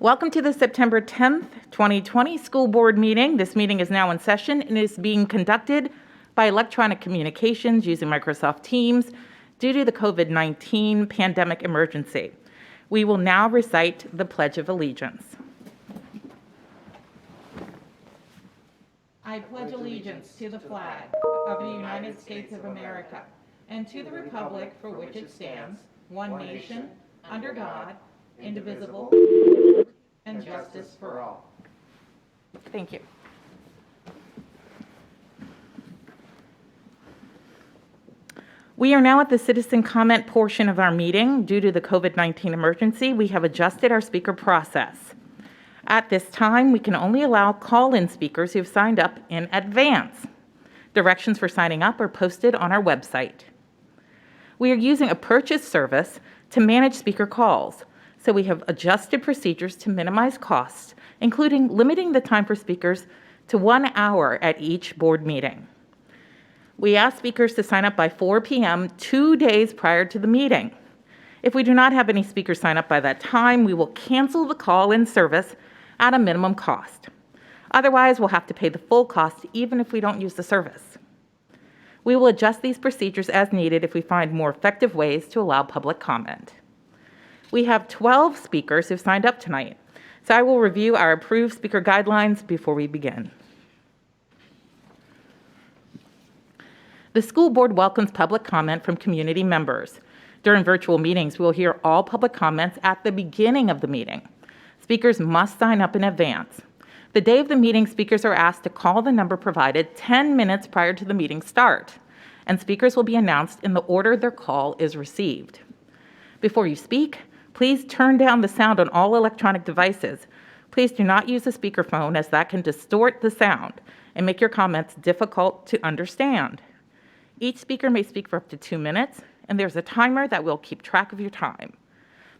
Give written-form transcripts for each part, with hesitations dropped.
Welcome to the September 10th, 2020 school board meeting. This meeting is now in session and is being conducted by electronic communications using Microsoft Teams due to the COVID-19 pandemic emergency. We will now recite the Pledge of Allegiance. I pledge allegiance to the flag of the United States of America and to the republic for which it stands, one nation, under God, indivisible, and justice for all. Thank you. We are now at the citizen comment portion of our meeting. Due to the COVID-19 emergency, we have adjusted our speaker process. At this time, we can only allow call-in speakers who have signed up in advance. Directions for signing up are posted on our website. We are using a purchase service to manage speaker calls, so we have adjusted procedures to minimize costs, including limiting the time for speakers to 1 hour at each board meeting. We ask speakers to sign up by 4 p.m. 2 days prior to the meeting. If we do not have any speakers sign up by that time, we will cancel the call-in service at a minimum cost. Otherwise, we'll have to pay the full cost even if we don't use the service. We will adjust these procedures as needed if we find more effective ways to allow public comment. We have 12 speakers who've signed up tonight, so I will review our approved speaker guidelines before we begin. The school board welcomes public comment from community members. During virtual meetings, we will hear all public comments at the beginning of the meeting. Speakers must sign up in advance. The day of the meeting, speakers are asked to call the number provided 10 minutes prior to the meeting start, and speakers will be announced in the order their call is received. Before you speak, please turn down the sound on all electronic devices. Please do not use a speakerphone, as that can distort the sound and make your comments difficult to understand. Each speaker may speak for up to 2 minutes, and there's a timer that will keep track of your time.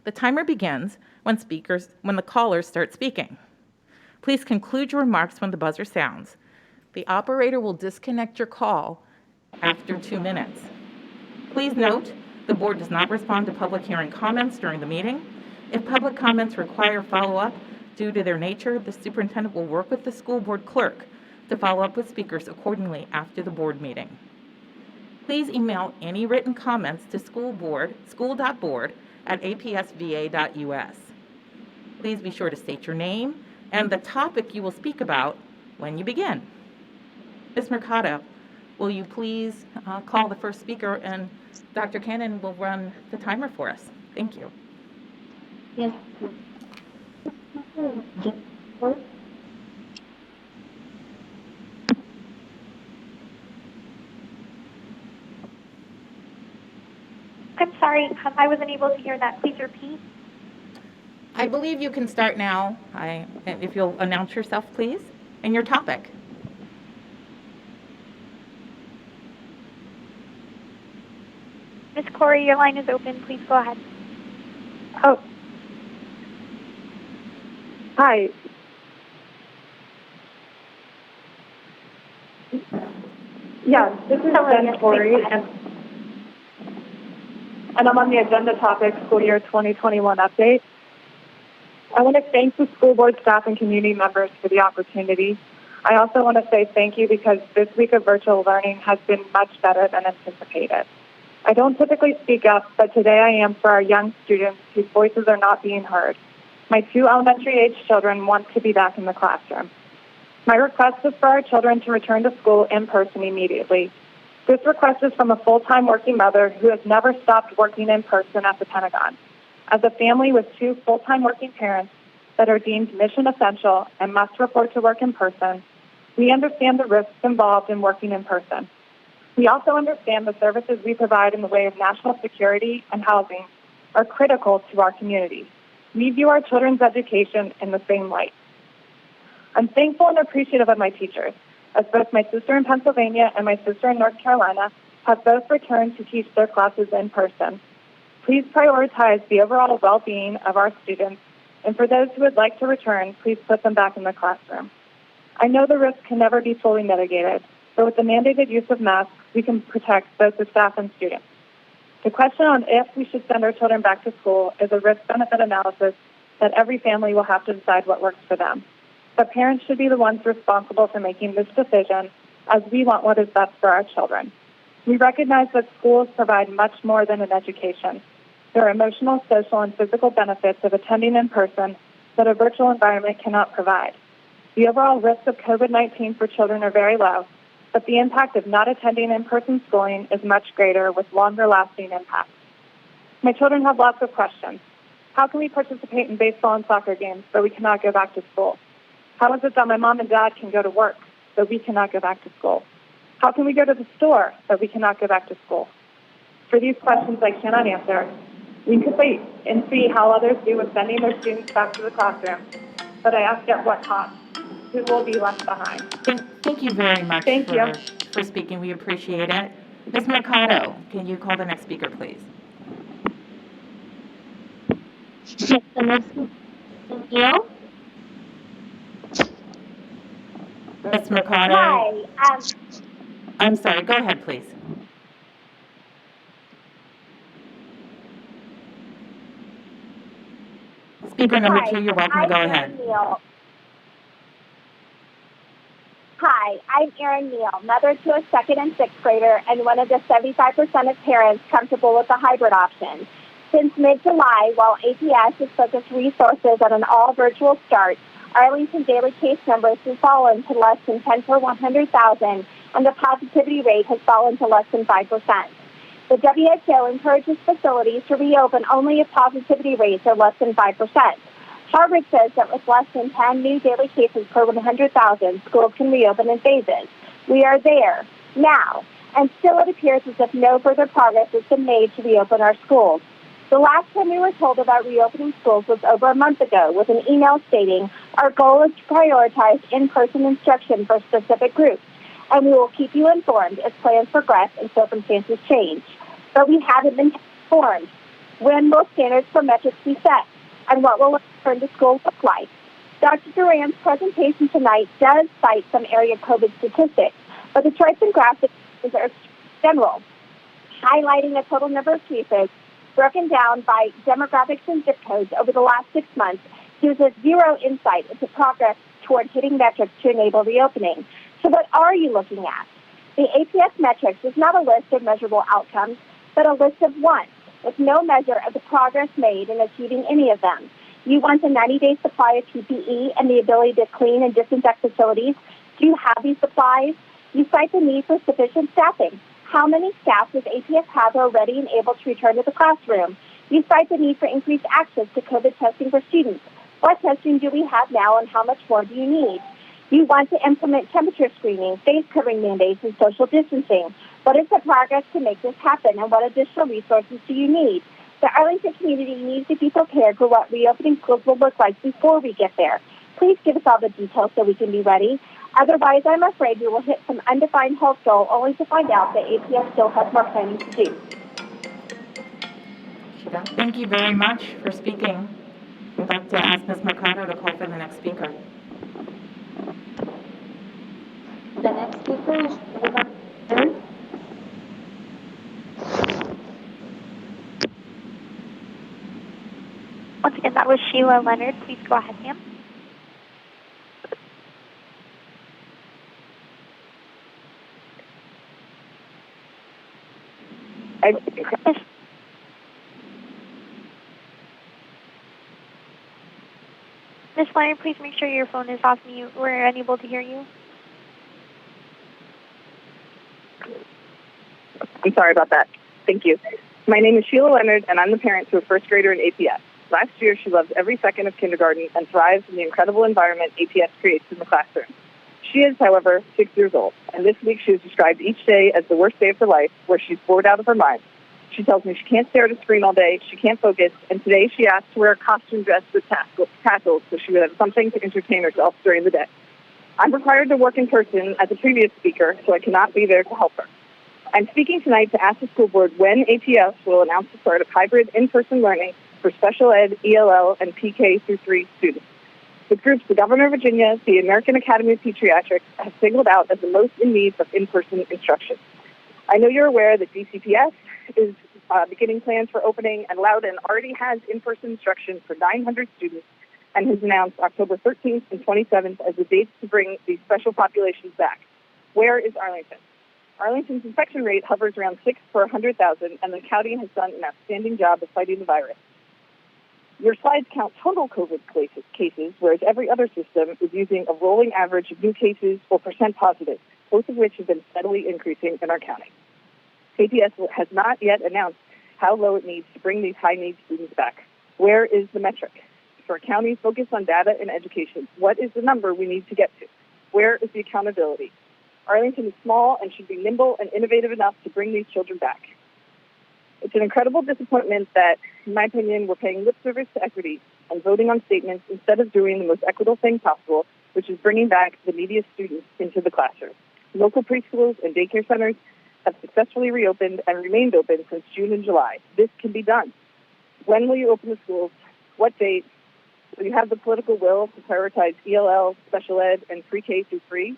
The timer begins when the callers start speaking. Please conclude your remarks when the buzzer sounds. The operator will disconnect your call after 2 minutes. Please note, the board does not respond to public hearing comments during the meeting. If public comments require follow-up due to their nature, the superintendent will work with the school board clerk to follow up with speakers accordingly after the board meeting. Please email any written comments to school.board@apsva.us. Please be sure to state your name and the topic you will speak about when you begin. Ms. Mercado, will you please call the first speaker, and Dr. Cannon will run the timer for us. Thank you. Yes. I'm sorry, I wasn't able to hear that. Please repeat. I believe you can start now. If you'll announce yourself, please, and your topic. Ms. Corey, your line is open. Please go ahead. Oh. Hi. Yeah, this is Jen Corey, and I'm on the agenda topic, school year 2021 update. I want to thank the school board staff and community members for the opportunity. I also want to say thank you because this week of virtual learning has been much better than anticipated. I don't typically speak up, but today I am for our young students whose voices are not being heard. My 2 elementary-age children want to be back in the classroom. My request is for our children to return to school in person immediately. This request is from a full-time working mother who has never stopped working in person at the Pentagon. As a family with 2 full-time working parents that are deemed mission essential and must report to work in person, we understand the risks involved in working in person. We also understand the services we provide in the way of national security and housing are critical to our community. We view our children's education in the same light. I'm thankful and appreciative of my teachers, as both my sister in Pennsylvania and my sister in North Carolina have both returned to teach their classes in person. Please prioritize the overall well-being of our students, and for those who would like to return, please put them back in the classroom. I know the risk can never be fully mitigated, but with the mandated use of masks, we can protect both the staff and students. The question on if we should send our children back to school is a risk-benefit analysis that every family will have to decide what works for them. But parents should be the ones responsible for making this decision, as we want what is best for our children. We recognize that schools provide much more than an education. There are emotional, social, and physical benefits of attending in person that a virtual environment cannot provide. The overall risks of COVID-19 for children are very low, but the impact of not attending in-person schooling is much greater with longer-lasting impacts. My children have lots of questions. How can we participate in baseball and soccer games but we cannot go back to school? How is it that my mom and dad can go to work but we cannot go back to school? How can we go to the store but we cannot go back to school? For these questions I cannot answer. We could wait and see how others do with sending their students back to the classroom, but I ask at what cost? Who will be left behind? Thank you very much Thank you. for speaking. We appreciate it. Ms. Mercado, can you call the next speaker, please? Thank you. Ms. Mercado? Hi. I'm sorry. Go ahead, please. Speaker number 2, you're welcome to go ahead. Neal. Hi, I'm Erin Neal, mother to a second and sixth grader and one of the 75% of parents comfortable with the hybrid option. Since mid-July, while APS has focused resources on an all-virtual start, Arlington daily case numbers have fallen to less than 10 per 100,000, and the positivity rate has fallen to less than 5%. The WHO encourages facilities to reopen only if positivity rates are less than 5%. Harvard says that with less than 10 new daily cases per 100,000, schools can reopen in phases. We are there, now, and still it appears as if no further progress has been made to reopen our schools. The last time we were told about reopening schools was over a month ago with an email stating, our goal is to prioritize in-person instruction for specific groups, and we will keep you informed as plans progress and circumstances change. But we haven't been informed. When will standards for metrics be set? And what will a return to school look like? Dr. Duran's presentation tonight does cite some area COVID statistics, but the charts and graphics are general, highlighting the total number of cases broken down by demographics and zip codes over the last 6 months gives us zero insight into progress toward hitting metrics to enable reopening. So what are you looking at? The APS metrics is not a list of measurable outcomes, but a list of wants, with no measure of the progress made in achieving any of them. You want a 90-day supply of PPE and the ability to clean and disinfect facilities. Do you have these supplies? You cite the need for sufficient staffing. How many staff does APS have who are ready and able to return to the classroom? You cite the need for increased access to COVID testing for students. What testing do we have now and how much more do you need? You want to implement temperature screening, face covering mandates, and social distancing. What is the progress to make this happen, and what additional resources do you need? The Arlington community needs to be prepared for what reopening schools will look like before we get there. Please give us all the details so we can be ready. Otherwise, I'm afraid we will hit some undefined health goal only to find out that APS still has more planning to do. Thank you very much for speaking. I'd like to ask Ms. Mercado to call for the next speaker. The next speaker is Sheila. Once again, that was Sheila Leonard. Please go ahead, ma'am. Ms. Leonard, please make sure your phone is off mute. We're unable to hear you. I'm sorry about that. Thank you. My name is Sheila Leonard, and I'm the parent to a first grader in APS. Last year, she loved every second of kindergarten and thrives in the incredible environment APS creates in the classroom. She is, however, 6 years old, and this week she has described each day as the worst day of her life, where she's bored out of her mind. She tells me she can't stare at a screen all day, she can't focus, and today she asked to wear a costume dress with tassels so she would have something to entertain herself during the day. I'm required to work in person as a previous speaker, so I cannot be there to help her. I'm speaking tonight to ask the school board when APS will announce the start of hybrid in-person learning for special ed, ELL, and PK through 3 students. The groups the Governor of Virginia, the American Academy of Pediatrics have singled out as the most in need of in-person instruction. I know you're aware that DCPS is beginning plans for opening, and Loudoun already has in-person instruction for 900 students and has announced October 13th and 27th as the dates to bring these special populations back. Where is Arlington? Arlington's infection rate hovers around 6 per 100,000, and the county has done an outstanding job of fighting the virus. Your slides count total COVID cases, whereas every other system is using a rolling average of new cases or percent positive, both of which have been steadily increasing in our county. APS has not yet announced how low it needs to bring these high-need students back. Where is the metric? For a county focused on data and education, what is the number we need to get to? Where is the accountability? Arlington is small and should be nimble and innovative enough to bring these children back. It's an incredible disappointment that, in my opinion, we're paying lip service to equity and voting on statements instead of doing the most equitable thing possible, which is bringing back the neediest students into the classroom. Local preschools and daycare centers have successfully reopened and remained open since June and July. This can be done. When will you open the schools? What date? Will you have the political will to prioritize ELL, special ed, and pre-K through 3?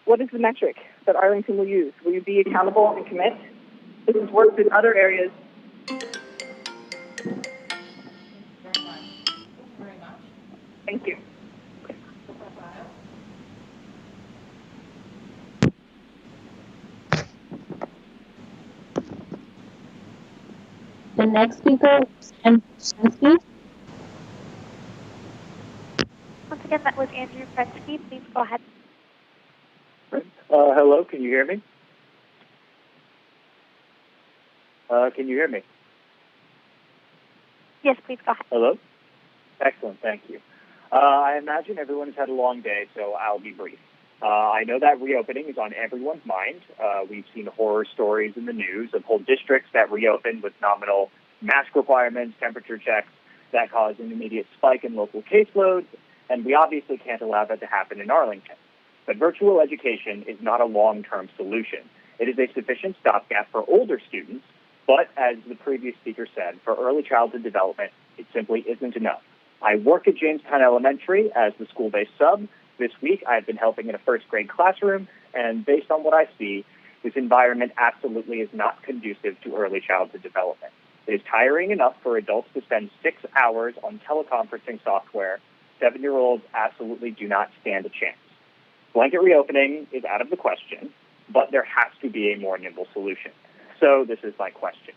What is the metric that Arlington will use? Will you be accountable and commit? This has worked in other areas. Thank you. The next speaker is Andrew Prensky. Once again, that was Andrew Prensky. Please go ahead. Hello, can you hear me? Can you hear me? Yes, please go ahead. Hello? Excellent, thank you. I imagine everyone's had a long day, so I'll be brief. I know that reopening is on everyone's mind. We've seen horror stories in the news of whole districts that reopened with nominal mask requirements, temperature checks that cause an immediate spike in local caseloads, and we obviously can't allow that to happen in Arlington. But virtual education is not a long-term solution. It is a sufficient stopgap for older students, but as the previous speaker said, for early childhood development, it simply isn't enough. I work at Jamestown Elementary as the school-based sub. This week, I've been helping in a first-grade classroom, and based on what I see, this environment absolutely is not conducive to early childhood development. It is tiring enough for adults to spend 6 hours on teleconferencing software. 7-year-olds absolutely do not stand a chance. Blanket reopening is out of the question, but there has to be a more nimble solution. So this is my question.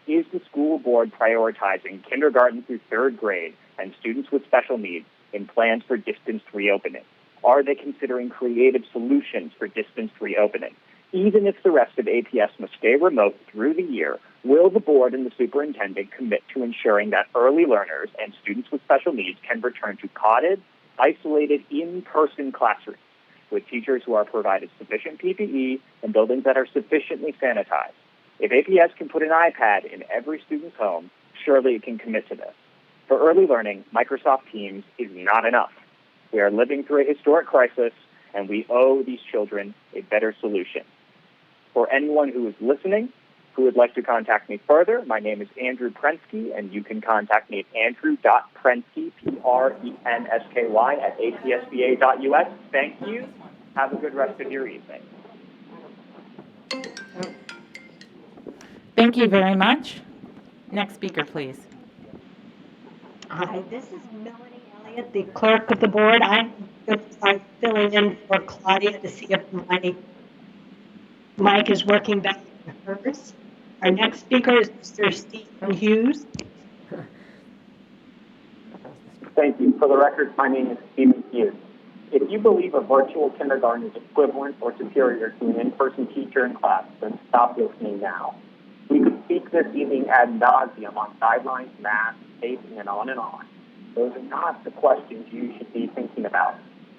Is the school board prioritizing kindergarten through 3rd grade and students with special needs in plans for distanced reopening? Are they considering creative solutions for distanced reopening? Even if the rest of APS must stay remote through the year, will the board and the superintendent commit to ensuring that early learners and students with special needs can return to cotted, isolated, in-person classrooms with teachers who are provided sufficient PPE and buildings that are sufficiently sanitized? If APS can put an iPad in every student's home, surely it can commit to this. For early learning, Microsoft Teams is not enough. We are living through a historic crisis, and we owe these children a better solution. For anyone who is listening, who would like to contact me further, my name is Andrew Prensky, and you can contact me at andrew.prensky, Prensky, at apsba.us. Thank you. Have a good rest of your evening. Thank you very much. Next speaker, please. Hi, this is Melanie Elliott, the clerk of the board. I'm filling in for Claudia to see if my mic is working better than hers. Our next speaker is Mr. Stephen Hughes. Thank you. For the record, my name is Stephen Hughes. If you believe a virtual kindergarten is equivalent or superior to an in-person teacher in class, then stop listening now. We could speak this evening ad nauseum on guidelines, masks, spacing, and on and on. Those are not the questions you should be thinking about.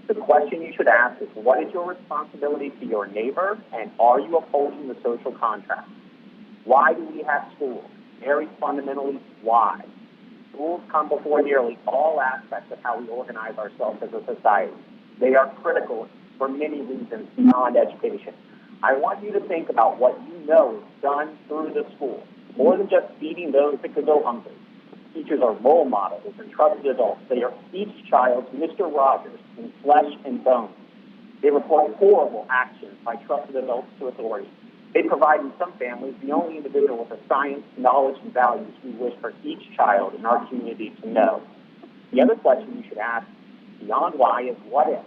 The question you should ask is, what is your responsibility to your neighbor, and are you upholding the social contract? Why do we have schools? Very fundamentally, why? Schools come before nearly all aspects of how we organize ourselves as a society. They are critical for many reasons beyond education. I want you to think about what you know is done through the school, more than just feeding those that could go hungry. Teachers are role models and trusted adults. They are each child's Mr. Rogers in flesh and bone. They report horrible actions by trusted adults to authority. They provide in some families the only individual with the science, knowledge, and values we wish for each child in our community to know. The other question you should ask beyond why is what if?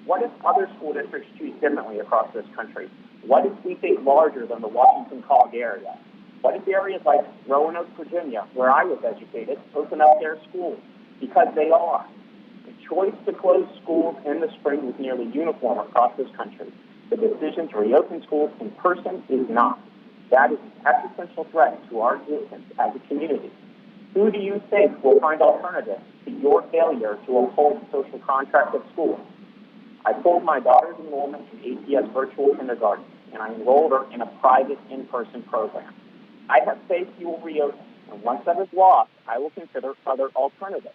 What if other school districts choose differently across this country? What if we think larger than the Washington-Cog area? What if areas like Roanoke, Virginia, where I was educated, open up their schools? Because they are. The choice to close schools in the spring was nearly uniform across this country. The decision to reopen schools in person is not. That is an existential threat to our existence as a community. Who do you think will find alternatives to your failure to uphold the social contract of schools? I pulled my daughter's enrollment in APS virtual kindergarten, and I enrolled her in a private in-person program. I have faith you will reopen, and once that is lost, I will consider other alternatives.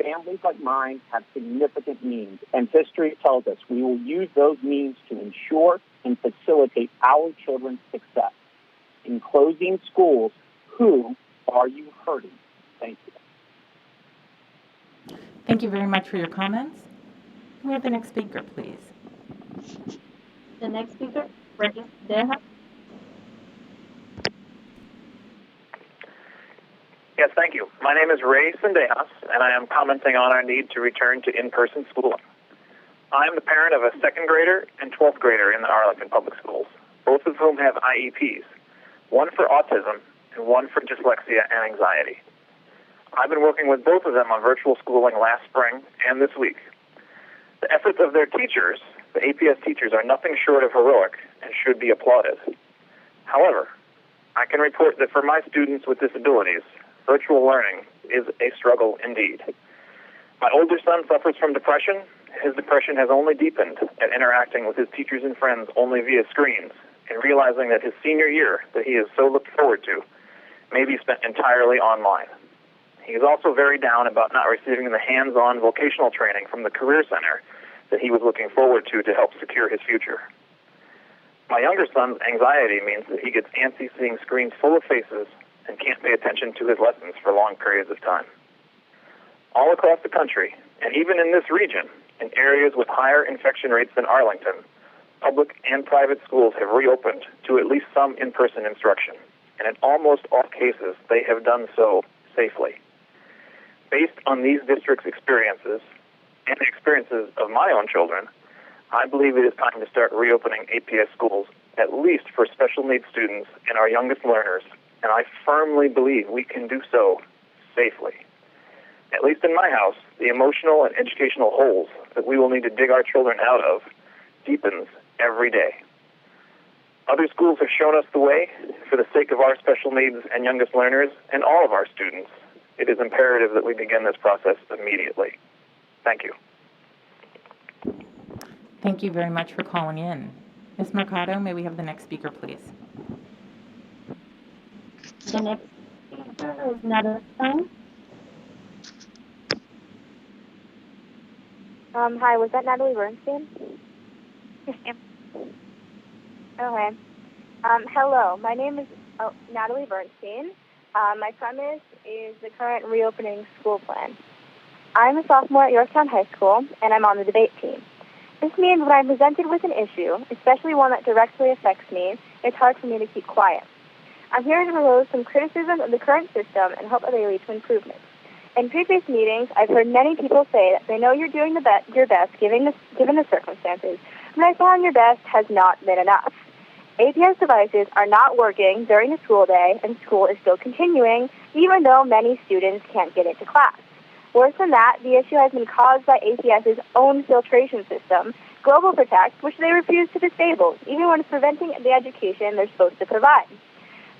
Families like mine have significant means, and history tells us we will use those means to ensure and facilitate our children's success. In closing schools, who are you hurting? Thank you. Thank you very much for your comments. Can we have the next speaker, please? The next speaker, Regis Deha. Yes, thank you. My name is Ray Sendejas, and I am commenting on our need to return to in-person schooling. I am the parent of a second grader and 12th grader in the Arlington Public Schools, both of whom have IEPs, one for autism and one for dyslexia and anxiety. I've been working with both of them on virtual schooling last spring and this week. The efforts of their teachers, the APS teachers, are nothing short of heroic and should be applauded. However, I can report that for my students with disabilities, virtual learning is a struggle indeed. My older son suffers from depression. His depression has only deepened at interacting with his teachers and friends only via screens and realizing that his senior year that he has so looked forward to may be spent entirely online. He is also very down about not receiving the hands-on vocational training from the Career Center that he was looking forward to help secure his future. My younger son's anxiety means that he gets antsy seeing screens full of faces and can't pay attention to his lessons for long periods of time. All across the country, and even in this region, in areas with higher infection rates than Arlington, public and private schools have reopened to at least some in-person instruction, and in almost all cases, they have done so safely. Based on these districts' experiences and the experiences of my own children, I believe it is time to start reopening APS schools, at least for special needs students and our youngest learners, and I firmly believe we can do so safely. At least in my house, the emotional and educational holes that we will need to dig our children out of deepens every day. Other schools have shown us the way. For the sake of our special needs and youngest learners and all of our students, it is imperative that we begin this process immediately. Thank you. Thank you very much for calling in. Ms. Mercado, may we have the next speaker, please? The next speaker is Natalie. Hi, was that Natalie Bernstein? Yes, ma'am. Okay. Hello, my name is Natalie Bernstein. My premise is the current reopening school plan. I'm a sophomore at Yorktown High School, and I'm on the debate team. This means when I'm presented with an issue, especially one that directly affects me, it's hard for me to keep quiet. I'm here to propose some criticism of the current system and hope that they lead to improvements. In previous meetings, I've heard many people say that they know you're doing your best given the circumstances, but I found your best has not been enough. APS devices are not working during the school day, and school is still continuing, even though many students can't get into class. Worse than that, the issue has been caused by APS's own filtration system, Global Protect, which they refuse to disable, even when it's preventing the education they're supposed to provide.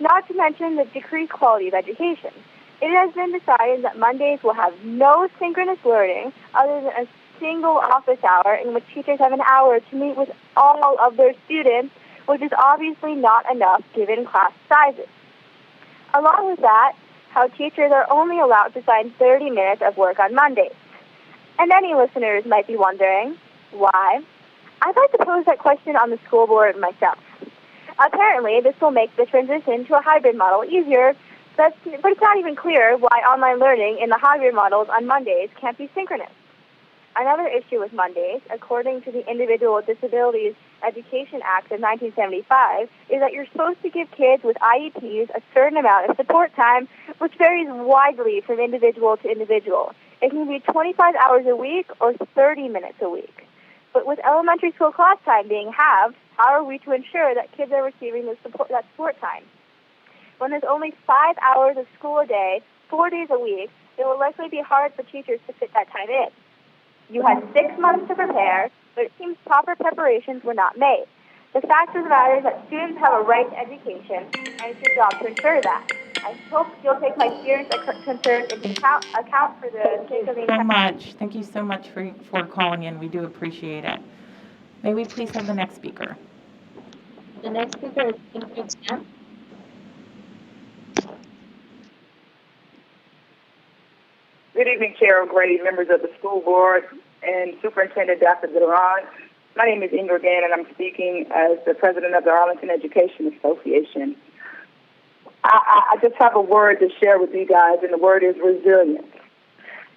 Not to mention the decreased quality of education. It has been decided that Mondays will have no synchronous learning other than a single office hour in which teachers have an hour to meet with all of their students, which is obviously not enough given class sizes. Along with that, how teachers are only allowed to sign 30 minutes of work on Mondays. And many listeners might be wondering, why? I'd like to pose that question on the school board myself. Apparently, this will make the transition to a hybrid model easier, but it's not even clear why online learning in the hybrid models on Mondays can't be synchronous. Another issue with Mondays, according to the Individual with Disabilities Education Act of 1975 is that you're supposed to give kids with IEPs a certain amount of support time, which varies widely from individual to individual. It can be 25 hours a week or 30 minutes a week. But with elementary school class time being halved, how are we to ensure that kids are receiving that support time? When there's only 5 hours of school a day, 4 days a week, it will likely be hard for teachers to fit that time in. You had 6 months to prepare, but it seems proper preparations were not made. The fact of the matter is that students have a right to education, and it's your job to ensure that. I hope you'll take my serious concerns into account for the sake of the So much. Thank you so much for calling in. We do appreciate it. May we please have the next speaker? The next speaker is Ingrid Sam. Good evening, Chair O'Grady, members of the school board, and Superintendent Dr. Duran. My name is Ingrid Gann, and I'm speaking as the president of the Arlington Education Association. I just have a word to share with you guys, and the word is resilience.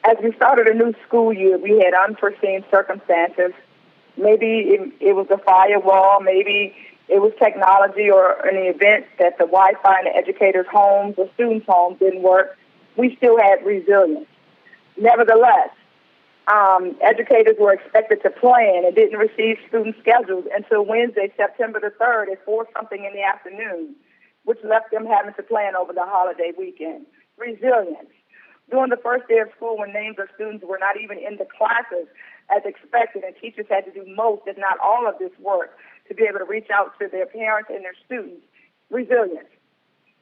As we started a new school year, we had unforeseen circumstances. Maybe it was a firewall, maybe it was technology or an event that the Wi-Fi in the educators' homes or students' homes didn't work. We still had resilience. Nevertheless, educators were expected to plan and didn't receive student schedules until Wednesday, September the 3rd at 4-something in the afternoon, which left them having to plan over the holiday weekend. Resilience. During the first day of school, when names of students were not even in the classes as expected, and teachers had to do most, if not all of this work, to be able to reach out to their parents and their students. Resilience.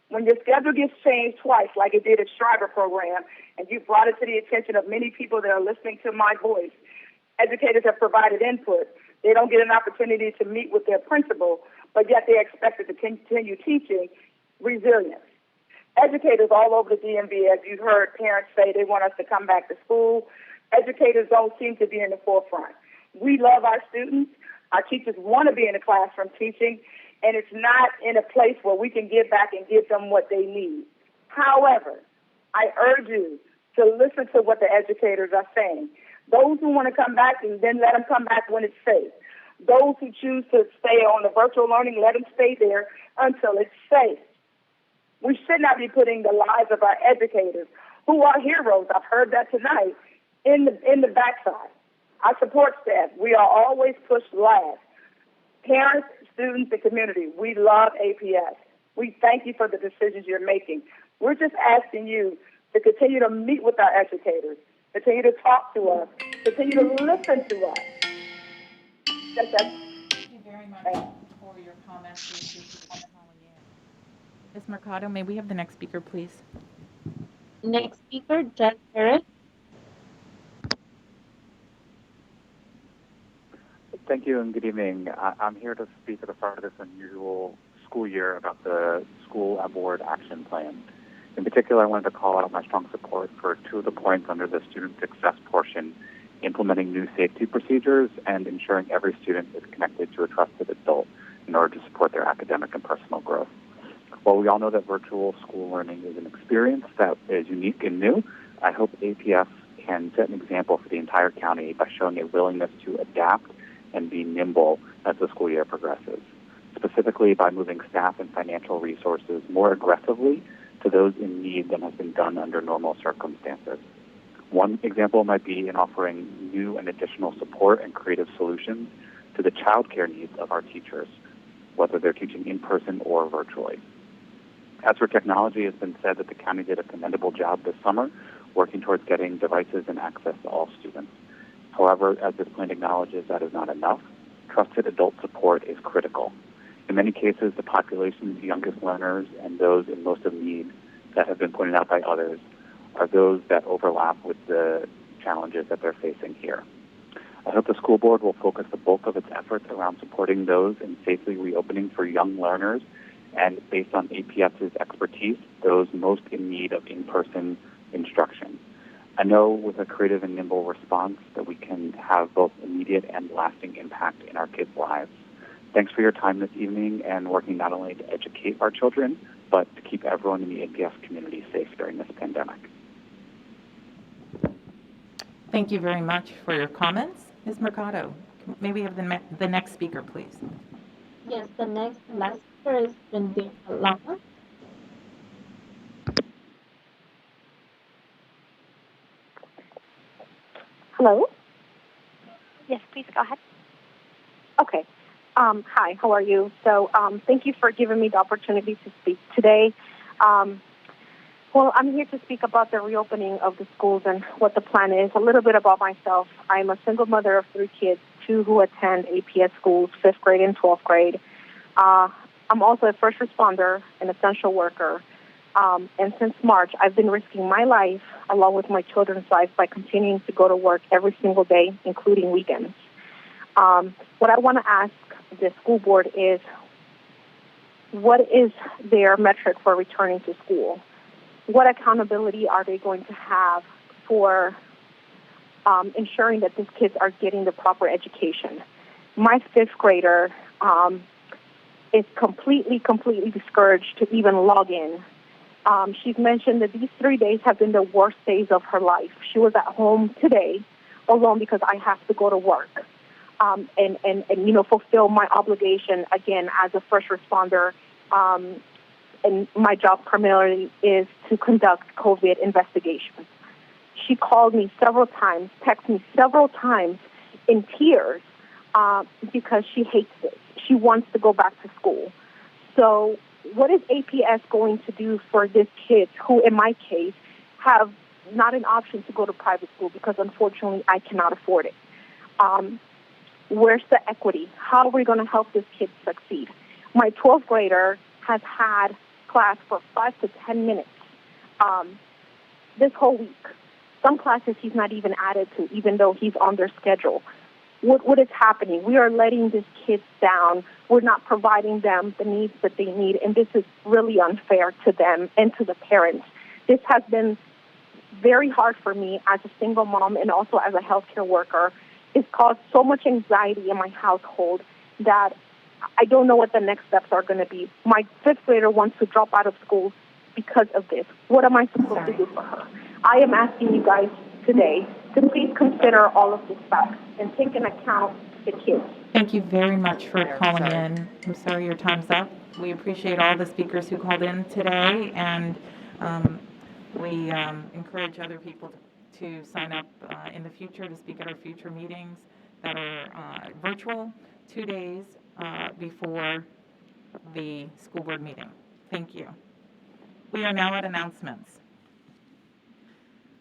When your schedule gets changed twice, like it did at Schreiber program, and you brought it to the attention of many people that are listening to my voice, educators have provided input. They don't get an opportunity to meet with their principal, but yet they're expected to continue teaching. Resilience. Educators all over the DMV, as you've heard parents say, they want us to come back to school. Educators don't seem to be in the forefront. We love our students. Our teachers want to be in the classroom teaching, and it's not in a place where we can give back and give them what they need. However, I urge you to listen to what the educators are saying. Those who want to come back, and then let them come back when it's safe. Those who choose to stay on the virtual learning, let them stay there until it's safe. We should not be putting the lives of our educators, who are heroes, I've heard that tonight, in the backside. Our support staff, we are always pushed last. Parents, students, and community, we love APS. We thank you for the decisions you're making. We're just asking you to continue to meet with our educators, continue to talk to us, continue to listen to us. Thank you very much for your comments. We appreciate you calling in. Ms. Mercado, may we have the next speaker, please? Next speaker, Judge Harris. Thank you and good evening. I'm here to speak at the start of this unusual school year about the school board action plan. In particular, I wanted to call out my strong support for two of the points under the student success portion, implementing new safety procedures and ensuring every student is connected to a trusted adult in order to support their academic and personal growth. While we all know that virtual school learning is an experience that is unique and new, I hope APS can set an example for the entire county by showing a willingness to adapt and be nimble as the school year progresses, specifically by moving staff and financial resources more aggressively to those in need than has been done under normal circumstances. One example might be in offering new and additional support and creative solutions to the childcare needs of our teachers, whether they're teaching in person or virtually. As for technology, it's been said that the county did a commendable job this summer working towards getting devices and access to all students. However, as this plan acknowledges, that is not enough. Trusted adult support is critical. In many cases, the population's youngest learners and those in most of need that have been pointed out by others are those that overlap with the challenges that they're facing here. I hope the school board will focus the bulk of its efforts around supporting those in safely reopening for young learners and, based on APS's expertise, those most in need of in-person instruction. I know with a creative and nimble response that we can have both immediate and lasting impact in our kids' lives. Thanks for your time this evening and working not only to educate our children, but to keep everyone in the APS community safe during this pandemic. Thank you very much for your comments. Ms. Mercado, can May we have the next speaker, please? Yes, the last speaker is Cindy Lama. Hello? Yes, please go ahead. Okay. Hi, how are you? So thank you for giving me the opportunity to speak today. Well, I'm here to speak about the reopening of the schools and what the plan is. A little bit about myself. I'm a single mother of 3 kids, 2 who attend APS schools, 5th grade and 12th grade. I'm also a first responder, an essential worker. And since March, I've been risking my life along with my children's life by continuing to go to work every single day, including weekends. What I want to ask the school board is, what is their metric for returning to school? What accountability are they going to have for ensuring that these kids are getting the proper education? My 5th grader is completely discouraged to even log in. She's mentioned that these 3 days have been the worst days of her life. She was at home today alone because I have to go to work and fulfill my obligation, again, as a first responder. And my job primarily is to conduct COVID investigations. She called me several times, texted me several times in tears because she hates it. She wants to go back to school. So what is APS going to do for these kids who, in my case, have not an option to go to private school because, unfortunately, I cannot afford it? Where's the equity? How are we going to help these kids succeed? My 12th grader has had class for 5 to 10 minutes this whole week. Some classes he's not even added to, even though he's on their schedule. What is happening? We are letting these kids down. We're not providing them the needs that they need, and this is really unfair to them and to the parents. This has been very hard for me as a single mom and also as a healthcare worker. It's caused so much anxiety in my household that I don't know what the next steps are going to be. My 5th grader wants to drop out of school because of this. What am I supposed to do for her? I am asking you guys today to please consider all of these facts and take into account the kids. Thank you very much for calling in. I'm sorry your time's up. We appreciate all the speakers who called in today, and we encourage other people to sign up in the future to speak at our future meetings that are virtual 2 days before the school board meeting. Thank you. We are now at announcements.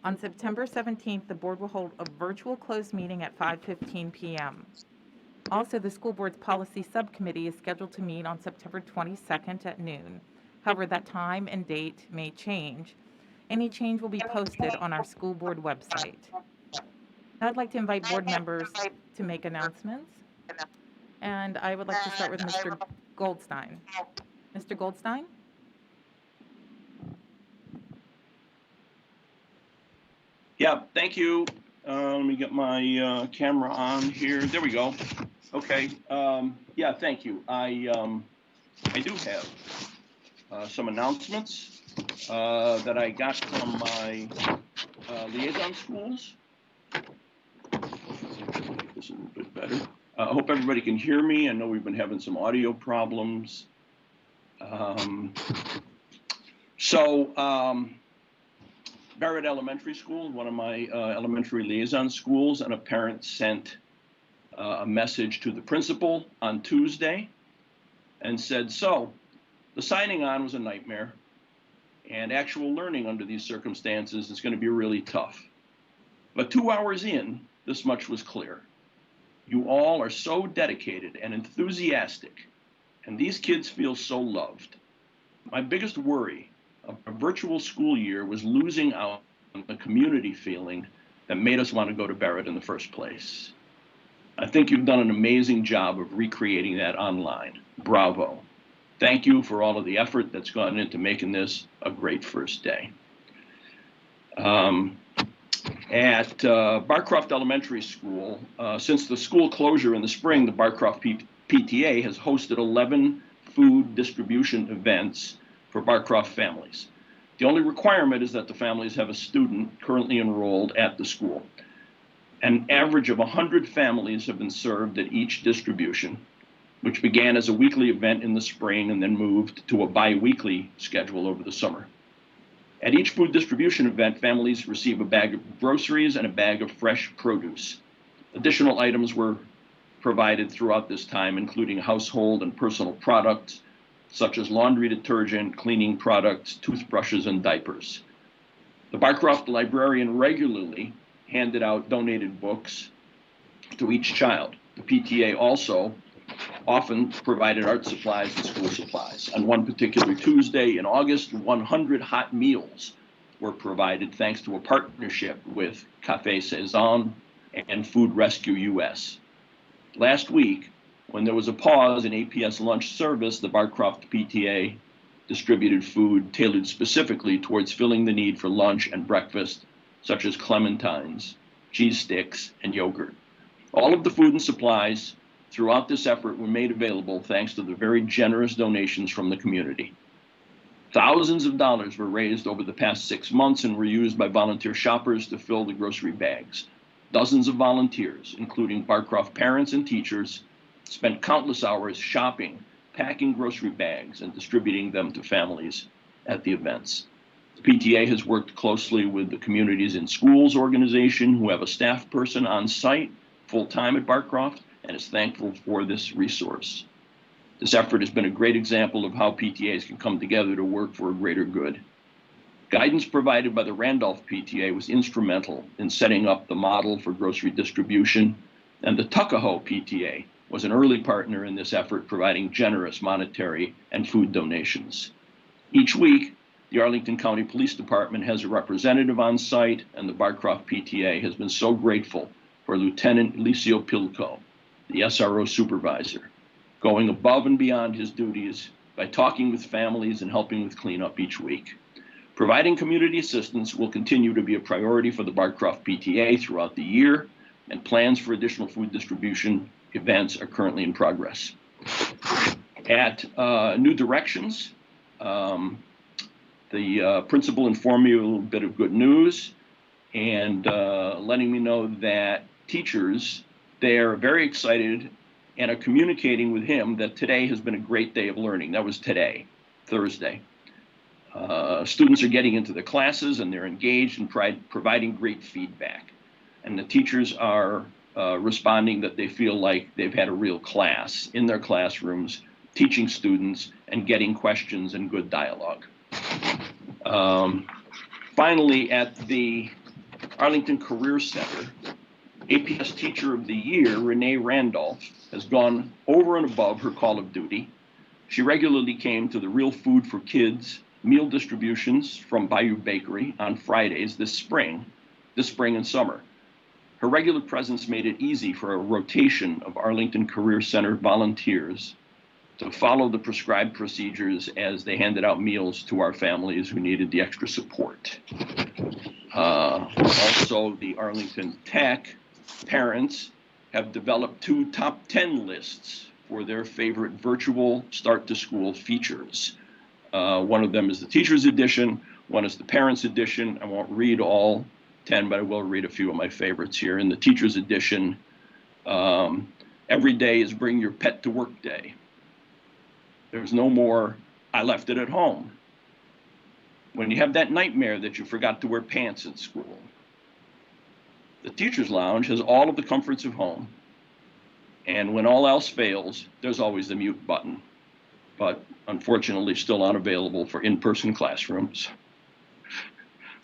On September 17th, the board will hold a virtual closed meeting at 5:15 p.m. Also, the school board's policy subcommittee is scheduled to meet on September 22nd at noon. However, that time and date may change. Any change will be posted on our school board website. I'd like to invite board members to make announcements. And I would like to start with Mr. Goldstein. Mr. Goldstein? Yeah, thank you. Let me get my camera on here. There we go. Okay. Yeah, thank you. I do have some announcements that I got from my liaison schools. Make this a little bit better. I hope everybody can hear me. I know we've been having some audio problems. Barrett Elementary School, one of my elementary liaison schools, and a parent sent a message to the principal on Tuesday and said, so the signing on was a nightmare, and actual learning under these circumstances is going to be really tough. But 2 hours in, this much was clear. You all are so dedicated and enthusiastic, and these kids feel so loved. My biggest worry of a virtual school year was losing out on the community feeling that made us want to go to Barrett in the first place. I think you've done an amazing job of recreating that online. Bravo. Thank you for all of the effort that's gone into making this a great first day. At Barcroft Elementary School, since the school closure in the spring, the Barcroft PTA has hosted 11 food distribution events for Barcroft families. The only requirement is that the families have a student currently enrolled at the school. An average of 100 families have been served at each distribution, which began as a weekly event in the spring and then moved to a bi-weekly schedule over the summer. At each food distribution event, families receive a bag of groceries and a bag of fresh produce. Additional items were provided throughout this time, including household and personal products, such as laundry detergent, cleaning products, toothbrushes, and diapers. The Barcroft librarian regularly handed out donated books to each child. The PTA also often provided art supplies and school supplies. On one particular Tuesday in August, 100 hot meals were provided thanks to a partnership with Café Saison and Food Rescue US. Last week, when there was a pause in APS lunch service, the Barcroft PTA distributed food tailored specifically towards filling the need for lunch and breakfast, such as clementines, cheese sticks, and yogurt. All of the food and supplies throughout this effort were made available thanks to the very generous donations from the community. Thousands of dollars were raised over the past 6 months and were used by volunteer shoppers to fill the grocery bags. Dozens of volunteers, including Barcroft parents and teachers, spent countless hours shopping, packing grocery bags, and distributing them to families at the events. The PTA has worked closely with the Communities in Schools organization, who have a staff person on site full-time at Barcroft, and is thankful for this resource. This effort has been a great example of how PTAs can come together to work for a greater good. Guidance provided by the Randolph PTA was instrumental in setting up the model for grocery distribution, and the Tuckahoe PTA was an early partner in this effort, providing generous monetary and food donations. Each week, the Arlington County Police Department has a representative on site, and the Barcroft PTA has been so grateful for Lieutenant Licio Pilco, the SRO supervisor, going above and beyond his duties by talking with families and helping with cleanup each week. Providing community assistance will continue to be a priority for the Barcroft PTA throughout the year, and plans for additional food distribution events are currently in progress. At New Directions, the principal informed me a little bit of good news and letting me know that teachers, they're very excited and are communicating with him that today has been a great day of learning. That was today, Thursday. Students are getting into the classes and they're engaged and providing great feedback. And the teachers are responding that they feel like they've had a real class in their classrooms, teaching students and getting questions and good dialogue. Finally, at the Arlington Career Center, APS Teacher of the Year, Renee Randolph, has gone over and above her call of duty. She regularly came to the Real Food for Kids meal distributions from Bayou Bakery on Fridays this spring and summer. Her regular presence made it easy for a rotation of Arlington Career Center volunteers to follow the prescribed procedures as they handed out meals to our families who needed the extra support. Also, the Arlington Tech parents have developed 2 top 10 lists for their favorite virtual start to school features. One of them is the teacher's edition, one is the parents edition. I won't read all 10, but I will read a few of my favorites here. In the teacher's edition, every day is bring your pet to work day. There's no more, I left it at home. When you have that nightmare that you forgot to wear pants at school. The Teacher's Lounge has all of the comforts of home. And when all else fails, there's always the mute button, but unfortunately still unavailable for in-person classrooms.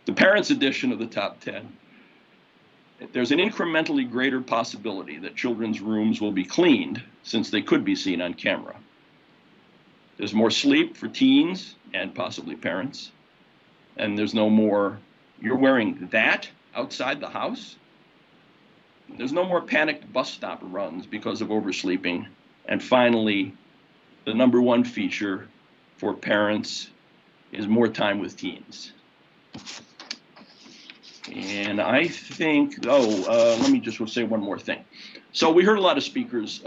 The Parents Edition of the top 10. There's an incrementally greater possibility that children's rooms will be cleaned since they could be seen on camera. There's more sleep for teens and possibly parents. And there's no more, you're wearing that outside the house? There's no more panicked bus stop runs because of oversleeping. And finally, the #1 feature for parents is more time with teens. And I think, let me just say one more thing. So we heard a lot of speakers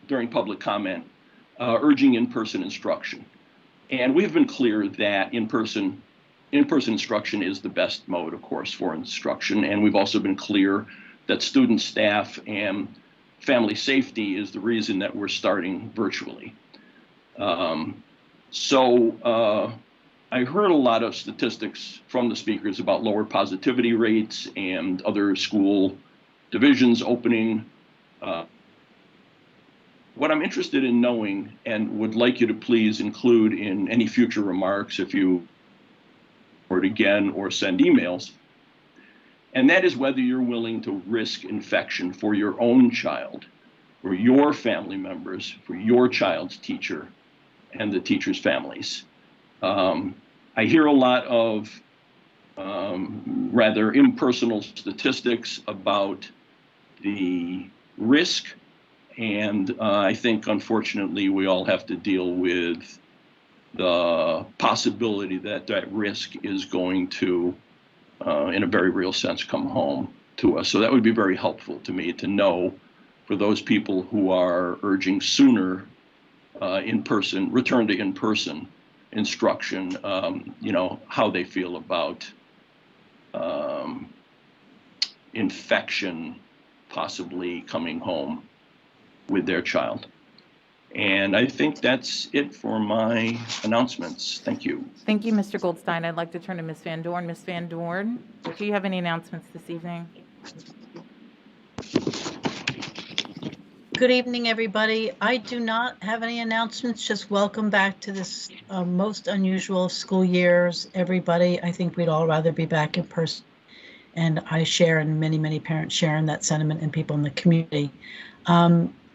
during public comment urging in-person instruction. And we have been clear that in-person instruction is the best mode, of course, for instruction. And we've also been clear that student, staff, and family safety is the reason that we're starting virtually. I heard a lot of statistics from the speakers about lower positivity rates and other school divisions opening. What I'm interested in knowing, and would like you to please include in any future remarks if you record again or send emails, and that is whether you're willing to risk infection for your own child, for your family members, for your child's teacher, and the teachers' families. I hear a lot of rather impersonal statistics about the risk, and I think, unfortunately, we all have to deal with the possibility that that risk is going to, in a very real sense, come home to us. So that would be very helpful to me to know, for those people who are urging sooner in-person, return to in-person instruction, how they feel about infection possibly coming home with their child. And I think that's it for my announcements. Thank you. Thank you, Mr. Goldstein. I'd like to turn to Ms. Van Dorn. Ms. Van Dorn, do you have any announcements this evening? Good evening, everybody. I do not have any announcements. Just welcome back to this most unusual of school years, everybody. I think we'd all rather be back in person. And I share, and many, many parents share in that sentiment, and people in the community.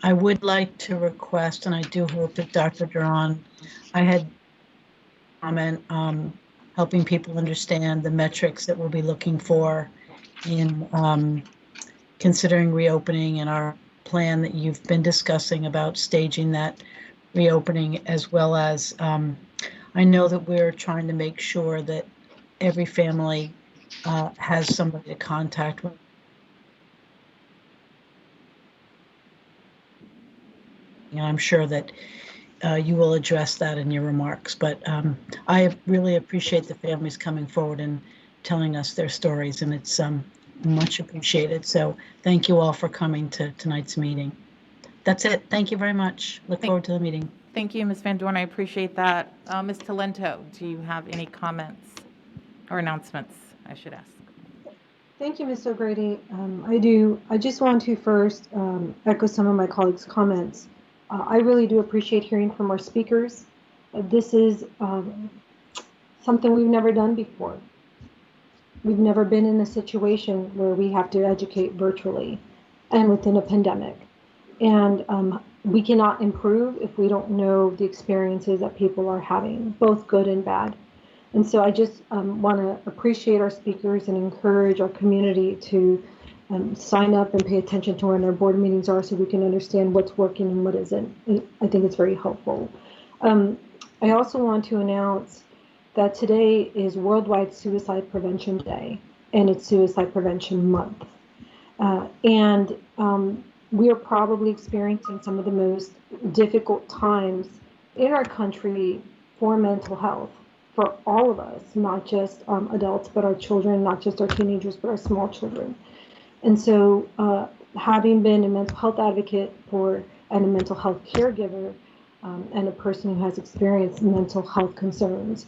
I would like to request, and I do hope that Dr. Duran, I had comment helping people understand the metrics that we'll be looking for in considering reopening, and our plan that you've been discussing about staging that reopening, as well as I know that we're trying to make sure that every family has somebody to contact with. And I'm sure that you will address that in your remarks, but I really appreciate the families coming forward and telling us their stories, and it's much appreciated. So thank you all for coming to tonight's meeting. That's it. Thank you very much. Look forward to the meeting. Thank you, Ms. Van Dorn. I appreciate that. Ms. Talento, do you have any comments or announcements, I should ask? Thank you, Ms. O'Grady. I do. I just want to first echo some of my colleagues' comments. I really do appreciate hearing from our speakers. This is something we've never done before. We've never been in a situation where we have to educate virtually and within a pandemic. And we cannot improve if we don't know the experiences that people are having, both good and bad. And so I just want to appreciate our speakers and encourage our community to sign up and pay attention to when our board meetings are, so we can understand what's working and what isn't. I think it's very helpful. I also want to announce that today is Worldwide Suicide Prevention Day, and it's Suicide Prevention Month. We are probably experiencing some of the most difficult times in our country for mental health, for all of us, not just adults, but our children, not just our teenagers, but our small children. And so having been a mental health advocate and a mental health caregiver, and a person who has experienced mental health concerns,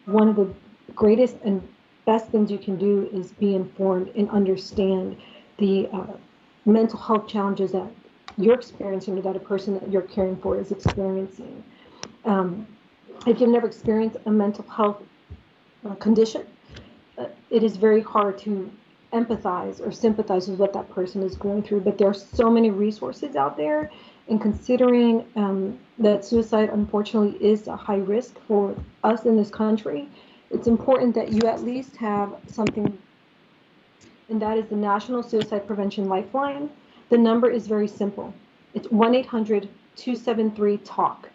one of the greatest and best things you can do is be informed and understand the mental health challenges that you're experiencing, or that a person that you're caring for is experiencing. If you've never experienced a mental health condition, it is very hard to empathize or sympathize with what that person is going through. But there are so many resources out there, and considering that suicide unfortunately is a high risk for us in this country, it's important that you at least have something, and that is the National Suicide Prevention Lifeline. The number is very simple. It's 1-800-273-TALK,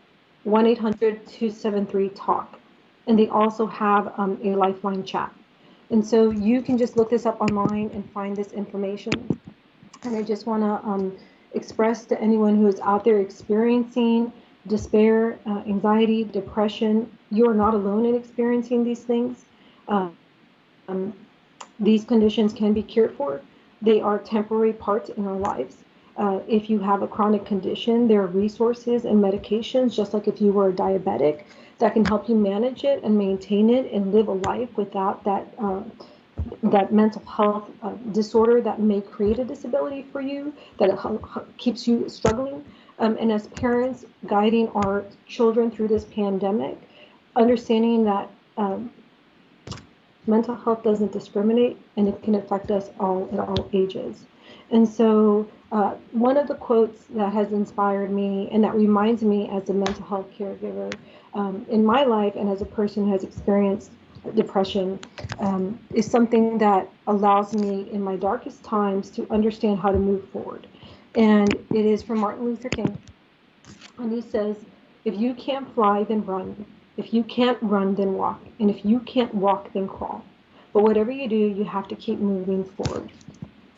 1-800-273-TALK. And they also have a Lifeline chat. And so you can just look this up online and find this information. And I just want to express to anyone who is out there experiencing despair, anxiety, depression, you are not alone in experiencing these things. These conditions can be cured for. They are temporary parts in our lives. If you have a chronic condition, there are resources and medications, just like if you were a diabetic, that can help you manage it and maintain it and live a life without that mental health disorder that may create a disability for you, that keeps you struggling. And as parents guiding our children through this pandemic, understanding that mental health doesn't discriminate and it can affect us all at all ages. And so, one of the quotes that has inspired me and that reminds me as a mental health caregiver in my life and as a person who has experienced depression is something that allows me in my darkest times to understand how to move forward. And it is from Martin Luther King. And he says, if you can't fly, then run. If you can't run, then walk. And if you can't walk, then crawl. But whatever you do, you have to keep moving forward.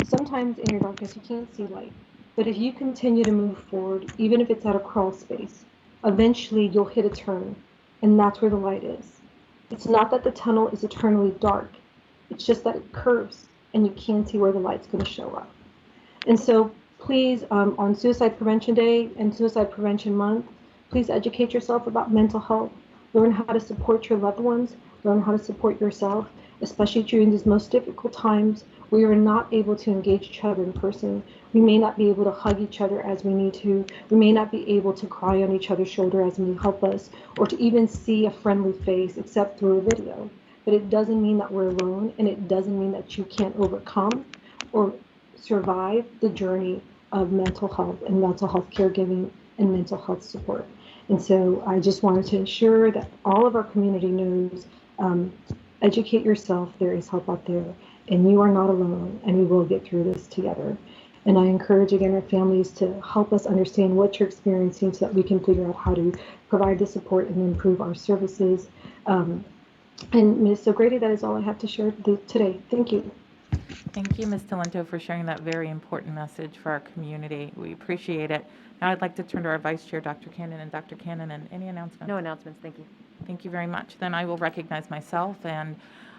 Sometimes in your darkness, you can't see light. But if you continue to move forward, even if it's at a crawl space, eventually you'll hit a turn. And that's where the light is. It's not that the tunnel is eternally dark. It's just that it curves and you can't see where the light's going to show up. And so please, on Suicide Prevention Day and Suicide Prevention Month, please educate yourself about mental health. Learn how to support your loved ones. Learn how to support yourself, especially during these most difficult times where you're not able to engage each other in person. We may not be able to hug each other as we need to. We may not be able to cry on each other's shoulder as we help us, or to even see a friendly face except through a video. But it doesn't mean that we're alone, and it doesn't mean that you can't overcome or survive the journey of mental health and mental health caregiving and mental health support. And so I just wanted to ensure that all of our community knows, educate yourself, there is help out there, and you are not alone, and we will get through this together. And I encourage again our families to help us understand what you're experiencing so that we can figure out how to provide the support and improve our services. And Ms. O'Grady, that is all I have to share today. Thank you. Thank you, Ms. Talento, for sharing that very important message for our community. We appreciate it. Now I'd like to turn to our Vice Chair, Dr. Cannon. And Dr. Cannon, and any announcements? No announcements, thank you. Thank you very much. Then I will recognize myself, and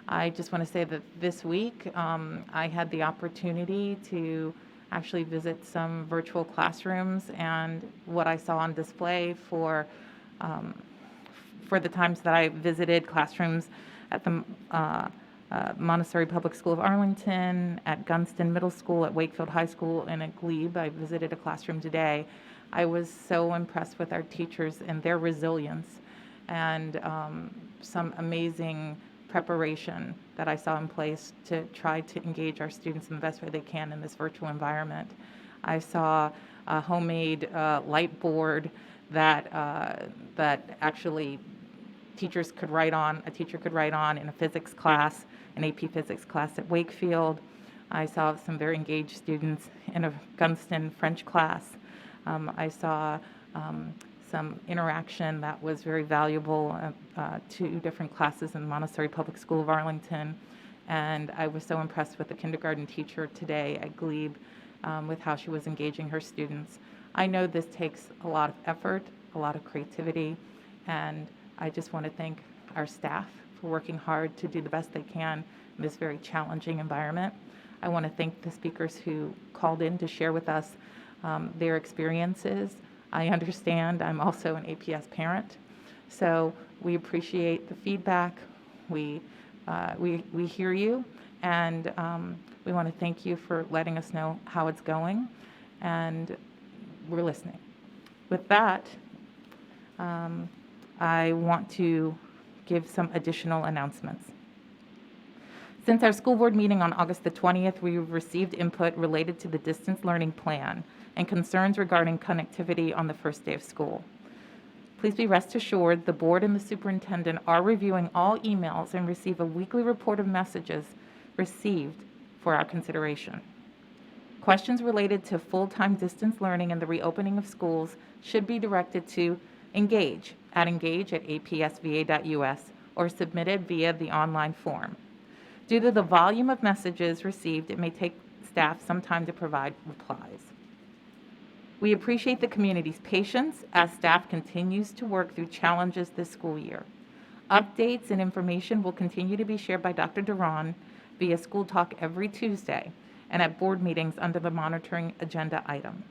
I just want to say that this week I had the opportunity to actually visit some virtual classrooms, and what I saw on display for the times that I visited classrooms at the Montessori Public School of Arlington, at Gunston Middle School, at Wakefield High School, and at Glebe. I visited a classroom today. I was so impressed with our teachers and their resilience and some amazing preparation that I saw in place to try to engage our students in the best way they can in this virtual environment. I saw a homemade light board that actually a teacher could write on in a physics class, an AP physics class at Wakefield. I saw some very engaged students in a Gunston French class. I saw some interaction that was very valuable to different classes in the Montessori Public School of Arlington. And I was so impressed with the kindergarten teacher today at Glebe with how she was engaging her students. I know this takes a lot of effort, a lot of creativity, and I just want to thank our staff for working hard to do the best they can in this very challenging environment. I want to thank the speakers who called in to share with us their experiences. I understand I'm also an APS parent, so we appreciate the feedback. We hear you, and we want to thank you for letting us know how it's going, and we're listening. With that, I want to give some additional announcements. Since our school board meeting on August the 20th, we received input related to the distance learning plan and concerns regarding connectivity on the first day of school. Please be rest assured the board and the superintendent are reviewing all emails and receive a weekly report of messages received for our consideration. Questions related to full-time distance learning and the reopening of schools should be directed to engage@apsva.us or submitted via the online form. Due to the volume of messages received, it may take staff some time to provide replies. We appreciate the community's patience as staff continues to work through challenges this school year. Updates and information will continue to be shared by Dr. Duran via School Talk every Tuesday, and at board meetings under the monitoring agenda item.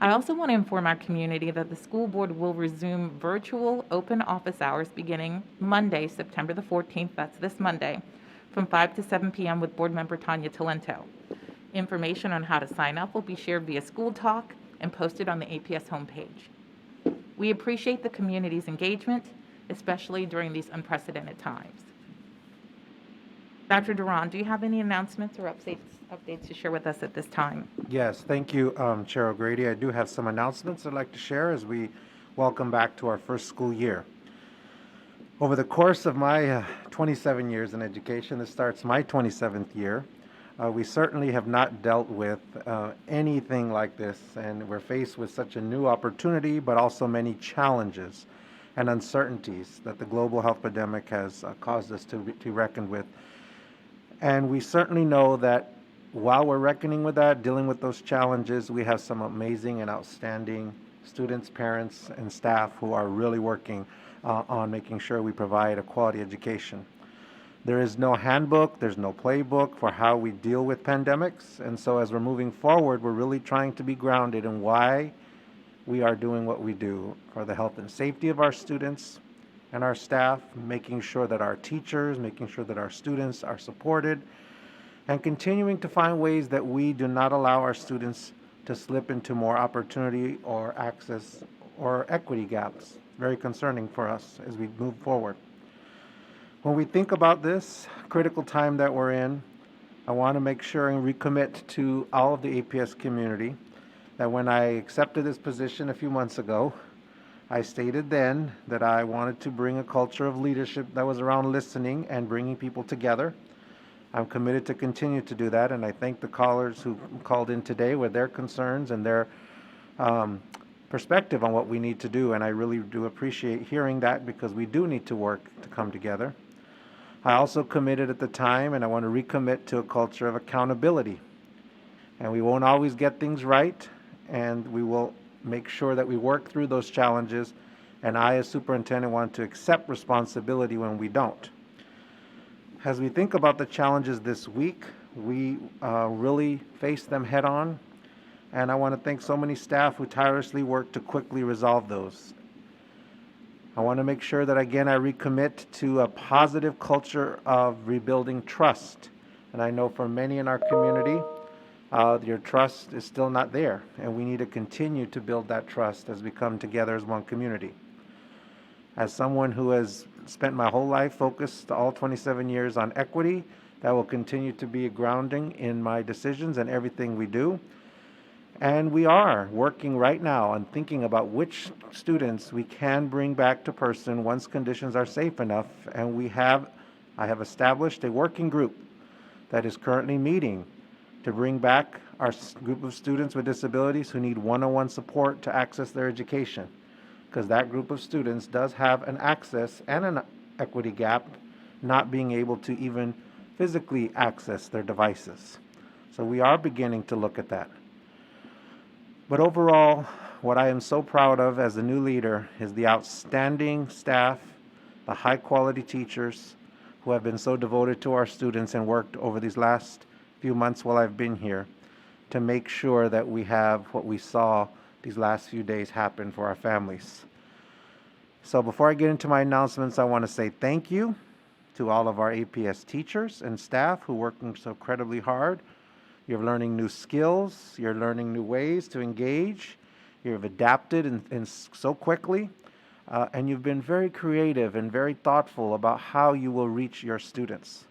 I also want to inform our community that the school board will resume virtual open office hours beginning Monday, September the 14th, that's this Monday, from 5 to 7 p.m. with board member Tanya Talento. Information on how to sign up will be shared via School Talk and posted on the APS homepage. We appreciate the community's engagement, especially during these unprecedented times. Dr. Duran, do you have any announcements or updates to share with us at this time? Yes, thank you, Chair O'Grady. I do have some announcements I'd like to share as we welcome back to our first school year. Over the course of my 27 years in education, this starts my 27th year, we certainly have not dealt with anything like this, and we're faced with such a new opportunity, but also many challenges and uncertainties that the global health pandemic has caused us to reckon with. And we certainly know that while we're reckoning with that, dealing with those challenges, we have some amazing and outstanding students, parents, and staff who are really working on making sure we provide a quality education. There is no handbook, there's no playbook for how we deal with pandemics. And so as we're moving forward, we're really trying to be grounded in why we are doing what we do for the health and safety of our students and our staff, making sure that our teachers, making sure that our students are supported, and continuing to find ways that we do not allow our students to slip into more opportunity or access or equity gaps. Very concerning for us as we move forward. When we think about this critical time that we're in, I want to make sure and recommit to all of the APS community that when I accepted this position a few months ago, I stated then that I wanted to bring a culture of leadership that was around listening and bringing people together. I'm committed to continue to do that, and I thank the callers who called in today with their concerns and their perspective on what we need to do, and I really do appreciate hearing that because we do need to work to come together. I also committed at the time, and I want to recommit to a culture of accountability. And we won't always get things right, and we will make sure that we work through those challenges, and I as superintendent want to accept responsibility when we don't. As we think about the challenges this week, we really face them head on, and I want to thank so many staff who tirelessly work to quickly resolve those. I want to make sure that again I recommit to a positive culture of rebuilding trust, and I know for many in our community, your trust is still not there, and we need to continue to build that trust as we come together as one community. As someone who has spent my whole life focused all 27 years on equity, that will continue to be a grounding in my decisions and everything we do. And we are working right now on thinking about which students we can bring back to person once conditions are safe enough. And I have established a working group that is currently meeting to bring back our group of students with disabilities who need one-on-one support to access their education. Because that group of students does have an access and an equity gap, not being able to even physically access their devices. So we are beginning to look at that. But overall, what I am so proud of as a new leader is the outstanding staff, the high-quality teachers who have been so devoted to our students and worked over these last few months while I've been here to make sure that we have what we saw these last few days happen for our families. So before I get into my announcements, I want to say thank you to all of our APS teachers and staff who are working so incredibly hard. You're learning new skills, you're learning new ways to engage, you've adapted and so quickly, and you've been very creative and very thoughtful about how you will reach your students.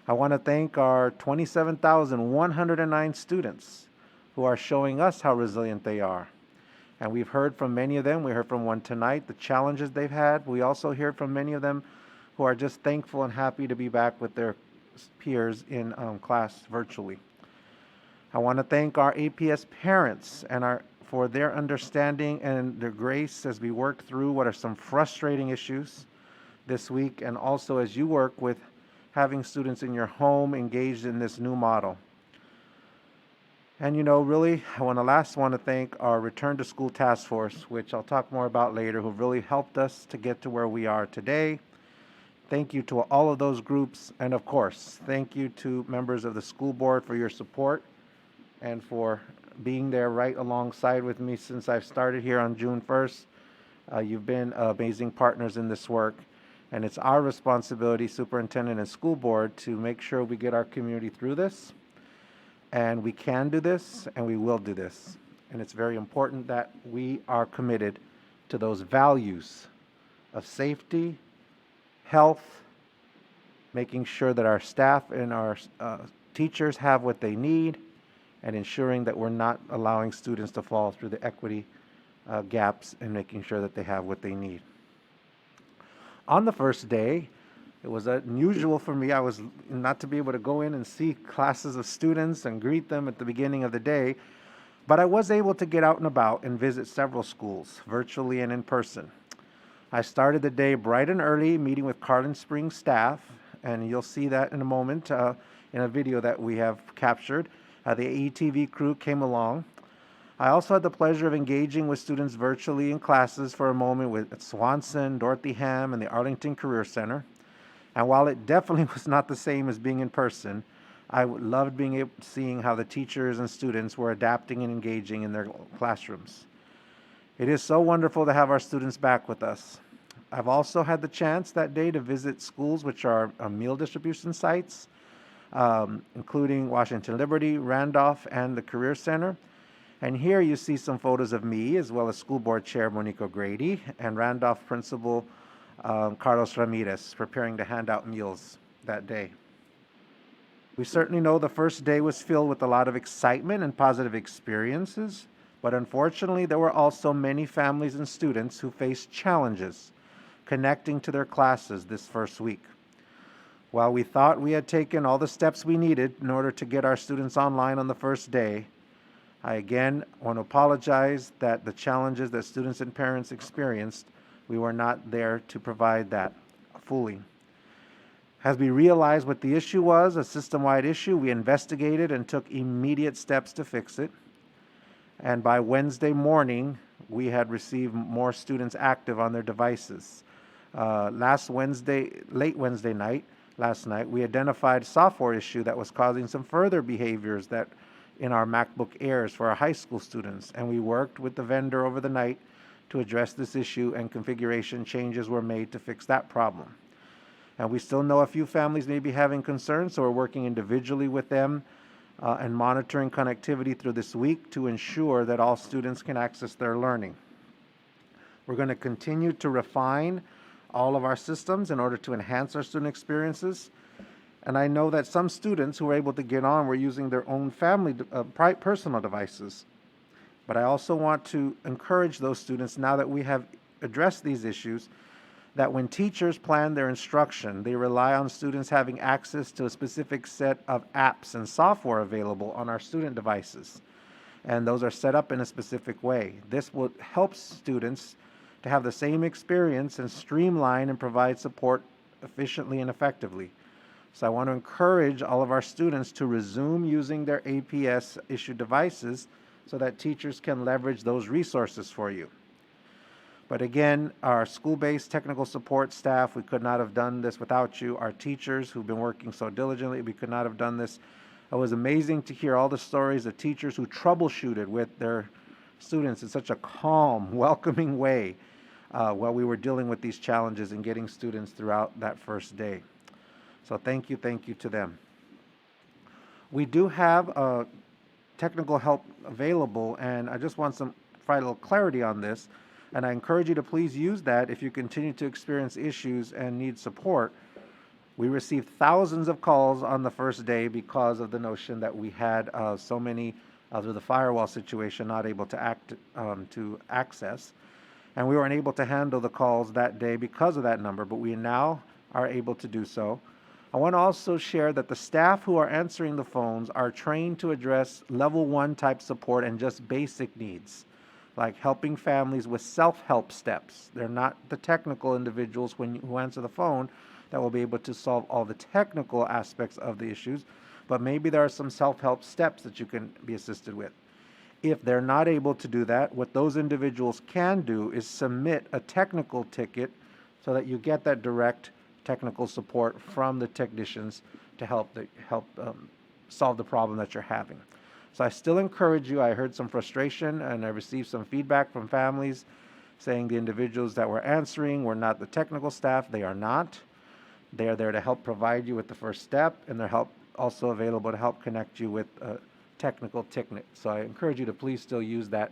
I want to thank our 27,109 students who are showing us how resilient they are. And we've heard from many of them. We heard from one tonight, the challenges they've had. We also heard from many of them who are just thankful and happy to be back with their peers in class virtually. I want to thank our APS parents and for their understanding and their grace as we work through what are some frustrating issues this week, and also as you work with having students in your home engaged in this new model. And really, I want to thank our Return to School Task Force, which I'll talk more about later, who really helped us to get to where we are today, Thank you to all of those groups. And of course, thank you to members of the school board for your support and for being there right alongside with me since I've started here on June 1st. You've been amazing partners in this work. And it's our responsibility, superintendent and school board, to make sure we get our community through this. And we can do this, and we will do this. And it's very important that we are committed to those values of safety, health, making sure that our staff and our teachers have what they need, and ensuring that we're not allowing students to fall through the equity gaps and making sure that they have what they need. On the first day, it was unusual for me. I was not to be able to go in and see classes of students and greet them at the beginning of the day, but I was able to get out and about and visit several schools, virtually and in person. I started the day bright and early, meeting with Carlin Springs staff, and you'll see that in a moment in a video that we have captured. The AETV crew came along. I also had the pleasure of engaging with students virtually in classes for a moment with Swanson, Dorothy Ham, and the Arlington Career Center. And while it definitely was not the same as being in person, I loved seeing how the teachers and students were adapting and engaging in their classrooms. It is so wonderful to have our students back with us. I've also had the chance that day to visit schools which are meal distribution sites, including Washington Liberty, Randolph, and the Career Center. And here you see some photos of me, as well as School Board Chair Monique O'Grady and Randolph Principal Carlos Ramirez, preparing to hand out meals that day. We certainly know the first day was filled with a lot of excitement and positive experiences, but unfortunately there were also many families and students who faced challenges connecting to their classes this first week. While we thought we had taken all the steps we needed in order to get our students online on the first day, I again want to apologize that the challenges that students and parents experienced, we were not there to provide that fully. As we realized what the issue was, a system-wide issue, we investigated and took immediate steps to fix it. And by Wednesday morning, we had received more students active on their devices. Late Wednesday night, last night, we identified a software issue that was causing some further behaviors that in our MacBook Airs for our high school students, and we worked with the vendor over the night to address this issue, and configuration changes were made to fix that problem. And we still know a few families may be having concerns, so we're working individually with them and monitoring connectivity through this week to ensure that all students can access their learning. We're going to continue to refine all of our systems in order to enhance our student experiences. And I know that some students who were able to get on were using their own personal devices. But I also want to encourage those students, now that we have addressed these issues, that when teachers plan their instruction, they rely on students having access to a specific set of apps and software available on our student devices. And those are set up in a specific way. This will help students to have the same experience and streamline and provide support efficiently and effectively. So I want to encourage all of our students to resume using their APS issued devices so that teachers can leverage those resources for you. But again, our school-based technical support staff, we could not have done this without you. Our teachers who've been working so diligently, we could not have done this. It was amazing to hear all the stories of teachers who troubleshooted with their students in such a calm, welcoming way while we were dealing with these challenges and getting students throughout that first day. So thank you to them. We do have technical help available, and I just want to provide a little clarity on this. And I encourage you to please use that if you continue to experience issues and need support. We received thousands of calls on the first day because of the notion that we had so many through the firewall situation not able to access. And we were unable to handle the calls that day because of that number, but we now are able to do so. I want to also share that the staff who are answering the phones are trained to address level 1 type support and just basic needs, like helping families with self-help steps. They're not the technical individuals who answer the phone that will be able to solve all the technical aspects of the issues, but maybe there are some self-help steps that you can be assisted with. If they're not able to do that, what those individuals can do is submit a technical ticket so that you get that direct technical support from the technicians to help solve the problem that you're having. So I still encourage you. I heard some frustration and I received some feedback from families saying the individuals that were answering were not the technical staff. They are not. They are there to help provide you with the first step, and they're also available to help connect you with technical TICNIC. So I encourage you to please still use that.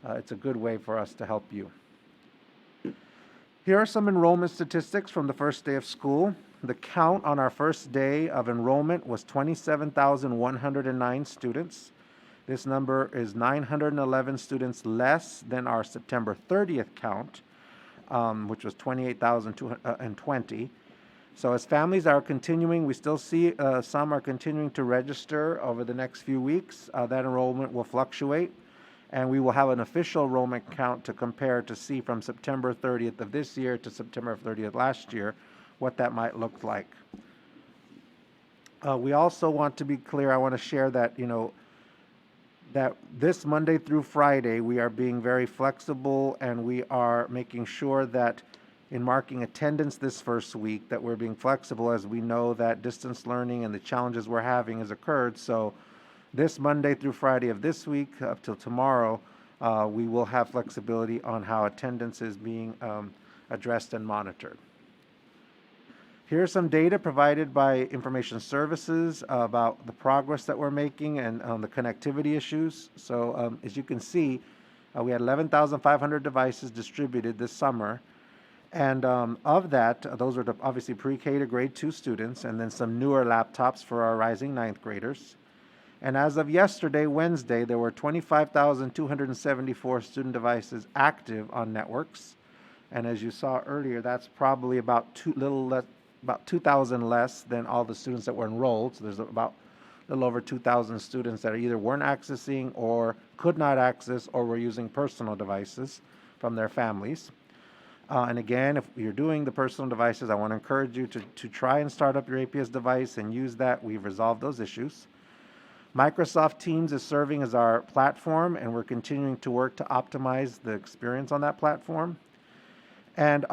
It's a good way for us to help you. Here are some enrollment statistics from the first day of school. The count on our first day of enrollment was 27,109 students. This number is 911 students less than our September 30th count, which was 28,220. So as families are continuing, we still see some are continuing to register over the next few weeks. That enrollment will fluctuate, and we will have an official enrollment count to compare to see from September 30th of this year to September 30th last year what that might look like. We also want to be clear. I want to share that, that this Monday through Friday, we are being very flexible, and we are making sure that in marking attendance this first week, that we're being flexible, as we know that distance learning and the challenges we're having has occurred. So this Monday through Friday of this week up till tomorrow, we will have flexibility on how attendance is being addressed and monitored. Here's some data provided by Information Services about the progress that we're making and on the connectivity issues. So as you can see, we had 11,500 devices distributed this summer. And of that, those are obviously pre-K to grade 2 students, and then some newer laptops for our rising 9th graders. And as of yesterday, Wednesday, there were 25,274 student devices active on networks. And as you saw earlier, that's probably about 2,000 less than all the students that were enrolled. So there's about a little over 2,000 students that either weren't accessing or could not access or were using personal devices from their families. And again, if you're doing the personal devices, I want to encourage you to try and start up your APS device and use that. We've resolved those issues. Microsoft Teams is serving as our platform, and we're continuing to work to optimize the experience on that platform. And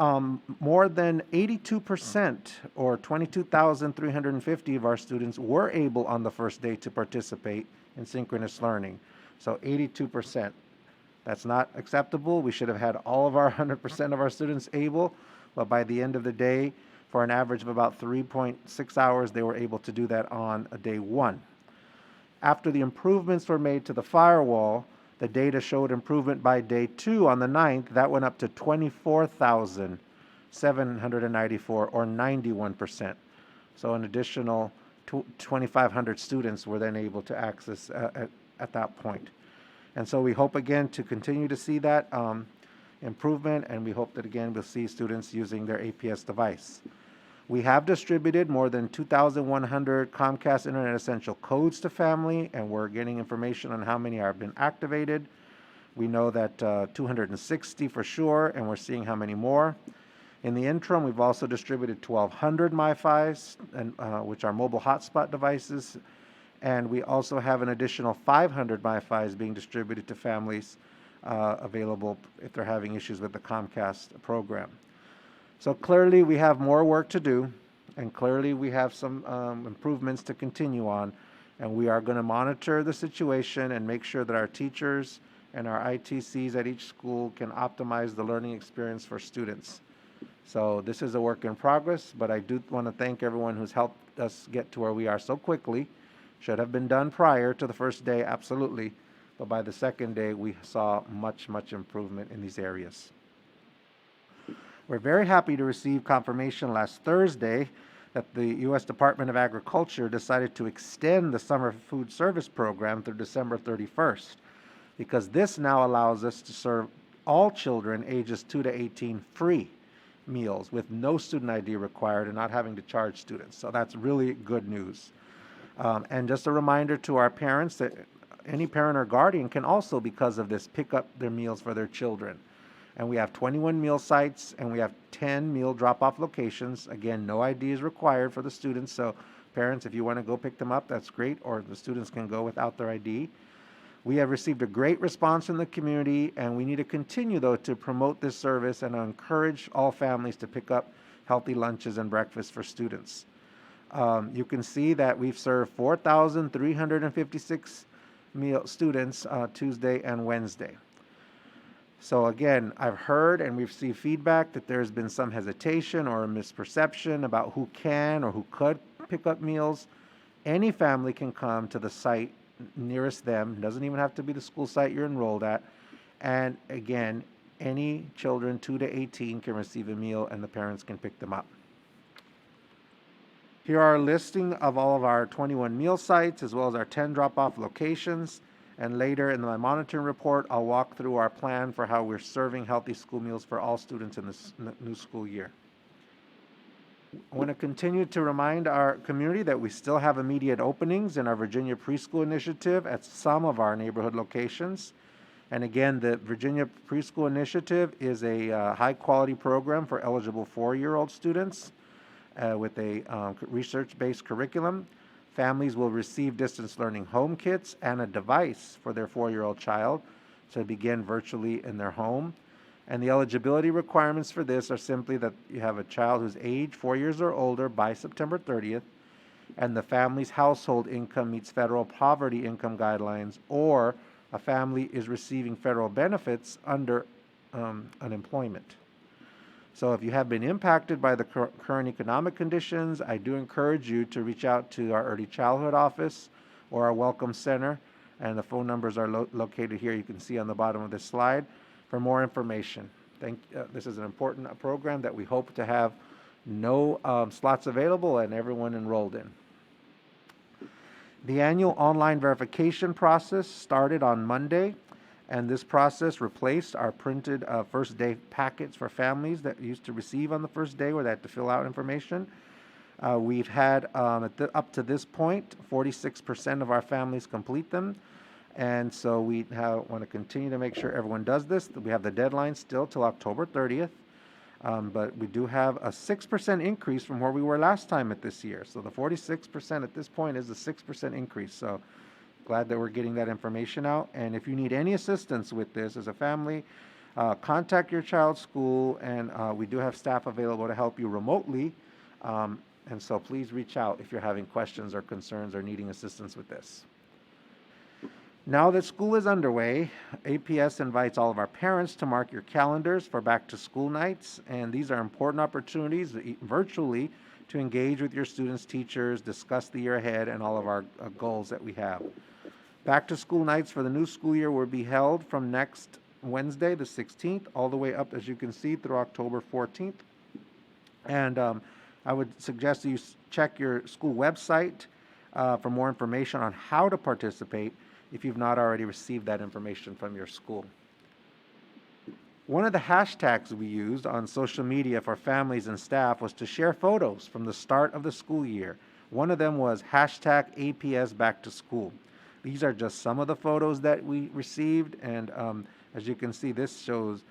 more than 82%, or 22,350 of our students, were able on the first day to participate in synchronous learning. So 82%. That's not acceptable. We should have had all of our 100% of our students able, but by the end of the day, for an average of about 3.6 hours, they were able to do that on day 1. After the improvements were made to the firewall, the data showed improvement by day 2 on the 9th. That went up to 24,794, or 91%. So an additional 2,500 students were then able to access at that point. And so we hope again to continue to see that improvement, and we hope that again we'll see students using their APS device. We have distributed more than 2,100 Comcast Internet Essential codes to family, and we're getting information on how many have been activated. We know that 260 for sure, and we're seeing how many more. In the interim, we've also distributed 1,200 MiFis, which are mobile hotspot devices, and we also have an additional 500 MiFis being distributed to families available if they're having issues with the Comcast program. So clearly we have more work to do, and clearly we have some improvements to continue on, and we are going to monitor the situation and make sure that our teachers and our ITCs at each school can optimize the learning experience for students. So this is a work in progress, but I do want to thank everyone who's helped us get to where we are so quickly. Should have been done prior to the first day, absolutely, but by the second day we saw much improvement in these areas. We're very happy to receive confirmation last Thursday that the U.S. Department of Agriculture decided to extend the summer food service program through December 31st, because this now allows us to serve all children ages 2 to 18 free meals with no student ID required and not having to charge students. So that's really good news. And just a reminder to our parents that any parent or guardian can also, because of this, pick up their meals for their children. And we have 21 meal sites, and we have 10 meal drop-off locations. Again, no ID is required for the students, so parents, if you want to go pick them up, that's great, or the students can go without their ID. We have received a great response from the community, and we need to continue, though, to promote this service and encourage all families to pick up healthy lunches and breakfast for students. You can see that we've served 4,356 students Tuesday and Wednesday. So again, I've heard and we've received feedback that there's been some hesitation or a misperception about who can or who could pick up meals. Any family can come to the site nearest them. It doesn't even have to be the school site you're enrolled at. And again, any children 2 to 18 can receive a meal and the parents can pick them up. Here are a listing of all of our 21 meal sites as well as our 10 drop-off locations. And later in my monitoring report, I'll walk through our plan for how we're serving healthy school meals for all students in this new school year. I want to continue to remind our community that we still have immediate openings in our Virginia Preschool Initiative at some of our neighborhood locations. And again, the Virginia Preschool Initiative is a high-quality program for eligible 4-year-old students with a research-based curriculum. Families will receive distance learning home kits and a device for their 4-year-old child to begin virtually in their home. And the eligibility requirements for this are simply that you have a child who's age 4 years or older by September 30th, and the family's household income meets federal poverty income guidelines, or a family is receiving federal benefits under unemployment. So if you have been impacted by the current economic conditions, I do encourage you to reach out to our early childhood office or our welcome center, and the phone numbers are located here. You can see on the bottom of this slide for more information. This is an important program that we hope to have no slots available and everyone enrolled in. The annual online verification process started on Monday, and this process replaced our printed first day packets for families that used to receive on the first day where they had to fill out information. We've had, up to this point, 46% of our families complete them. And so we want to continue to make sure everyone does this. We have the deadline still till October 30th. But we do have a 6% increase from where we were last time at this year. So the 46% at this point is a 6% increase. So glad that we're getting that information out. And if you need any assistance with this as a family, contact your child's school, and we do have staff available to help you remotely. And so please reach out if you're having questions or concerns or needing assistance with this. Now that school is underway, APS invites all of our parents to mark your calendars for back-to-school nights, and these are important opportunities virtually to engage with your students, teachers, discuss the year ahead, and all of our goals that we have. Back-to-school nights for the new school year will be held from next Wednesday, the 16th, all the way up, as you can see, through October 14th. And I would suggest that you check your school website for more information on how to participate if you've not already received that information from your school. One of the hashtags we used on social media for families and staff was to share photos from the start of the school year. One of them was hashtag APS Back to School. These are just some of the photos that we received, and as you can see, this shows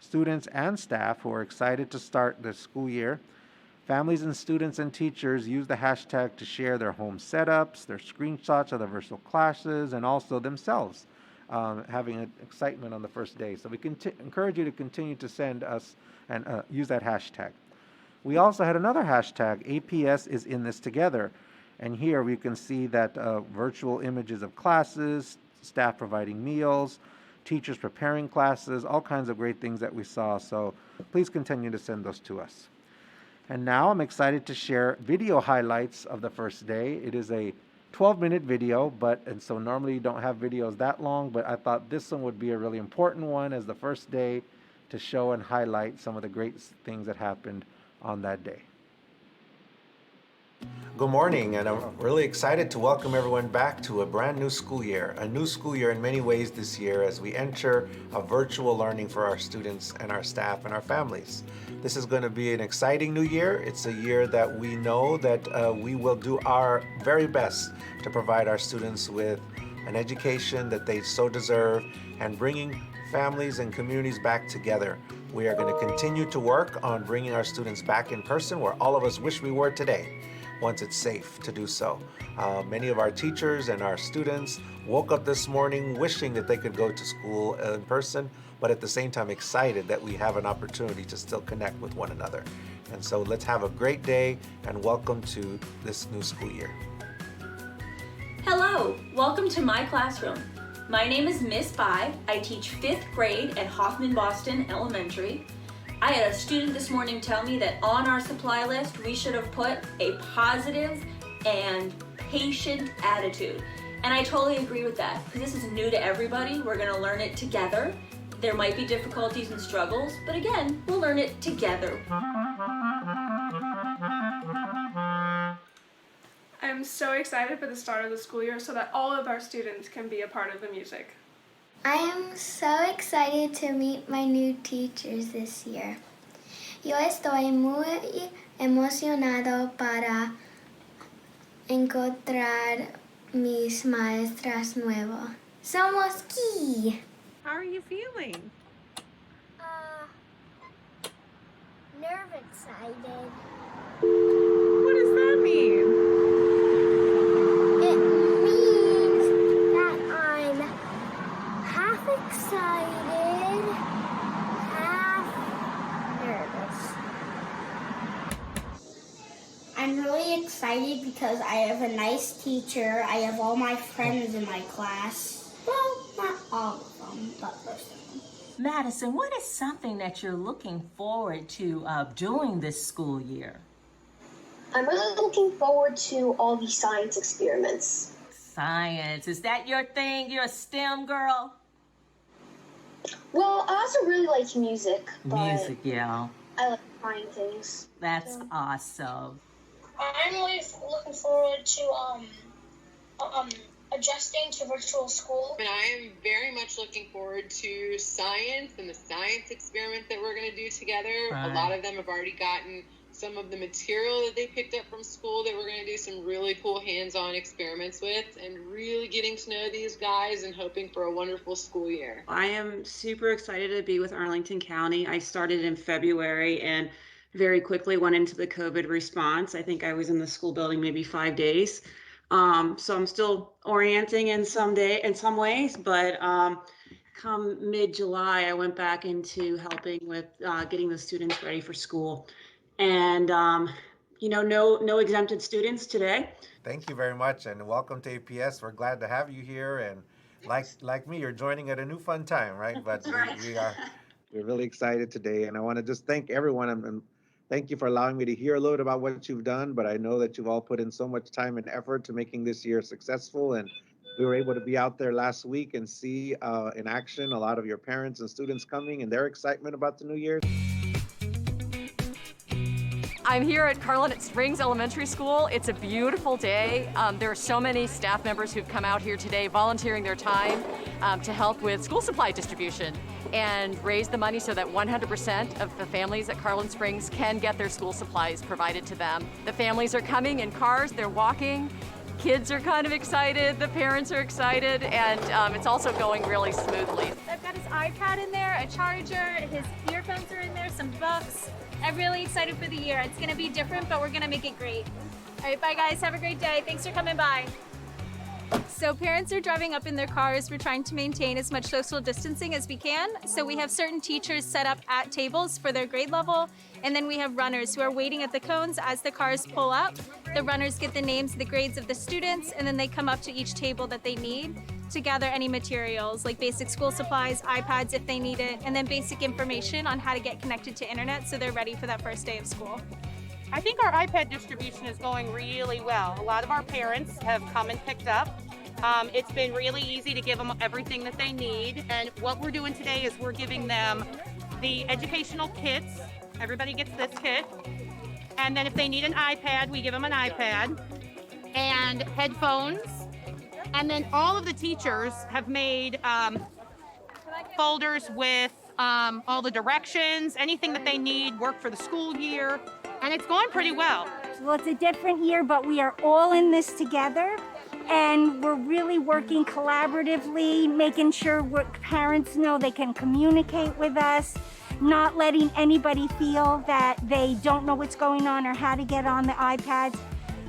students and staff who are excited to start the school year. Families and students and teachers use the hashtag to share their home setups, their screenshots of the virtual classes, and also themselves having an excitement on the first day. So we encourage you to continue to send us and use that hashtag. We also had another hashtag, APS is in this together. And here we can see that virtual images of classes, staff providing meals, teachers preparing classes, all kinds of great things that we saw. So please continue to send those to us. And now I'm excited to share video highlights of the first day. It is a 12-minute video, and so normally you don't have videos that long, but I thought this one would be a really important one as the first day to show and highlight some of the great things that happened on that day. Good morning, and I'm really excited to welcome everyone back to a brand new school year. A new school year in many ways this year as we enter a virtual learning for our students and our staff and our families. This is going to be an exciting new year. It's a year that we know that we will do our very best to provide our students with an education that they so deserve and bringing families and communities back together. We are going to continue to work on bringing our students back in person where all of us wish we were today, once it's safe to do so. Many of our teachers and our students woke up this morning wishing that they could go to school in person, but at the same time excited that we have an opportunity to still connect with one another. And so let's have a great day and welcome to this new school year. Hello, welcome to my classroom. My name is Miss Bai. I teach 5th grade at Hoffman Boston Elementary. I had a student this morning tell me that on our supply list, we should have put a positive and patient attitude. And I totally agree with that, because this is new to everybody. We're gonna learn it together. There might be difficulties and struggles, but again, we'll learn it together. I'm so excited for the start of the school year so that all of our students can be a part of the music. I am so excited to meet my new teachers this year. Yo estoy muy emocionado para encontrar mis maestras nuevas. Somos aquí. How are you feeling? Nerve excited. What does that mean? It means that I'm half excited, half nervous. I'm really excited because I have a nice teacher. I have all my friends in my class. Well, not all of them, but most of them. Madison, what is something that you're looking forward to doing this school year? I'm really looking forward to all the science experiments. Science, is that your thing? You're a STEM girl? Well, I also really like music. Music, yeah. I like trying things. That's awesome. I'm really looking forward to adjusting to virtual school. And I am very much looking forward to science and the science experiment that we're going to do together. Right. A lot of them have already gotten some of the material that they picked up from school that we're going to do some really cool hands-on experiments with, and really getting to know these guys and hoping for a wonderful school year. I am super excited to be with Arlington County. I started in February and very quickly went into the COVID response. I think I was in the school building maybe 5 days. So I'm still orienting in some ways, but come mid-July, I went back into helping with getting the students ready for school. And, no exempted students today. Thank you very much and welcome to APS. We're glad to have you here. And like me, you're joining at a new fun time, right? But we're really excited today. And I want to just thank everyone and thank you for allowing me to hear a little bit about what you've done. But I know that you've all put in so much time and effort to making this year successful. And we were able to be out there last week and see in action a lot of your parents and students coming and their excitement about the new year. I'm here at Carlin Springs Elementary School. It's a beautiful day. There are so many staff members who've come out here today volunteering their time to help with school supply distribution and raise the money so that 100% of the families at Carlin Springs can get their school supplies provided to them. The families are coming in cars, they're walking. Kids are kind of excited, the parents are excited, and it's also going really smoothly. I've got his iPad in there, a charger, his earphones are in there, some books. I'm really excited for the year. It's gonna be different, but we're gonna make it great. All right, bye guys, have a great day. Thanks for coming by. So parents are driving up in their cars. We're trying to maintain as much social distancing as we can. So we have certain teachers set up at tables for their grade level. And then we have runners who are waiting at the cones as the cars pull up. The runners get the names, the grades of the students, and then they come up to each table that they need to gather any materials like basic school supplies, iPads if they need it, and then basic information on how to get connected to internet so they're ready for that first day of school. I think our iPad distribution is going really well. A lot of our parents have come and picked up. It's been really easy to give them everything that they need. And what we're doing today is we're giving them the educational kits. Everybody gets this kit. And then if they need an iPad, we give them an iPad and headphones. And then all of the teachers have made folders with all the directions, anything that they need, work for the school year. And it's going pretty well. Well, it's a different year, but we are all in this together. And we're really working collaboratively, making sure parents know they can communicate with us, not letting anybody feel that they don't know what's going on or how to get on the iPads.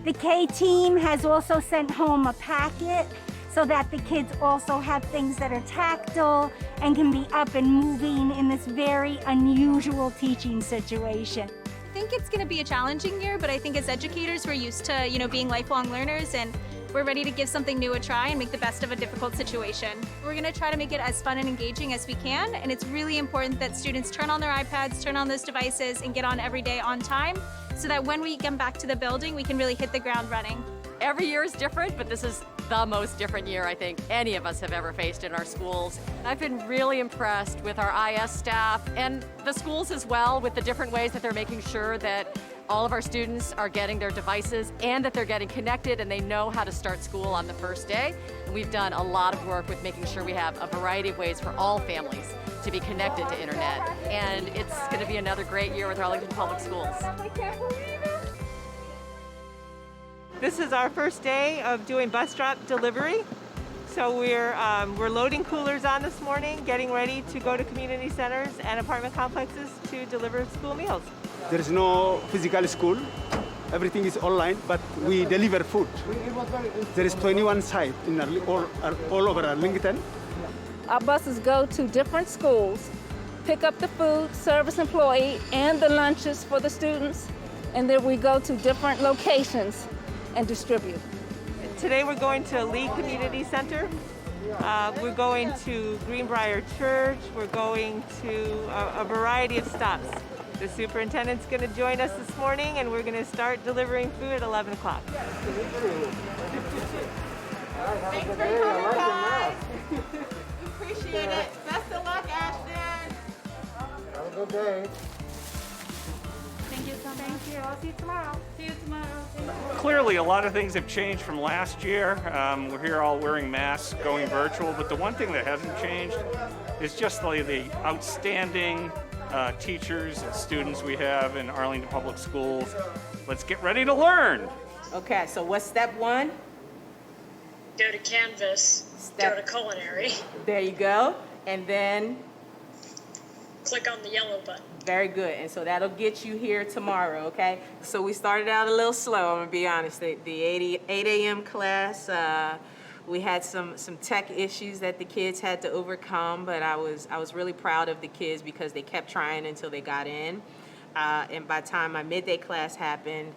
The K team has also sent home a packet so that the kids also have things that are tactile and can be up and moving in this very unusual teaching situation. I think it's going to be a challenging year, but I think as educators, we're used to, being lifelong learners, and we're ready to give something new a try and make the best of a difficult situation. We're going to try to make it as fun and engaging as we can, and it's really important that students turn on their iPads, turn on those devices, and get on every day on time, so that when we come back to the building, we can really hit the ground running. Every year is different, but this is the most different year I think any of us have ever faced in our schools. I've been really impressed with our IS staff and the schools as well, with the different ways that they're making sure that all of our students are getting their devices and that they're getting connected and they know how to start school on the first day. And we've done a lot of work with making sure we have a variety of ways for all families to be connected to internet. And it's going to be another great year with Arlington Public Schools. This is our first day of doing bus drop delivery. So we're loading coolers on this morning, getting ready to go to community centers and apartment complexes to deliver school meals. There is no physical school. Everything is online, but we deliver food. There is 21 sites in all over Arlington. Our buses go to different schools, pick up the food, service employee, and the lunches for the students, and then we go to different locations and distribute. Today we're going to Lee Community Center. We're going to Greenbrier Church. We're going to a variety of stops. The superintendent's going to join us this morning, and we're going to start delivering food at 11 o'clock. Thanks for coming by. Appreciate it. Best of luck, Ashton. Have a good day. Thank you so much. Thank you. I'll see you tomorrow. See you tomorrow. Clearly, a lot of things have changed from last year. We're here all wearing masks, going virtual, but the one thing that hasn't changed is just the outstanding teachers and students we have in Arlington Public Schools. Let's get ready to learn. Okay, so what's step one? Go to Canvas, go to Culinary. There you go. And then Click on the yellow button. very good. And so that'll get you here tomorrow, okay? So we started out a little slow, I'm gonna be honest. The 8 a.m. class, we had some tech issues that the kids had to overcome, but I was really proud of the kids because they kept trying until they got in. And by the time my midday class happened,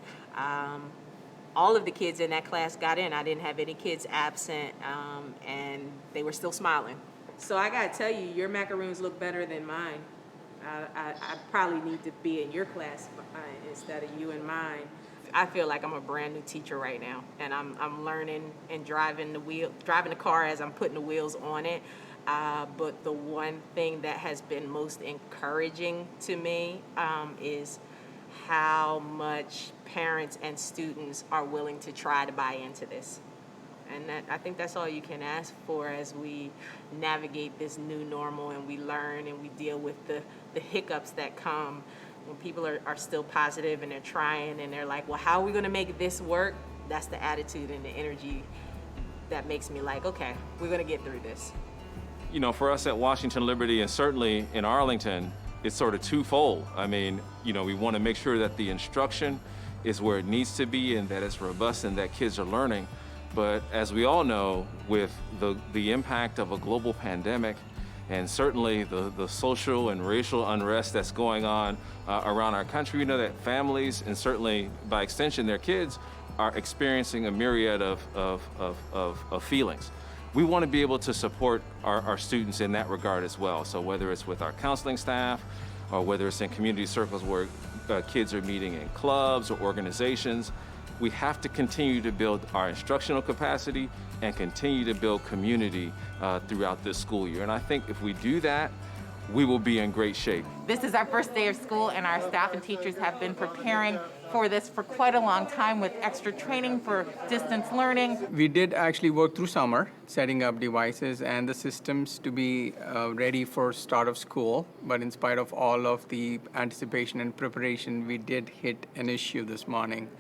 all of the kids in that class got in. I didn't have any kids absent, and they were still smiling. So I gotta tell you, your macaroons look better than mine. I probably need to be in your class instead of you and mine. I feel like I'm a brand new teacher right now, and I'm learning and driving the car as I'm putting the wheels on it. But the one thing that has been most encouraging to me is how much parents and students are willing to try to buy into this. And I think that's all you can ask for as we navigate this new normal and we learn and we deal with the hiccups that come when people are still positive and they're trying and they're like, well, how are we going to make this work? That's the attitude and the energy that makes me like, okay, we're going to get through this. You know, for us at Washington Liberty and certainly in Arlington, it's sort of twofold. I mean, you know, we want to make sure that the instruction is where it needs to be and that it's robust and that kids are learning. But as we all know, with the impact of a global pandemic and certainly the social and racial unrest that's going on around our country, we know that families and certainly by extension their kids are experiencing a myriad of feelings. We want to be able to support our students in that regard as well. So whether it's with our counseling staff or whether it's in community circles where kids are meeting in clubs or organizations, we have to continue to build our instructional capacity and continue to build community throughout this school year. And I think if we do that, we will be in great shape. This is our first day of school, and our staff and teachers have been preparing for this for quite a long time with extra training for distance learning. We did actually work through summer, setting up devices and the systems to be ready for start of school. But in spite of all of the anticipation and preparation, we did hit an issue this morning.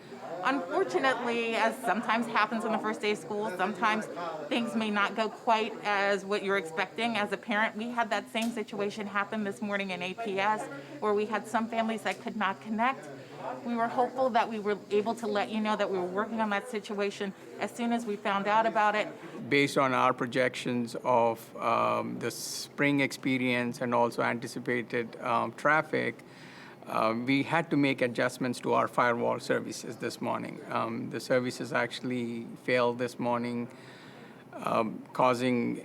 Unfortunately, as sometimes happens on the first day of school, sometimes things may not go quite as what you're expecting. As a parent, we had that same situation happen this morning in APS, where we had some families that could not connect. We were hopeful that we were able to let you know that we were working on that situation as soon as we found out about it. Based on our projections of the spring experience and also anticipated traffic, we had to make adjustments to our firewall services this morning. The services actually failed this morning, causing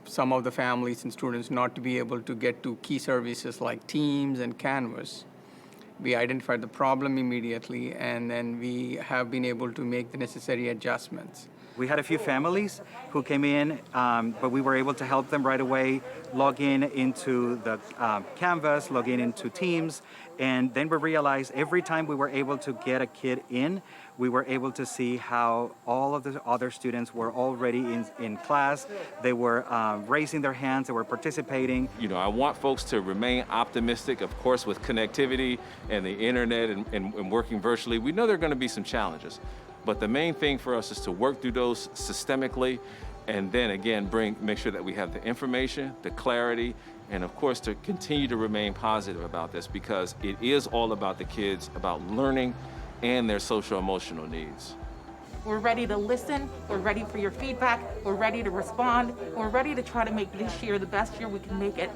some of the families and students not to be able to get to key services like Teams and Canvas. We identified the problem immediately, and then we have been able to make the necessary adjustments. We had a few families who came in, but we were able to help them right away log in into the Canvas, log in into Teams, and then we realized every time we were able to get a kid in, we were able to see how all of the other students were already in class. They were raising their hands, they were participating. You know, I want folks to remain optimistic, of course, with connectivity and the internet and working virtually. We know there are going to be some challenges, but the main thing for us is to work through those systemically, and then again, make sure that we have the information, the clarity, and of course to continue to remain positive about this, because it is all about the kids, about learning and their social emotional needs. We're ready to listen, we're ready for your feedback, we're ready to respond, we're ready to try to make this year the best year we can make it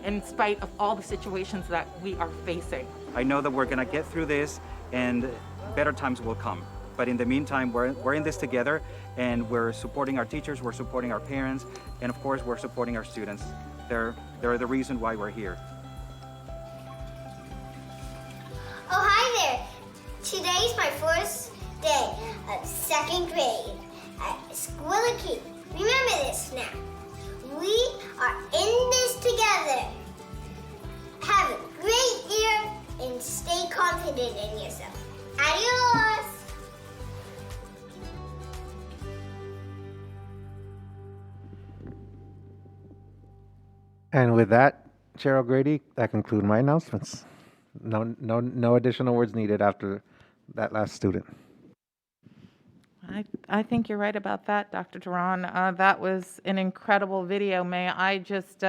in spite of all the situations that we are facing. I know that we're gonna get through this and better times will come. But in the meantime, we're in this together, and we're supporting our teachers, we're supporting our parents, and of course, we're supporting our students. They're the reason why we're here. Oh, hi there. Today's my first day of second grade at Squillicky. Remember this now. We are in this together. Have a great year and stay confident in yourself. Adios. And with that, Chair O'Grady, that concludes my announcements. No additional words needed after that last student. I think you're right about that, Dr. Duran. That was an incredible video. May I just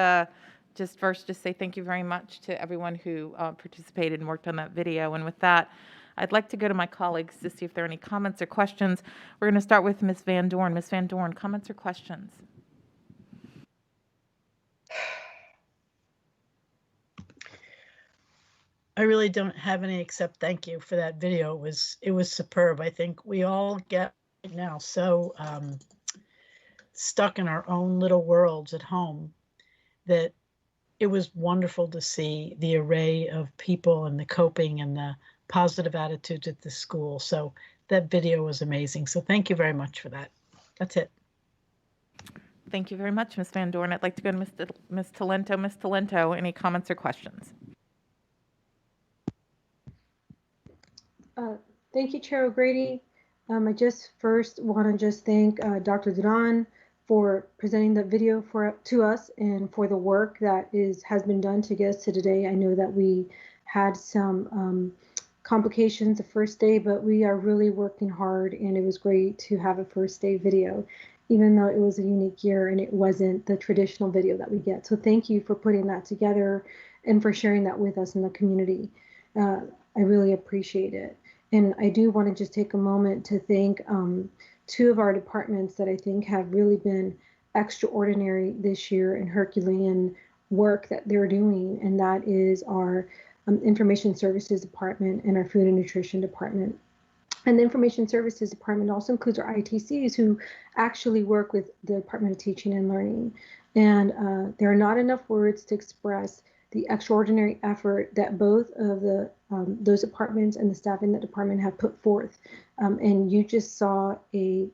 first say thank you very much to everyone who participated and worked on that video. And with that, I'd like to go to my colleagues to see if there are any comments or questions. We're going to start with Ms. Van Dorn. Ms. Van Dorn, comments or questions? I really don't have any except thank you for that video. It was superb. I think we all get now so stuck in our own little worlds at home that it was wonderful to see the array of people and the coping and the positive attitudes at the school. So that video was amazing. So thank you very much for that. That's it. Thank you very much, Ms. Van Dorn. I'd like to go to Ms. Talento. Ms. Talento, any comments or questions? Thank you, Chair O'Grady. I just first want to thank Dr. Duran for presenting the video to us and for the work that has been done to get us to today. I know that we had some complications the first day, but we are really working hard, and it was great to have a first day video, even though it was a unique year and it wasn't the traditional video that we get. So thank you for putting that together and for sharing that with us in the community. I really appreciate it. And I do want to just take a moment to thank two of our departments that I think have really been extraordinary this year in Herculean work that they're doing, and that is our Information Services Department and our Food and Nutrition Department. And the Information Services Department also includes our ITCs who actually work with the Department of Teaching and Learning. And there are not enough words to express the extraordinary effort that both of those departments and the staff in that department have put forth. And you just saw the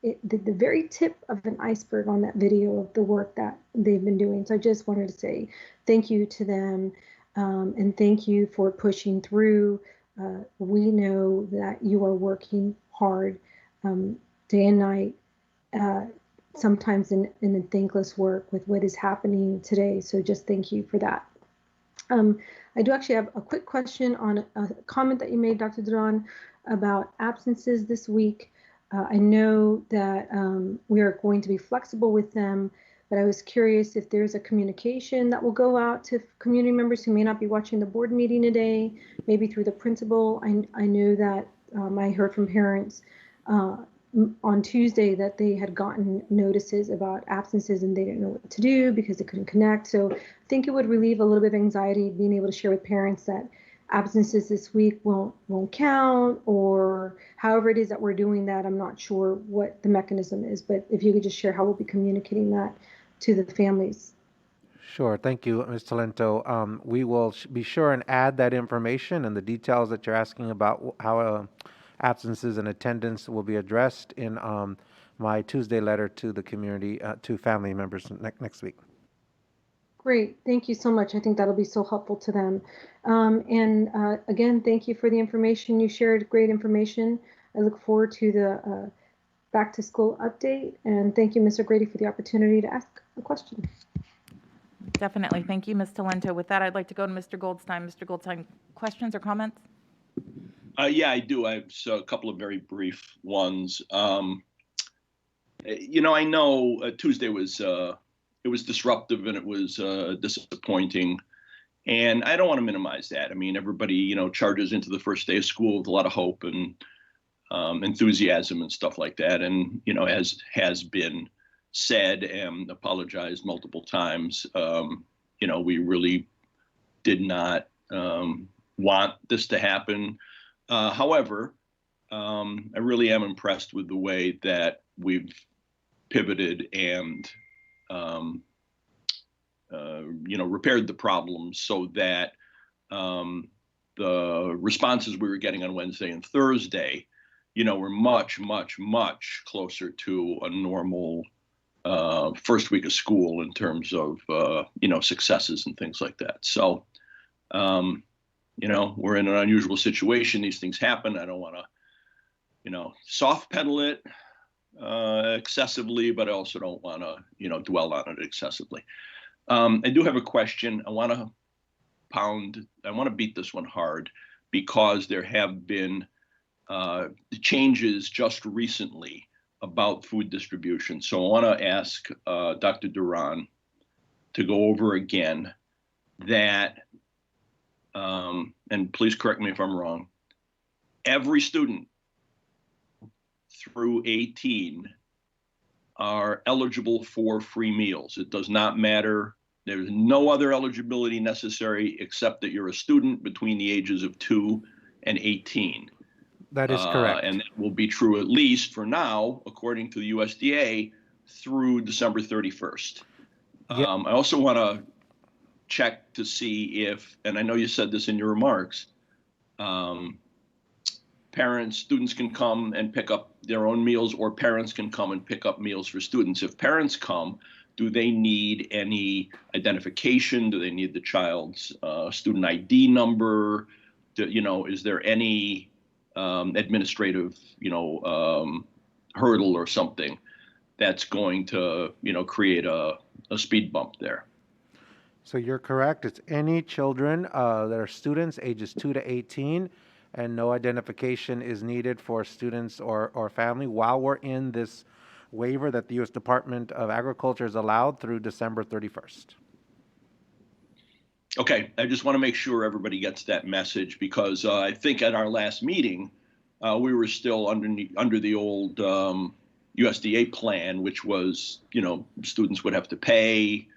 very tip of an iceberg on that video of the work that they've been doing. So I just wanted to say thank you to them, and thank you for pushing through. We know that you are working hard day and night, sometimes in a thankless work with what is happening today. So just thank you for that. I do actually have a quick question on a comment that you made, Dr. Duran, about absences this week. I know that we are going to be flexible with them, but I was curious if there's a communication that will go out to community members who may not be watching the board meeting today, maybe through the principal. I know that I heard from parents on Tuesday that they had gotten notices about absences and they didn't know what to do because they couldn't connect. So I think it would relieve a little bit of anxiety being able to share with parents that absences this week won't count, or however it is that we're doing that. I'm not sure what the mechanism is, but if you could just share how we'll be communicating that to the families. Sure. Thank you, Ms. Talento. We will be sure and add that information and the details that you're asking about how absences and attendance will be addressed in my Tuesday letter to the community, to family members next week. Great. Thank you so much. I think that'll be so helpful to them. Again, thank you for the information you shared. Great information. I look forward to the back to school update. And thank you, Mr. Grady, for the opportunity to ask a question. Definitely. Thank you, Ms. Talento. With that, I'd like to go to Mr. Goldstein. Mr. Goldstein, questions or comments? Yeah, I do. I have a couple of very brief ones. I know Tuesday was it was disruptive and it was disappointing, and I don't want to minimize that. I mean, everybody charges into the first day of school with a lot of hope and enthusiasm and stuff like that, and as has been said and apologized multiple times, we really did not want this to happen. However, I really am impressed with the way that we've pivoted and repaired the problems so that the responses we were getting on Wednesday and Thursday, were much, much, much closer to a normal first week of school in terms of successes and things like that. So we're in an unusual situation. These things happen. I don't want to soft pedal it excessively, but I also don't want to dwell on it excessively. I do have a question. I want to beat this one hard because there have been changes just recently about food distribution. So I want to ask Dr. Duran to go over again that, and please correct me if I'm wrong, every student through 18 are eligible for free meals. It does not matter. There's no other eligibility necessary except that you're a student between the ages of 2 and 18. That is correct. And that will be true at least for now, according to the USDA, through December 31st. Yep. I also want to check to see if, and I know you said this in your remarks, students can come and pick up their own meals, or parents can come and pick up meals for students. If parents come, do they need any identification? Do they need the child's student ID number? Is there any administrative, hurdle or something that's going to, create a speed bump there? So you're correct. It's any children that are students ages 2 to 18, and no identification is needed for students or family while we're in this waiver that the U.S. Department of Agriculture has allowed through December 31st. Okay, I just want to make sure everybody gets that message because I think at our last meeting, we were still under the old USDA plan, which was, students would have to pay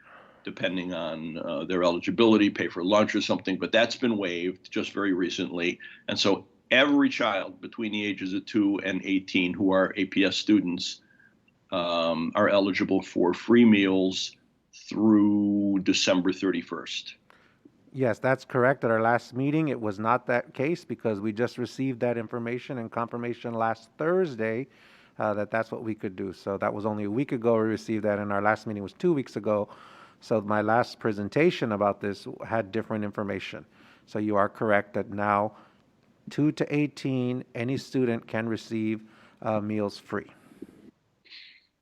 depending on their eligibility, pay for lunch or something, but that's been waived just very recently. And so every child between the ages of 2 and 18 who are APS students are eligible for free meals through December 31st. Yes, that's correct. At our last meeting, it was not that case because we just received that information and confirmation last Thursday that that's what we could do. So that was only a week ago we received that, and our last meeting was 2 weeks ago. So my last presentation about this had different information. So you are correct that now 2 to 18, any student can receive meals free.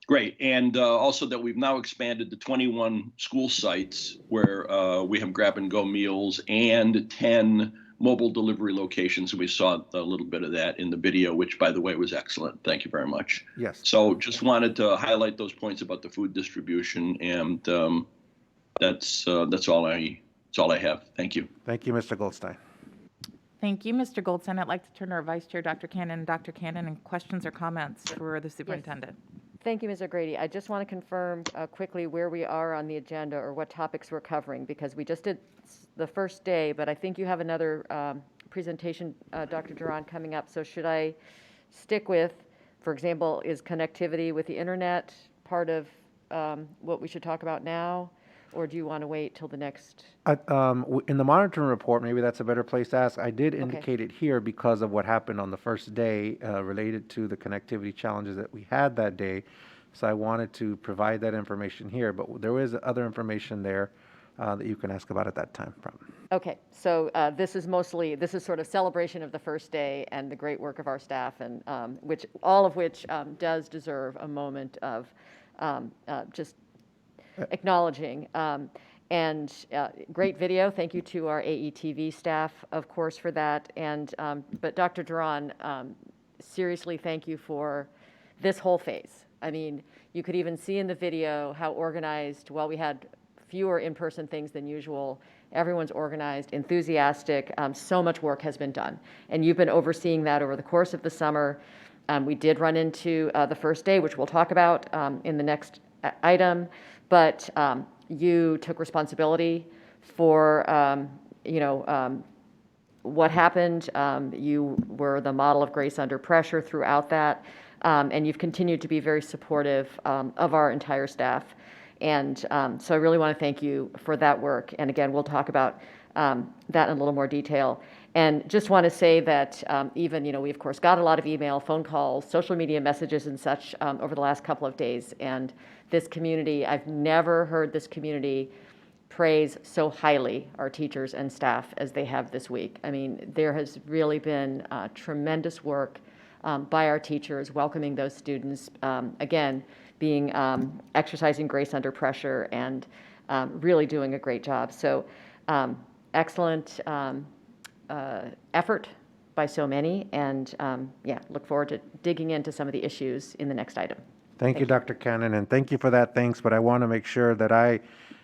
Great. And also that we've now expanded to 21 school sites where we have grab-and-go meals and 10 mobile delivery locations. And we saw a little bit of that in the video, which, by the way, was excellent. Thank you very much. Yes. So just wanted to highlight those points about the food distribution, and that's all I have. Thank you. Thank you, Mr. Goldstein. Thank you, Mr. Goldstein. I'd like to turn to our Vice Chair, Dr. Cannon. Dr. Cannon, and questions or comments for the superintendent? Thank you, Ms. O'Grady. I just want to confirm quickly where we are on the agenda or what topics we're covering, because we just did the first day, but I think you have another presentation, Dr. Duran, coming up. So should I stick with, for example, is connectivity with the internet part of what we should talk about now? Or do you want to wait till the next? In the monitoring report, maybe that's a better place to ask. I did indicate it here because of what happened on the first day related to the connectivity challenges that we had that day. So I wanted to provide that information here, but there is other information there that you can ask about at that time. Okay, so this is sort of celebration of the first day and the great work of our staff, and all of which does deserve a moment of just acknowledging. And great video. Thank you to our AETV staff, of course, for that. And but Dr. Duran, seriously, thank you for this whole phase. I mean, you could even see in the video how organized. While we had fewer in-person things than usual, everyone's organized, enthusiastic. So much work has been done, and you've been overseeing that over the course of the summer. We did run into the first day, which we'll talk about in the next item. But you took responsibility for, what happened. You were the model of grace under pressure throughout that, and you've continued to be very supportive of our entire staff. And so I really want to thank you for that work. And again, we'll talk about that in a little more detail. And just want to say that even, we of course got a lot of email, phone calls, social media messages and such over the last couple of days. And this community, I've never heard this community praise so highly our teachers and staff as they have this week. I mean, there has really been tremendous work by our teachers welcoming those students, again, being exercising grace under pressure and really doing a great job. So excellent effort by so many, and look forward to digging into some of the issues in the next item. Thank you, Dr. Cannon, and thank you for that. Thanks, but I want to make sure that I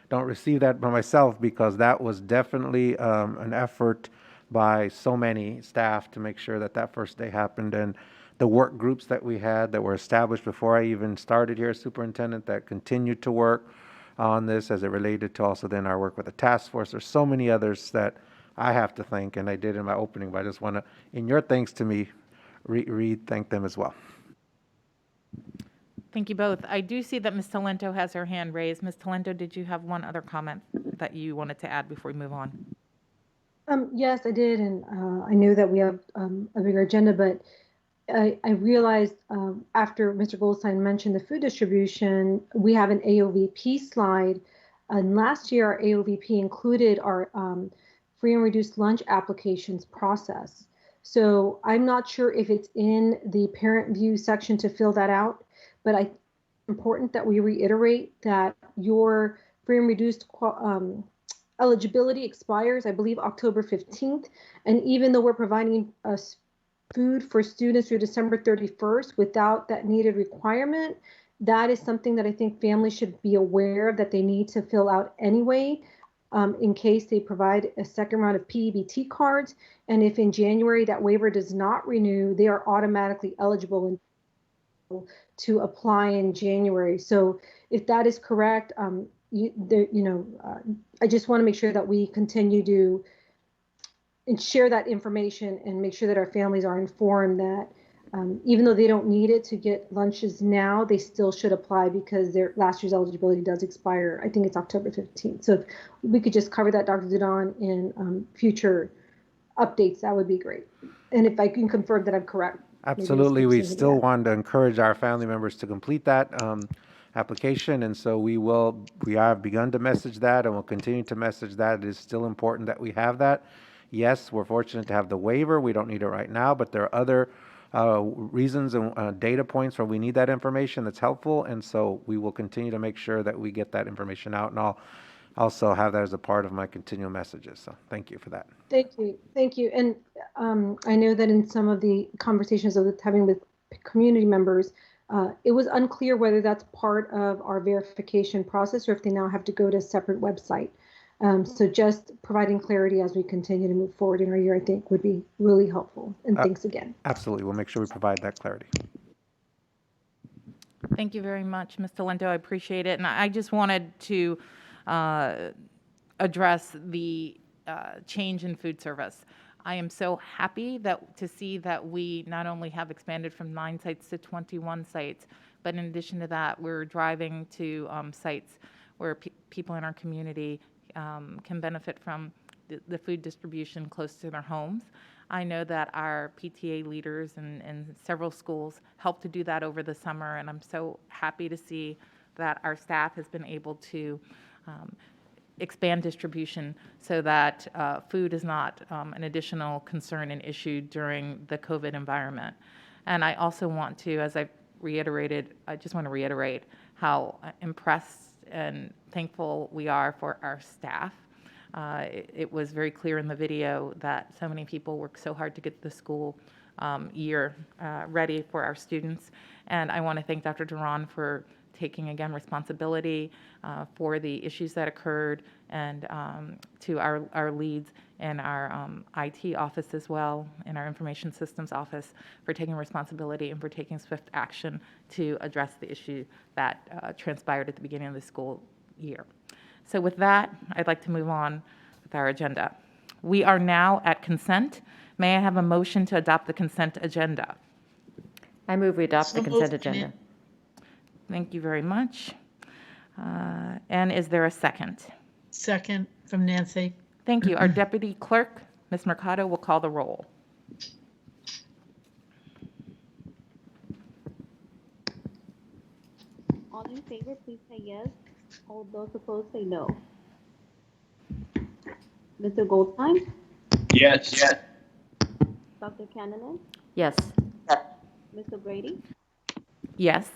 don't receive that by myself, because that was definitely an effort by so many staff to make sure that that first day happened. And the work groups that we had that were established before I even started here as superintendent that continued to work on this as it related to also then our work with the task force. There's so many others that I have to thank, and I did in my opening, but I just want to, in your thanks to me, thank them as well. Thank you both. I do see that Ms. Talento has her hand raised. Ms. Talento, did you have one other comment that you wanted to add before we move on? Yes, I did, and I know that we have a bigger agenda, but I realized after Mr. Goldstein mentioned the food distribution, we have an AOVP slide. And last year, our AOVP included our free and reduced lunch applications process. So I'm not sure if it's in the parent view section to fill that out, but I think it's important that we reiterate that your free and reduced eligibility expires, I believe, October 15th. And even though we're providing food for students through December 31st without that needed requirement, that is something that I think families should be aware of, that they need to fill out anyway, in case they provide a second round of PEBT cards. And if in January that waiver does not renew, they are automatically eligible to apply in January. So if that is correct, I just want to make sure that we continue to share that information and make sure that our families are informed that even though they don't need it to get lunches now, they still should apply because their last year's eligibility does expire. I think it's October 15th. So if we could just cover that, Dr. Dudon, in future updates, that would be great. And if I can confirm that I'm correct. Absolutely. We still want to encourage our family members to complete that application. And so we have begun to message that, and we'll continue to message that. It is still important that we have that. Yes, we're fortunate to have the waiver. We don't need it right now, but there are other reasons and data points where we need that information that's helpful. And so we will continue to make sure that we get that information out. And I'll also have that as a part of my continual messages. So thank you for that. Thank you. Thank you. And I know that in some of the conversations I was having with community members, it was unclear whether that's part of our verification process or if they now have to go to a separate website. So just providing clarity as we continue to move forward in our year, I think, would be really helpful. And thanks again. Absolutely. We'll make sure we provide that clarity. Thank you very much, Ms. Talento. I appreciate it. And I just wanted to address the change in food service. I am so happy to see that we not only have expanded from 9 sites to 21 sites, but in addition to that, we're driving to sites where people in our community can benefit from the food distribution close to their homes. I know that our PTA leaders in several schools helped to do that over the summer, and I'm so happy to see that our staff has been able to expand distribution so that food is not an additional concern and issue during the COVID environment. And I also want to, as I've reiterated, I just want to reiterate how impressed and thankful we are for our staff. It was very clear in the video that so many people worked so hard to get the school year ready for our students. And I want to thank Dr. Duran for taking, again, responsibility for the issues that occurred, and to our leads in our IT office as well, in our information systems office, for taking responsibility and for taking swift action to address the issue that transpired at the beginning of the school year. So with that, I'd like to move on with our agenda. We are now at consent. May I have a motion to adopt the consent agenda? I move we adopt the consent agenda. Thank you very much. And is there a second? Second from Nancy. Thank you. Our deputy clerk, Ms. Mercado, will call the roll. All in favor, please say yes. All those opposed, say no. Mr. Goldstein? Yes. Dr. Cananan? Yes. Mr. Brady? Yes.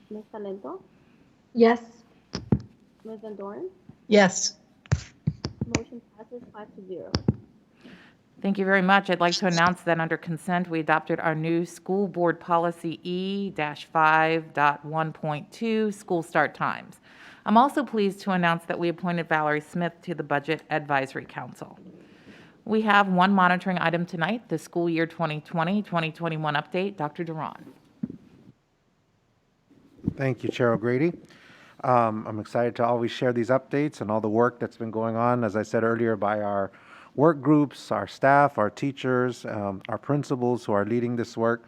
Ms. Talento? Yes. Ms. Van Doren? Yes. Motion passes 5-0. Thank you very much. I'd like to announce that under consent, we adopted our new school board policy E-5.1.2, school start times. I'm also pleased to announce that we appointed Valerie Smith to the Budget Advisory Council. We have one monitoring item tonight, the school year 2020-2021 update. Dr. Duran. Thank you, Chair O'Grady. I'm excited to always share these updates and all the work that's been going on, as I said earlier, by our work groups, our staff, our teachers, our principals who are leading this work.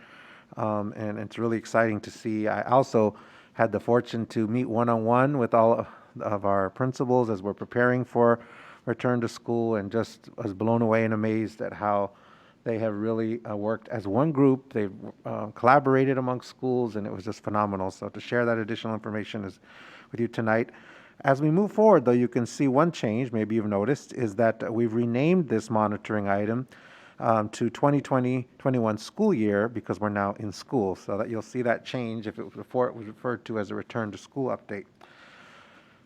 And it's really exciting to see. I also had the fortune to meet one-on-one with all of our principals as we're preparing for return to school, and just was blown away and amazed at how they have really worked as one group. They've collaborated among schools, and it was just phenomenal. So to share that additional information with you tonight. As we move forward, though, you can see one change, maybe you've noticed, is that we've renamed this monitoring item to 2020-21 school year, because we're now in school. So that you'll see that change. Before it was referred to as a return to school update.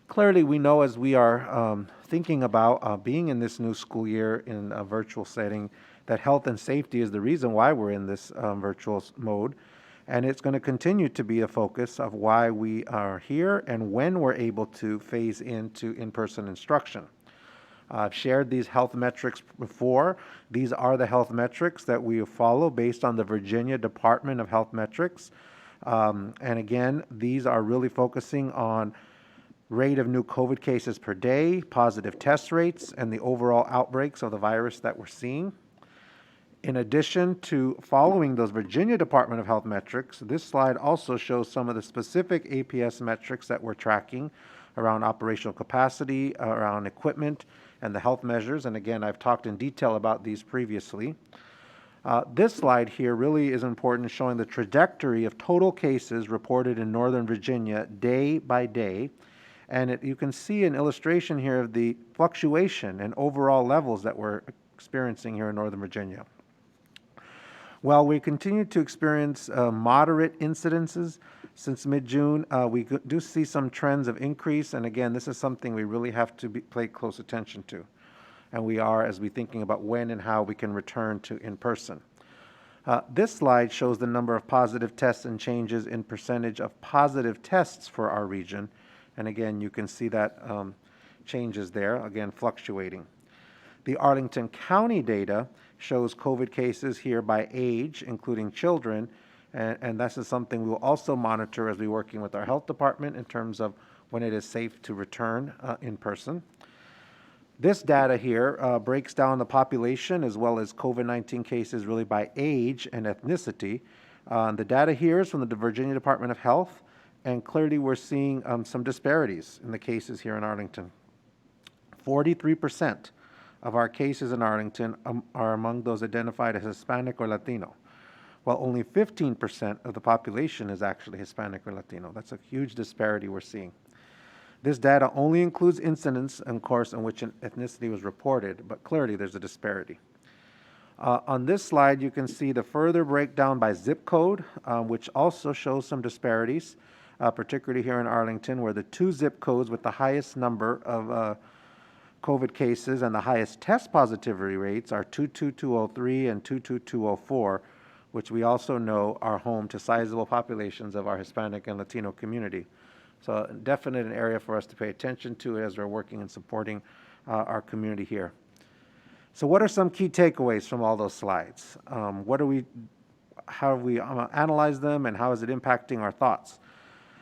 Clearly, we know as we are thinking about being in this new school year in a virtual setting, that health and safety is the reason why we're in this virtual mode. And it's going to continue to be a focus of why we are here and when we're able to phase into in-person instruction. I've shared these health metrics before. These are the health metrics that we follow based on the Virginia Department of Health Metrics. And again, these are really focusing on rate of new COVID cases per day, positive test rates, and the overall outbreaks of the virus that we're seeing. In addition to following those Virginia Department of Health metrics, this slide also shows some of the specific APS metrics that we're tracking around operational capacity, around equipment, and the health measures. And again, I've talked in detail about these previously. This slide here really is important, showing the trajectory of total cases reported in Northern Virginia day by day. And you can see an illustration here of the fluctuation and overall levels that we're experiencing here in Northern Virginia. While we continue to experience moderate incidences since mid-June, we do see some trends of increase. And again, this is something we really have to pay close attention to. And we are, as we're thinking about when and how we can return to in-person. This slide shows the number of positive tests and changes in percentage of positive tests for our region. And again, you can see that changes there, again, fluctuating. The Arlington County data shows COVID cases here by age, including children, And this is something we will also monitor as we're working with our health department in terms of when it is safe to return in person. This data here breaks down the population as well as COVID-19 cases really by age and ethnicity. The data here is from the Virginia Department of Health, and clearly we're seeing some disparities in the cases here in Arlington. 43% of our cases in Arlington are among those identified as Hispanic or Latino, while only 15% of the population is actually Hispanic or Latino. That's a huge disparity we're seeing. This data only includes incidents, of course, in which an ethnicity was reported, but clearly there's a disparity. On this slide, you can see the further breakdown by zip code, which also shows some disparities, particularly here in Arlington, where the two zip codes with the highest number of COVID cases and the highest test positivity rates are 22203 and 22204, which we also know are home to sizable populations of our Hispanic and Latino community. So definitely an area for us to pay attention to as we're working and supporting our community here. So what are some key takeaways from all those slides? How have we analyzed them, and how is it impacting our thoughts?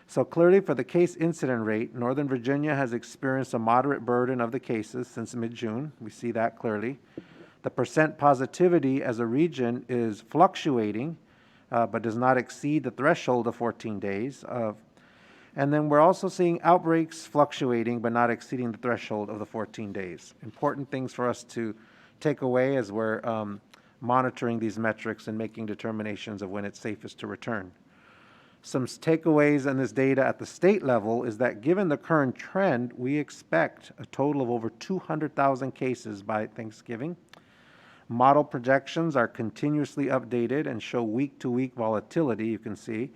So clearly for the case incident rate, Northern Virginia has experienced a moderate burden of the cases since mid-June. We see that clearly. The percent positivity as a region is fluctuating, but does not exceed the threshold of 14 days. And then we're also seeing outbreaks fluctuating, but not exceeding the threshold of the 14 days. Important things for us to take away as we're monitoring these metrics and making determinations of when it's safest to return. Some takeaways in this data at the state level is that given the current trend, we expect a total of over 200,000 cases by Thanksgiving. Model projections are continuously updated and show week-to-week volatility, you can see.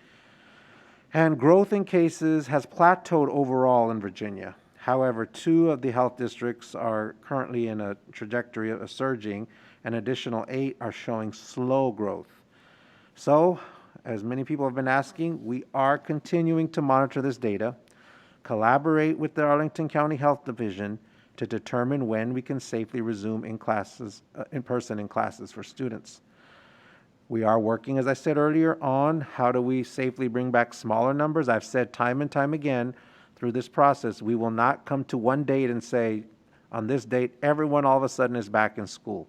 And growth in cases has plateaued overall in Virginia. However, 2 of the health districts are currently in a trajectory of surging, and additional 8 are showing slow growth. So, as many people have been asking, we are continuing to monitor this data, collaborate with the Arlington County Health Division to determine when we can safely resume in person classes for students. We are working, as I said earlier, on how do we safely bring back smaller numbers. I've said time and time again through this process, we will not come to one date and say, on this date, everyone all of a sudden is back in school.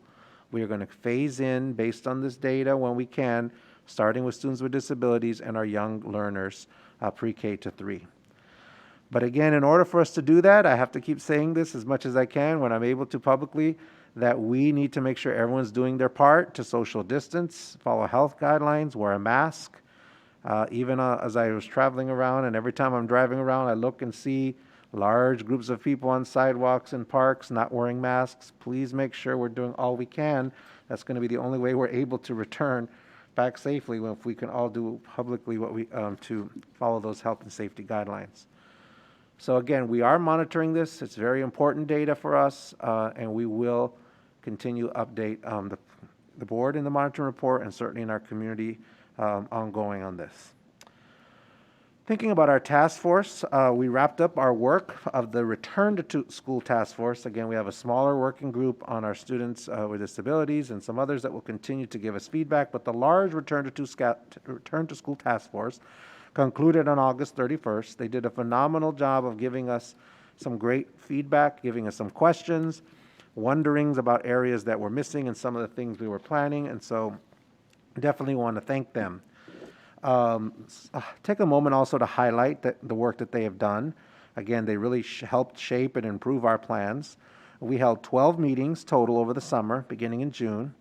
We are going to phase in based on this data when we can, starting with students with disabilities and our young learners, pre-K to 3. But again, in order for us to do that, I have to keep saying this as much as I can when I'm able to publicly, that we need to make sure everyone's doing their part to social distance, follow health guidelines, wear a mask. Even as I was traveling around, and every time I'm driving around, I look and see large groups of people on sidewalks and parks not wearing masks. Please make sure we're doing all we can. That's going to be the only way we're able to return back safely, if we can all do publicly what we to follow those health and safety guidelines. So again, we are monitoring this. It's very important data for us, and we will continue to update the board in the monitoring report and certainly in our community ongoing on this. Thinking about our task force, we wrapped up our work of the Return to School Task Force. Again, we have a smaller working group on our students with disabilities and some others that will continue to give us feedback, but the large Return to School Task Force concluded on August 31st. They did a phenomenal job of giving us some great feedback, giving us some questions, wonderings about areas that were missing and some of the things we were planning, and so definitely want to thank them. Take a moment also to highlight the work that they have done. Again, they really helped shape and improve our plans. We held 12 meetings total over the summer, beginning in June.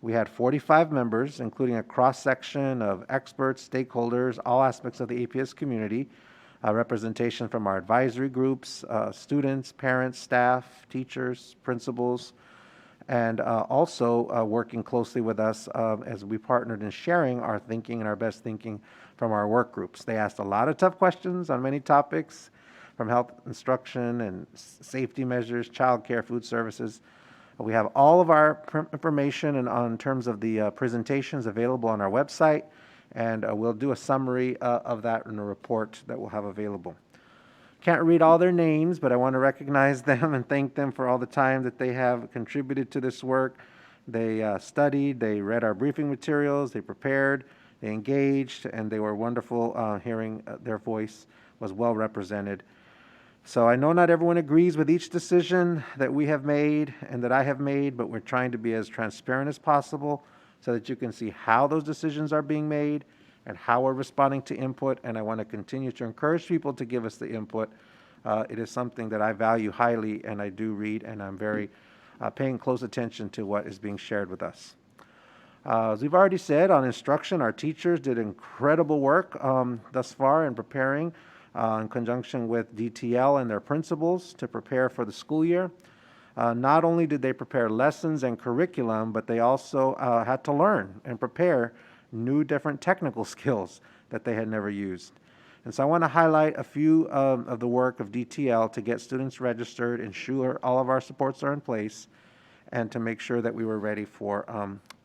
We had 45 members, including a cross-section of experts, stakeholders, all aspects of the APS community, representation from our advisory groups, students, parents, staff, teachers, principals, and also working closely with us as we partnered in sharing our thinking and our best thinking from our work groups. They asked a lot of tough questions on many topics, from health instruction and safety measures, childcare, food services. We have all of our information and on terms of the presentations available on our website, and we'll do a summary of that in a report that we'll have available. Can't read all their names, but I want to recognize them and thank them for all the time that they have contributed to this work. They studied, they read our briefing materials, they prepared, They engaged, and they were wonderful. Hearing their voice was well represented. So I know not everyone agrees with each decision that we have made and that I have made, but we're trying to be as transparent as possible so that you can see how those decisions are being made and how we're responding to input. And I want to continue to encourage people to give us the input. It is something that I value highly, and I do read, and I'm very paying close attention to what is being shared with us. As we've already said, on instruction, our teachers did incredible work thus far in preparing in conjunction with DTL and their principals to prepare for the school year. Not only did they prepare lessons and curriculum, but they also had to learn and prepare new different technical skills that they had never used. And so I want to highlight a few of the work of DTL to get students registered, ensure all of our supports are in place, and to make sure that we were ready for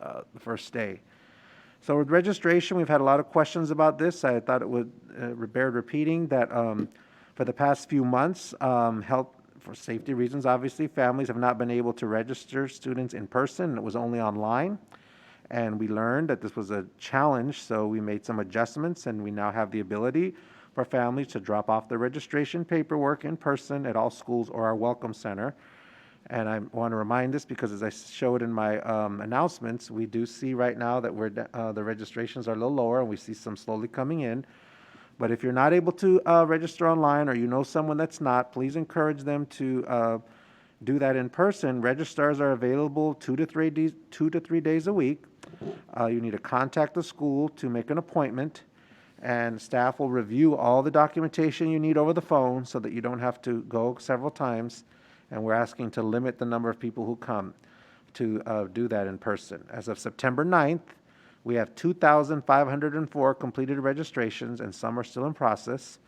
the first day. So with registration, we've had a lot of questions about this. I thought it would bear repeating that for the past few months, for safety reasons, obviously, families have not been able to register students in person. It was only online. And we learned that this was a challenge, so we made some adjustments, and we now have the ability for families to drop off their registration paperwork in person at all schools or our Welcome Center. And I want to remind this because as I showed in my announcements, we do see right now that the registrations are a little lower, and we see some slowly coming in. But if you're not able to register online, or you know someone that's not, please encourage them to do that in person. Registrars are available 2 to 3 days a week. You need to contact the school to make an appointment, and staff will review all the documentation you need over the phone so that you don't have to go several times. And we're asking to limit the number of people who come to do that in person. As of September 9th, we have 2,504 completed registrations, and some are still in process.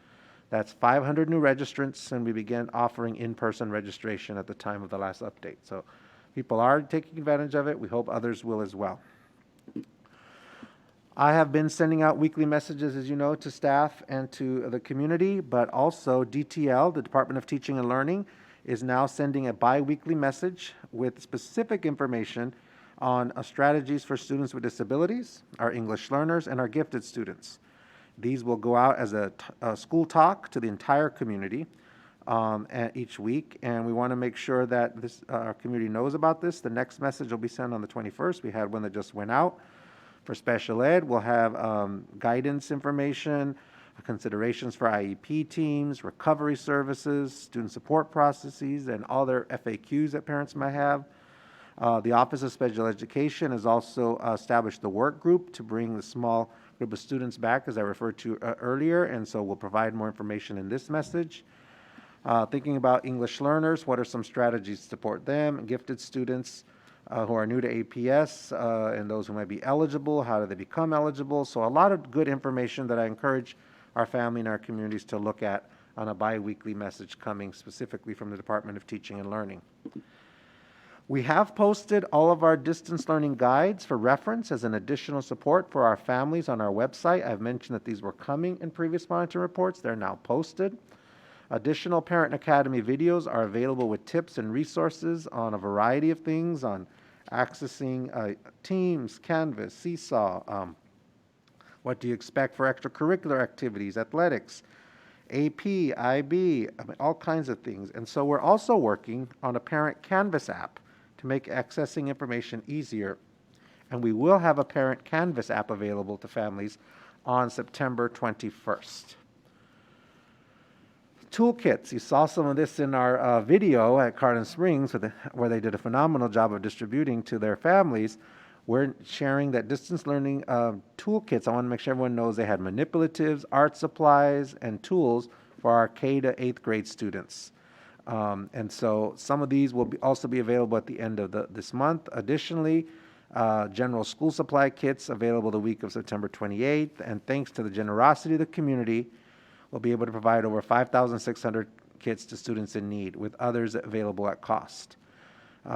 That's 500 new registrants, and we began offering in-person registration at the time of the last update. So people are taking advantage of it. We hope others will as well. I have been sending out weekly messages, as you know, to staff and to the community, but also DTL, the Department of Teaching and Learning, is now sending a bi-weekly message with specific information on strategies for students with disabilities, our English learners, and our gifted students. These will go out as a school talk to the entire community each week, and we want to make sure that our community knows about this. The next message will be sent on the 21st. We had one that just went out. For special ed, we'll have guidance information, considerations for IEP teams, recovery services, student support processes, and all their FAQs that parents might have. The Office of Special Education has also established the work group to bring the small group of students back, as I referred to earlier, and so we'll provide more information in this message. Thinking about English learners, what are some strategies to support them? Gifted students who are new to APS and those who might be eligible, how do they become eligible? So a lot of good information that I encourage our family and our communities to look at on a bi-weekly message coming specifically from the Department of Teaching and Learning. We have posted all of our distance learning guides for reference as an additional support for our families on our website. I've mentioned that these were coming in previous monitoring reports. They're now posted. Additional Parent Academy videos are available with tips and resources on a variety of things, on accessing Teams, Canvas, Seesaw, what do you expect for extracurricular activities, athletics, AP, IB, all kinds of things. And so we're also working on a Parent Canvas app to make accessing information easier. And we will have a Parent Canvas app available to families on September 21st. Toolkits. You saw some of this in our video at Carlin Springs where they did a phenomenal job of distributing to their families. We're sharing that distance learning toolkits. I want to make sure everyone knows they had manipulatives, art supplies, and tools for our K to 8th grade students. And so some of these will also be available at the end of this month. Additionally, general school supply kits available the week of September 28th. And thanks to the generosity of the community, we'll be able to provide over 5,600 kits to students in need, with others available at cost.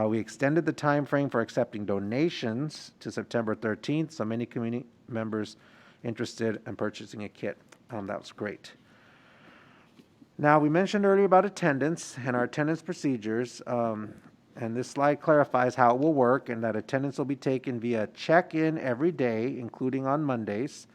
We extended the time frame for accepting donations to September 13th, so many community members interested in purchasing a kit. That was great. Now, we mentioned earlier about attendance and our attendance procedures. And this slide clarifies how it will work and that attendance will be taken via check-in every day, including on Mondays.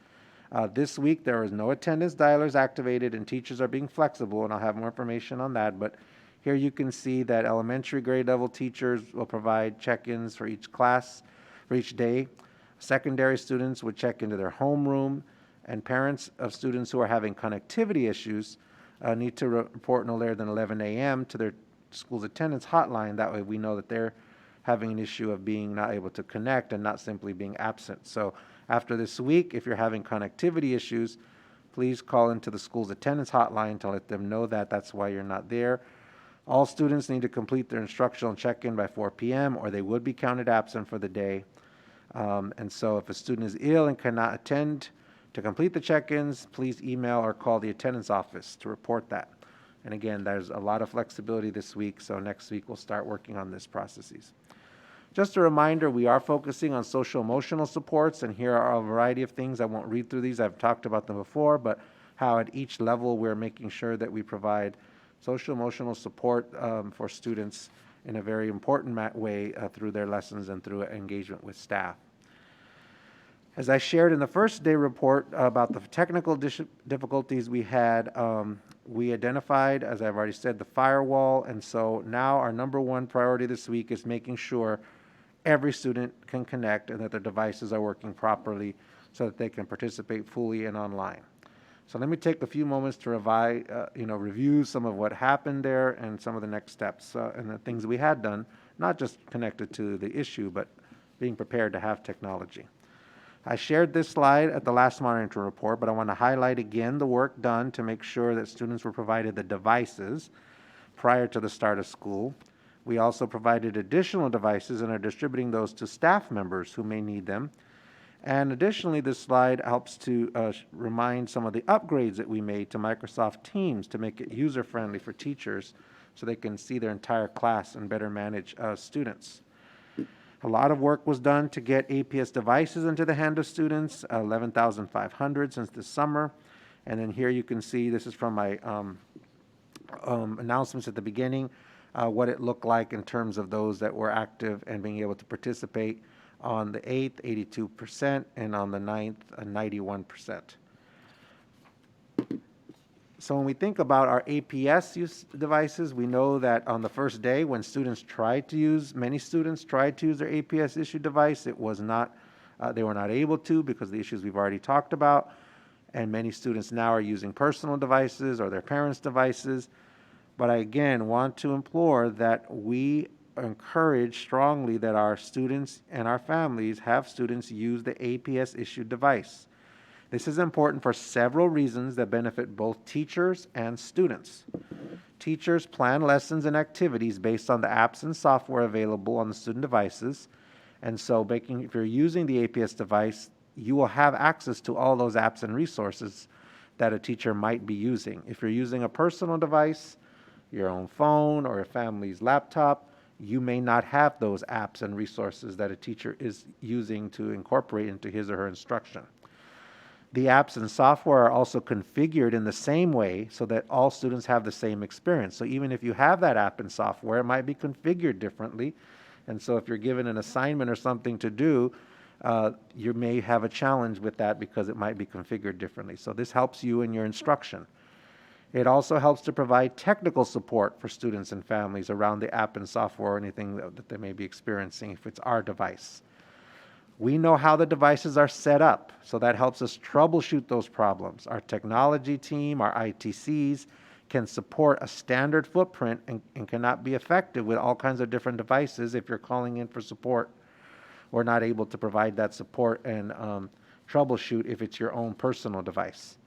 This week, there is no attendance dialers activated and teachers are being flexible, and I'll have more information on that. But here you can see that elementary grade level teachers will provide check-ins for each class, for each day. Secondary students would check into their homeroom, and parents of students who are having connectivity issues need to report no later than 11 a.m. to their school's attendance hotline. That way we know that they're having an issue of being not able to connect and not simply being absent. So after this week, if you're having connectivity issues, please call into the school's attendance hotline to let them know that that's why you're not there. All students need to complete their instructional check-in by 4 p.m. or they would be counted absent for the day. And so if a student is ill and cannot attend to complete the check-ins, please email or call the attendance office to report that. And again, there's a lot of flexibility this week, so next week we'll start working on this processes. Just a reminder, we are focusing on social emotional supports, and here are a variety of things. I won't read through these, I've talked about them before, but how at each level we're making sure that we provide social emotional support for students in a very important way through their lessons and through engagement with staff. As I shared in the first day report about the technical difficulties we had, we identified, as I've already said, the firewall, and so now our number one priority this week is making sure every student can connect and that their devices are working properly so that they can participate fully and online. So let me take a few moments to review some of what happened there and some of the next steps and the things we had done, not just connected to the issue, but being prepared to have technology. I shared this slide at the last monitoring report, but I want to highlight again the work done to make sure that students were provided the devices prior to the start of school. We also provided additional devices and are distributing those to staff members who may need them. And additionally, this slide helps to remind some of the upgrades that we made to Microsoft Teams to make it user-friendly for teachers so they can see their entire class and better manage students. A lot of work was done to get APS devices into the hand of students, 11,500 since this summer. And then here you can see, this is from my announcements at the beginning, what it looked like in terms of those that were active and being able to participate. On the 8th, 82%, and on the 9th, 91%. So when we think about our APS use devices, we know that on the first day when many students tried to use their APS issued device, it was not, they were not able to because of the issues we've already talked about. And many students now are using personal devices or their parents' devices. But I again want to implore that we encourage strongly that our students and our families have students use the APS issued device. This is important for several reasons that benefit both teachers and students. Teachers plan lessons and activities based on the apps and software available on the student devices. And so if you're using the APS device, you will have access to all those apps and resources that a teacher might be using. If you're using a personal device, your own phone or a family's laptop, you may not have those apps and resources that a teacher is using to incorporate into his or her instruction. The apps and software are also configured in the same way so that all students have the same experience. So even if you have that app and software, it might be configured differently. And so if you're given an assignment or something to do, you may have a challenge with that because it might be configured differently. So this helps you in your instruction. It also helps to provide technical support for students and families around the app and software or anything that they may be experiencing if it's our device. We know how the devices are set up, so that helps us troubleshoot those problems. Our technology team, our ITCs, can support a standard footprint and cannot be effective with all kinds of different devices if you're calling in for support. We're not able to provide that support and troubleshoot if it's your own personal device.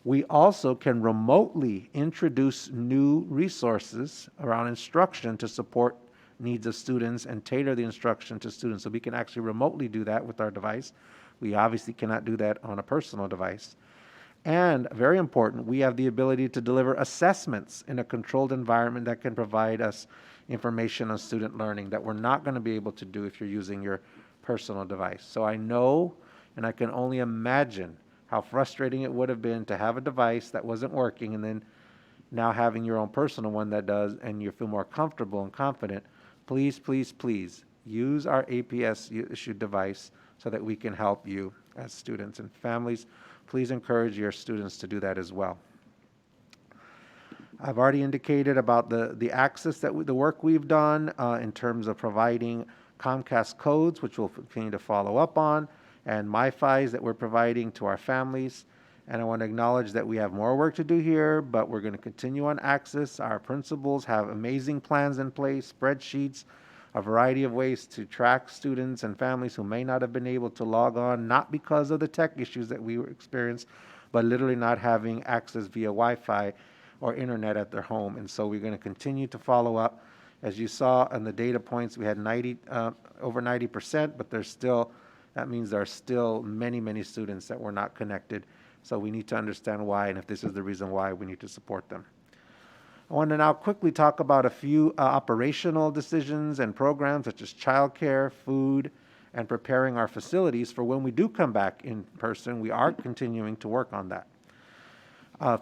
We also can remotely introduce new resources around instruction to support needs of students and tailor the instruction to students. So we can actually remotely do that with our device. We obviously cannot do that on a personal device. And very important, we have the ability to deliver assessments in a controlled environment that can provide us information on student learning that we're not going to be able to do if you're using your personal device. So I know, and I can only imagine how frustrating it would have been to have a device that wasn't working and then now having your own personal one that does, and you feel more comfortable and confident. please, please, please use our APS issued device so that we can help you as students and families. Please encourage your students to do that as well. I've already indicated about the access the work we've done in terms of providing Comcast codes, which we'll continue to follow up on, and MiFis that we're providing to our families. And I want to acknowledge that we have more work to do here, but we're going to continue on access. Our principals have amazing plans in place, spreadsheets, a variety of ways to track students and families who may not have been able to log on, not because of the tech issues that we experienced, but literally not having access via Wi-Fi or internet at their home. And so we're going to continue to follow up. As you saw on the data points, we had over 90%, but that means there are still many, many students that were not connected. So we need to understand why, and if this is the reason why, we need to support them. I want to now quickly talk about a few operational decisions and programs such as childcare, food, and preparing our facilities for when we do come back in person. We are continuing to work on that.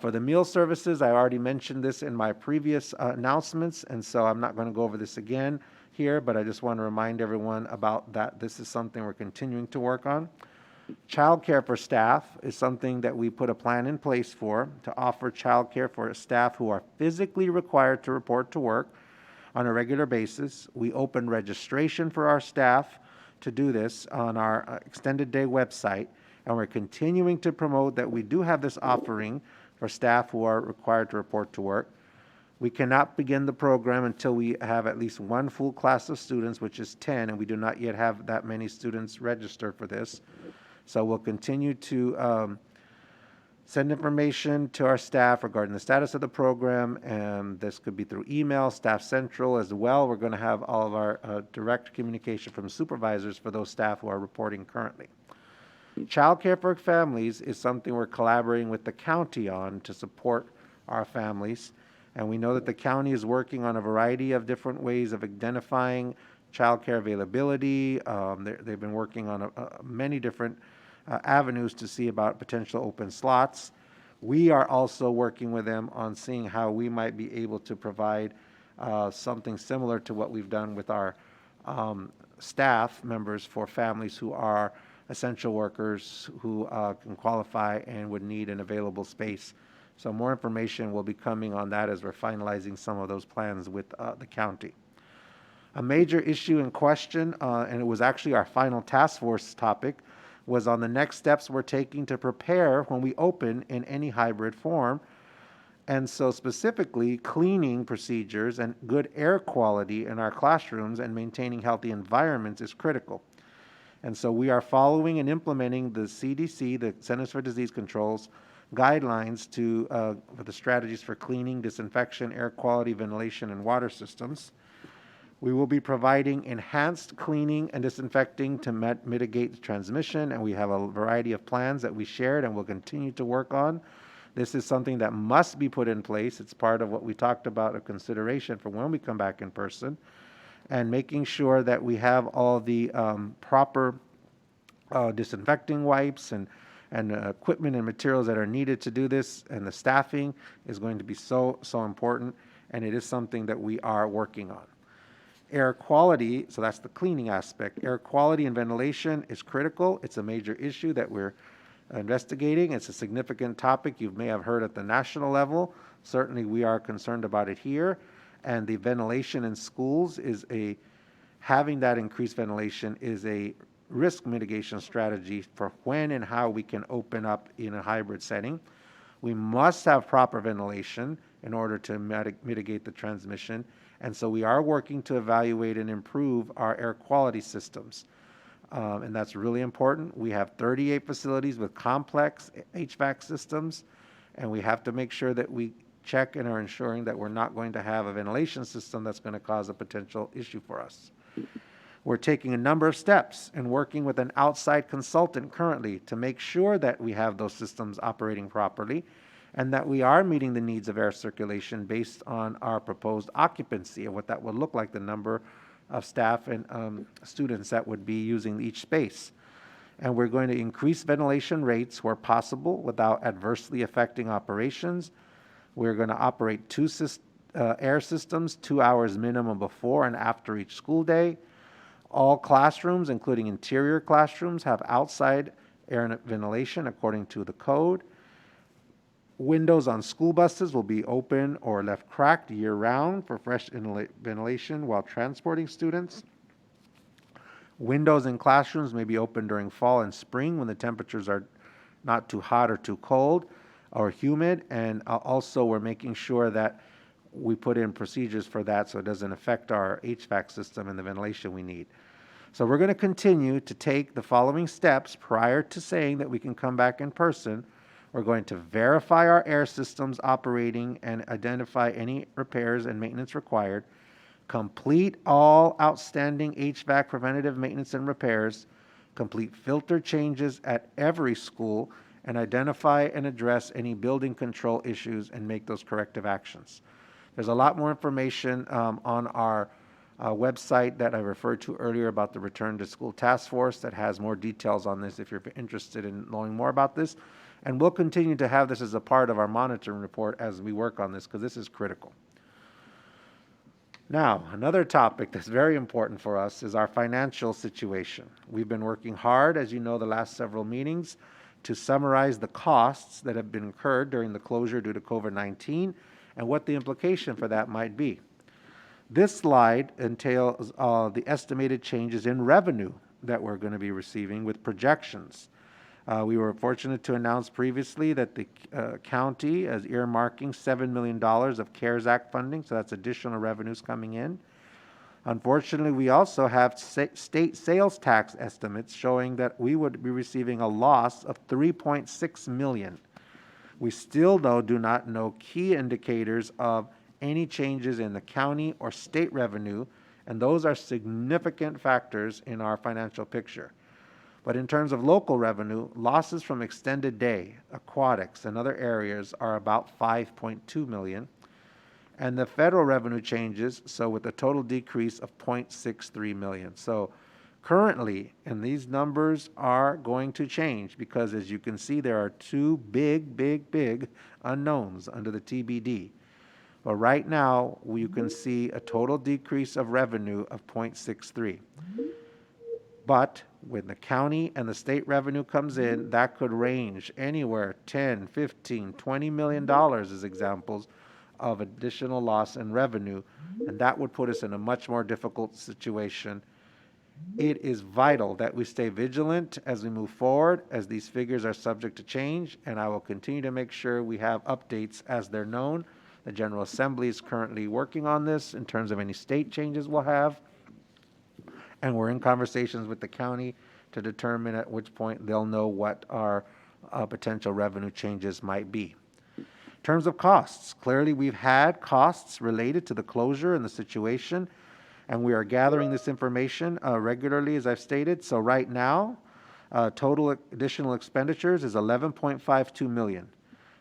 For the meal services, I already mentioned this in my previous announcements, and so I'm not going to go over this again here, but I just want to remind everyone about that. This is something we're continuing to work on. Childcare for staff is something that we put a plan in place for, to offer childcare for staff who are physically required to report to work on a regular basis. We open registration for our staff to do this on our extended day website, and we're continuing to promote that we do have this offering for staff who are required to report to work. We cannot begin the program until we have at least one full class of students, which is 10, and we do not yet have that many students registered for this. So we'll continue to send information to our staff regarding the status of the program, and this could be through email, Staff Central as well. We're going to have all of our direct communication from supervisors for those staff who are reporting currently. Child care for families is something we're collaborating with the county on to support our families, and we know that the county is working on a variety of different ways of identifying child care availability. They've been working on many different avenues to see about potential open slots. We are also working with them on seeing how we might be able to provide something similar to what we've done with our staff members for families who are essential workers who can qualify and would need an available space. So more information will be coming on that as we're finalizing some of those plans with the county. A major issue in question, and it was actually our final task force topic, was on the next steps we're taking to prepare when we open in any hybrid form. And so specifically, cleaning procedures and good air quality in our classrooms and maintaining healthy environments is critical. And so we are following and implementing the CDC, the Centers for Disease Control's guidelines for the strategies for cleaning, disinfection, air quality, ventilation, and water systems. We will be providing enhanced cleaning and disinfecting to mitigate the transmission, and we have a variety of plans that we shared and will continue to work on. This is something that must be put in place. It's part of what we talked about, a consideration for when we come back in person, and making sure that we have all the proper disinfecting wipes and equipment and materials that are needed to do this, and the staffing is going to be so important, and it is something that we are working on. Air quality, so that's the cleaning aspect. Air quality and ventilation is critical. It's a major issue that we're investigating. It's a significant topic you may have heard at the national level. Certainly we are concerned about it here. And the ventilation in schools having that increased ventilation is a risk mitigation strategy for when and how we can open up in a hybrid setting. We must have proper ventilation in order to mitigate the transmission. And so we are working to evaluate and improve our air quality systems. And that's really important. We have 38 facilities with complex HVAC systems, and we have to make sure that we check and are ensuring that we're not going to have a ventilation system that's going to cause a potential issue for us. We're taking a number of steps and working with an outside consultant currently to make sure that we have those systems operating properly and that we are meeting the needs of air circulation based on our proposed occupancy and what that would look like, the number of staff and students that would be using each space. And we're going to increase ventilation rates where possible without adversely affecting operations. We're going to operate two air systems 2 hours minimum before and after each school day. All classrooms, including interior classrooms, have outside air ventilation according to the code. Windows on school buses will be open or left cracked year-round for fresh ventilation while transporting students. Windows in classrooms may be open during fall and spring when the temperatures are not too hot or too cold or humid. And also we're making sure that we put in procedures for that so it doesn't affect our HVAC system and the ventilation we need. So we're going to continue to take the following steps prior to saying that we can come back in person. We're going to verify our air systems operating and identify any repairs and maintenance required. Complete all outstanding HVAC preventative maintenance and repairs. Complete filter changes at every school and identify and address any building control issues and make those corrective actions. There's a lot more information on our website that I referred to earlier about the Return to School Task Force that has more details on this if you're interested in knowing more about this. And we'll continue to have this as a part of our monitoring report as we work on this because this is critical. Now, another topic that's very important for us is our financial situation. We've been working hard, as you know, the last several meetings to summarize the costs that have been incurred during the closure due to COVID-19 and what the implication for that might be. This slide entails the estimated changes in revenue that we're going to be receiving with projections. We were fortunate to announce previously that the county is earmarking $7 million of CARES Act funding, so that's additional revenues coming in. Unfortunately, we also have state sales tax estimates showing that we would be receiving a loss of $3.6 million. We still, though, do not know key indicators of any changes in the county or state revenue, and those are significant factors in our financial picture. But in terms of local revenue, losses from extended day, aquatics, and other areas are about $5.2 million. And the federal revenue changes, so with a total decrease of $0.63 million. So currently, and these numbers are going to change because as you can see, there are two big unknowns under the TBD. But right now, you can see a total decrease of revenue of $0.63. But when the county and the state revenue comes in, that could range anywhere 10, 15, $20 million as examples of additional loss in revenue, and that would put us in a much more difficult situation. It is vital that we stay vigilant as we move forward, as these figures are subject to change, and I will continue to make sure we have updates as they're known. The General Assembly is currently working on this in terms of any state changes we'll have, and we're in conversations with the county to determine at which point they'll know what our potential revenue changes might be. In terms of costs, clearly we've had costs related to the closure and the situation, and we are gathering this information regularly, as I've stated. So right now, total additional expenditures is $11.52 million.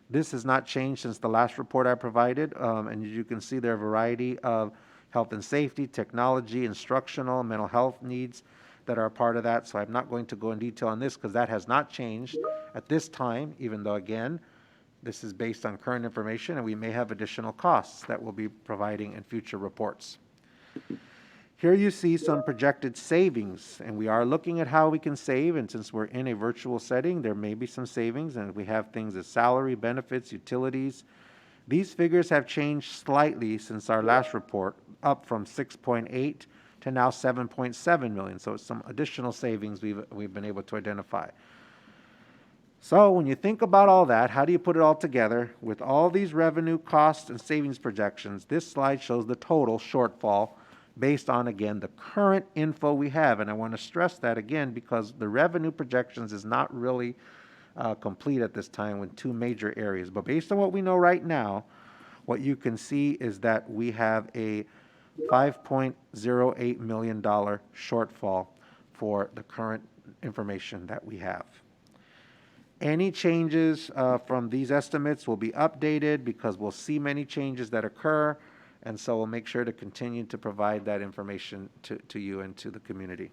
This has not changed since the last report I provided, and as you can see, there are a variety of health and safety, technology, instructional, mental health needs that are a part of that. So I'm not going to go in detail on this because that has not changed at this time, even though, again, this is based on current information and we may have additional costs that we'll be providing in future reports. Here you see some projected savings, and we are looking at how we can save, and since we're in a virtual setting, there may be some savings, and we have things as salary, benefits, utilities. These figures have changed slightly since our last report, up from 6.8 to now 7.7 million. So it's some additional savings we've been able to identify. So when you think about all that, how do you put it all together? With all these revenue, costs, and savings projections, this slide shows the total shortfall based on, again, the current info we have. And I want to stress that again because the revenue projections is not really complete at this time with two major areas. But based on what we know right now, what you can see is that we have a $5.08 million shortfall for the current information that we have. Any changes from these estimates will be updated because we'll see many changes that occur, and so we'll make sure to continue to provide that information to you and to the community.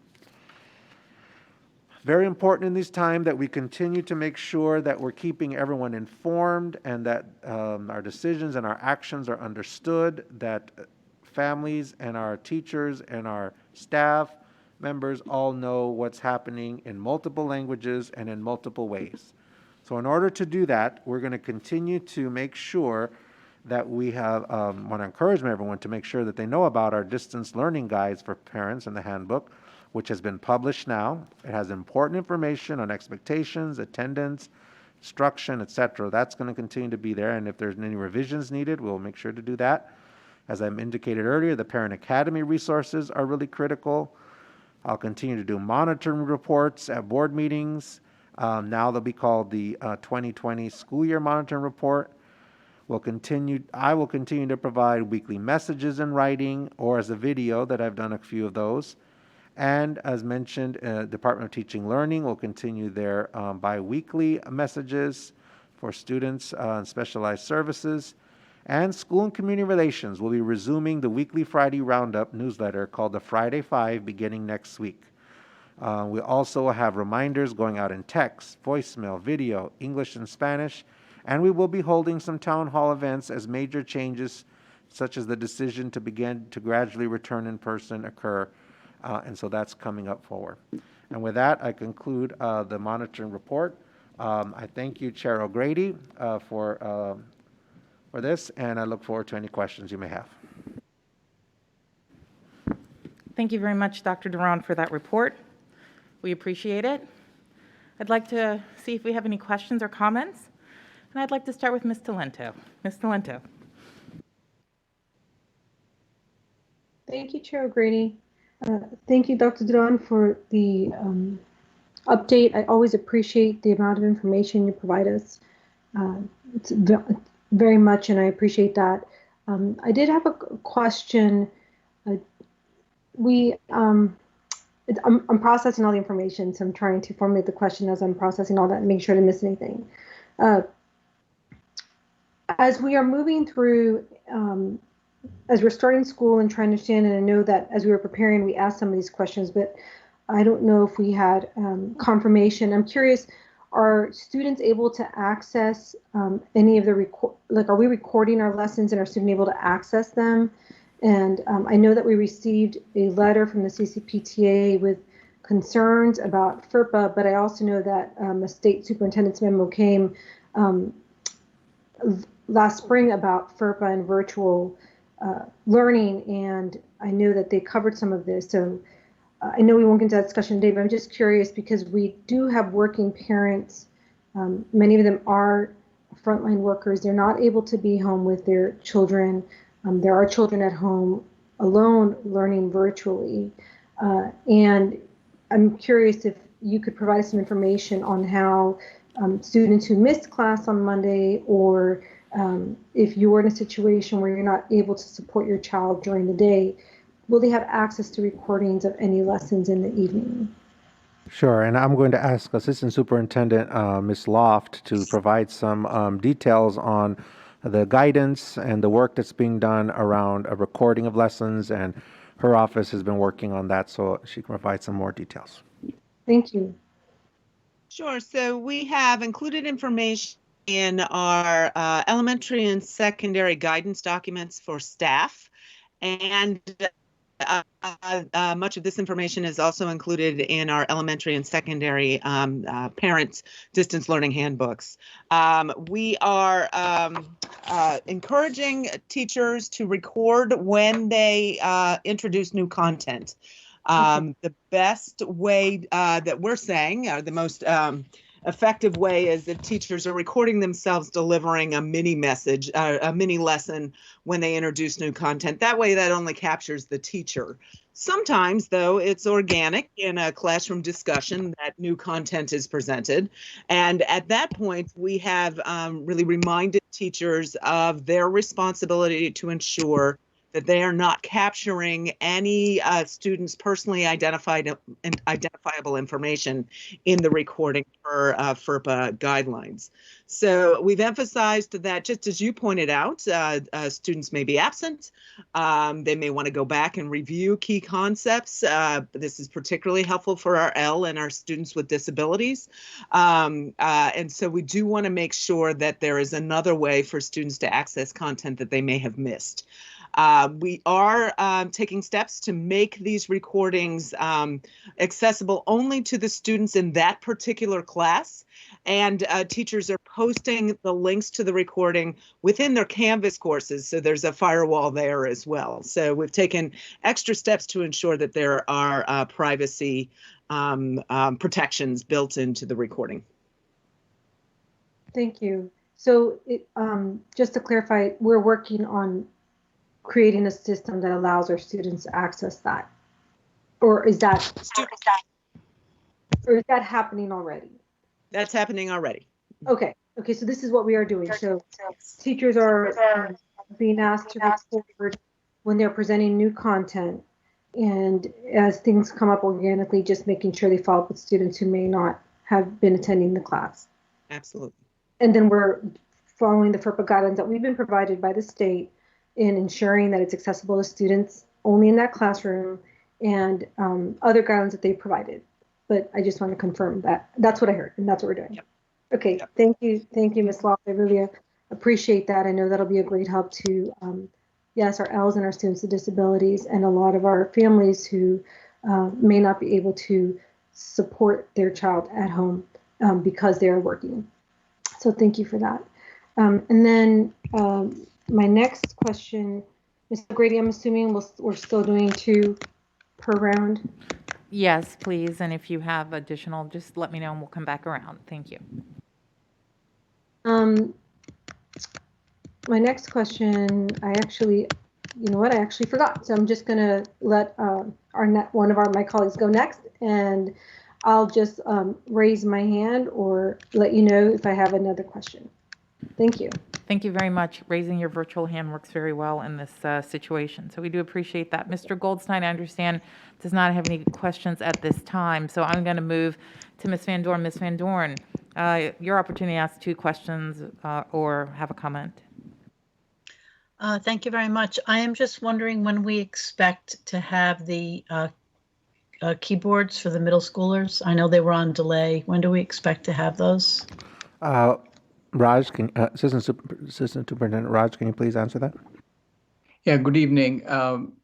Very important in this time that we continue to make sure that we're keeping everyone informed and that our decisions and our actions are understood, that families and our teachers and our staff members all know what's happening in multiple languages and in multiple ways. So in order to do that, we're going to continue to make sure that we have, want to encourage everyone to make sure that they know about our distance learning guides for parents in the handbook, which has been published now. It has important information on expectations, attendance, instruction, etc. That's going to continue to be there, and if there's any revisions needed, we'll make sure to do that. As I indicated earlier, the Parent Academy resources are really critical. I'll continue to do monitoring reports at board meetings. Now they'll be called the 2020 School Year Monitoring Report. I will continue to provide weekly messages in writing or as a video that I've done a few of those. And as mentioned, Department of Teaching Learning will continue their bi-weekly messages for students and specialized services. And School and Community Relations will be resuming the weekly Friday Roundup newsletter called the Friday 5 beginning next week. We also have reminders going out in text, voicemail, video, English and Spanish, and we will be holding some town hall events as major changes, such as the decision to begin to gradually return in person occur. And so that's coming up forward. And with that, I conclude the monitoring report. I thank you, Chair O'Grady, for this, and I look forward to any questions you may have. Thank you very much, Dr. Duran, for that report. We appreciate it. I'd like to see if we have any questions or comments, and I'd like to start with Ms. Talento. Ms. Talento. Thank you, Chair O'Grady. Thank you, Dr. Duran, for the update. I always appreciate the amount of information you provide us. It's very much, and I appreciate that. I did have a question. I'm processing all the information, so I'm trying to formulate the question as I'm processing all that and make sure to miss anything. As we are moving through, as we're starting school and trying to understand, and I know that as we were preparing, we asked some of these questions, but I don't know if we had confirmation. I'm curious, are students able to access any of the are we recording our lessons and are students able to access them? And I know that we received a letter from the CCPTA with concerns about FERPA, but I also know that a state superintendent's memo came last spring about FERPA and virtual learning, and I know that they covered some of this. So I know we won't get into that discussion today, but I'm just curious because we do have working parents. Many of them are frontline workers. They're not able to be home with their children. There are children at home alone learning virtually. And I'm curious if you could provide some information on how students who missed class on Monday, or if you're in a situation where you're not able to support your child during the day, will they have access to recordings of any lessons in the evening? Sure, and I'm going to ask Assistant Superintendent Ms. Loft to provide some details on the guidance and the work that's being done around a recording of lessons, and her office has been working on that, so she can provide some more details. Thank you. Sure, so we have included information in our elementary and secondary guidance documents for staff, and much of this information is also included in our elementary and secondary parents' distance learning handbooks. We are encouraging teachers to record when they introduce new content. The best way that we're saying, the most effective way, is that teachers are recording themselves delivering a mini message, a mini lesson when they introduce new content. That way, that only captures the teacher. Sometimes, though, it's organic in a classroom discussion that new content is presented. And at that point, we have really reminded teachers of their responsibility to ensure that they are not capturing any students' personally identifiable information in the recording for FERPA guidelines. So we've emphasized that, just as you pointed out, students may be absent. They may want to go back and review key concepts. This is particularly helpful for our L and our students with disabilities. And so we do want to make sure that there is another way for students to access content that they may have missed. We are taking steps to make these recordings accessible only to the students in that particular class. And teachers are posting the links to the recording within their Canvas courses. So there's a firewall there as well. So we've taken extra steps to ensure that there are privacy protections built into the recording. Thank you. So just to clarify, we're working on creating a system that allows our students to access that, or is that happening already? That's happening already. Okay. So this is what we are doing. So teachers are being asked to record when they're presenting new content, and as things come up organically, just making sure they follow up with students who may not have been attending the class. Absolutely. And then we're following the FERPA guidelines that we've been provided by the state in ensuring that it's accessible to students only in that classroom, and other guidelines that they provided. But I just want to confirm that that's what I heard, and that's what we're doing. Yep. Okay, yep. Thank you, Ms. Law. I really appreciate that. I know that'll be a great help to, yes, our Ls and our students with disabilities, and a lot of our families who may not be able to support their child at home because they're working. So thank you for that. And then my next question, Mr. Grady, I'm assuming we're still doing 2 per round? Yes, please. And if you have additional, just let me know and we'll come back around. Thank you. My next question, I actually forgot. So I'm just going to let one of my colleagues go next, and I'll just raise my hand or let you know if I have another question. Thank you. Thank you very much. Raising your virtual hand works very well in this situation. So we do appreciate that. Mr. Goldstein, I understand, does not have any questions at this time. So I'm going to move to Ms. Van Dorn. Ms. Van Dorn, your opportunity to ask 2 questions or have a comment. Thank you very much. I am just wondering when we expect to have the keyboards for the middle schoolers. I know they were on delay. When do we expect to have those? Raj, Assistant Superintendent Raj, can you please answer that? Yeah, good evening,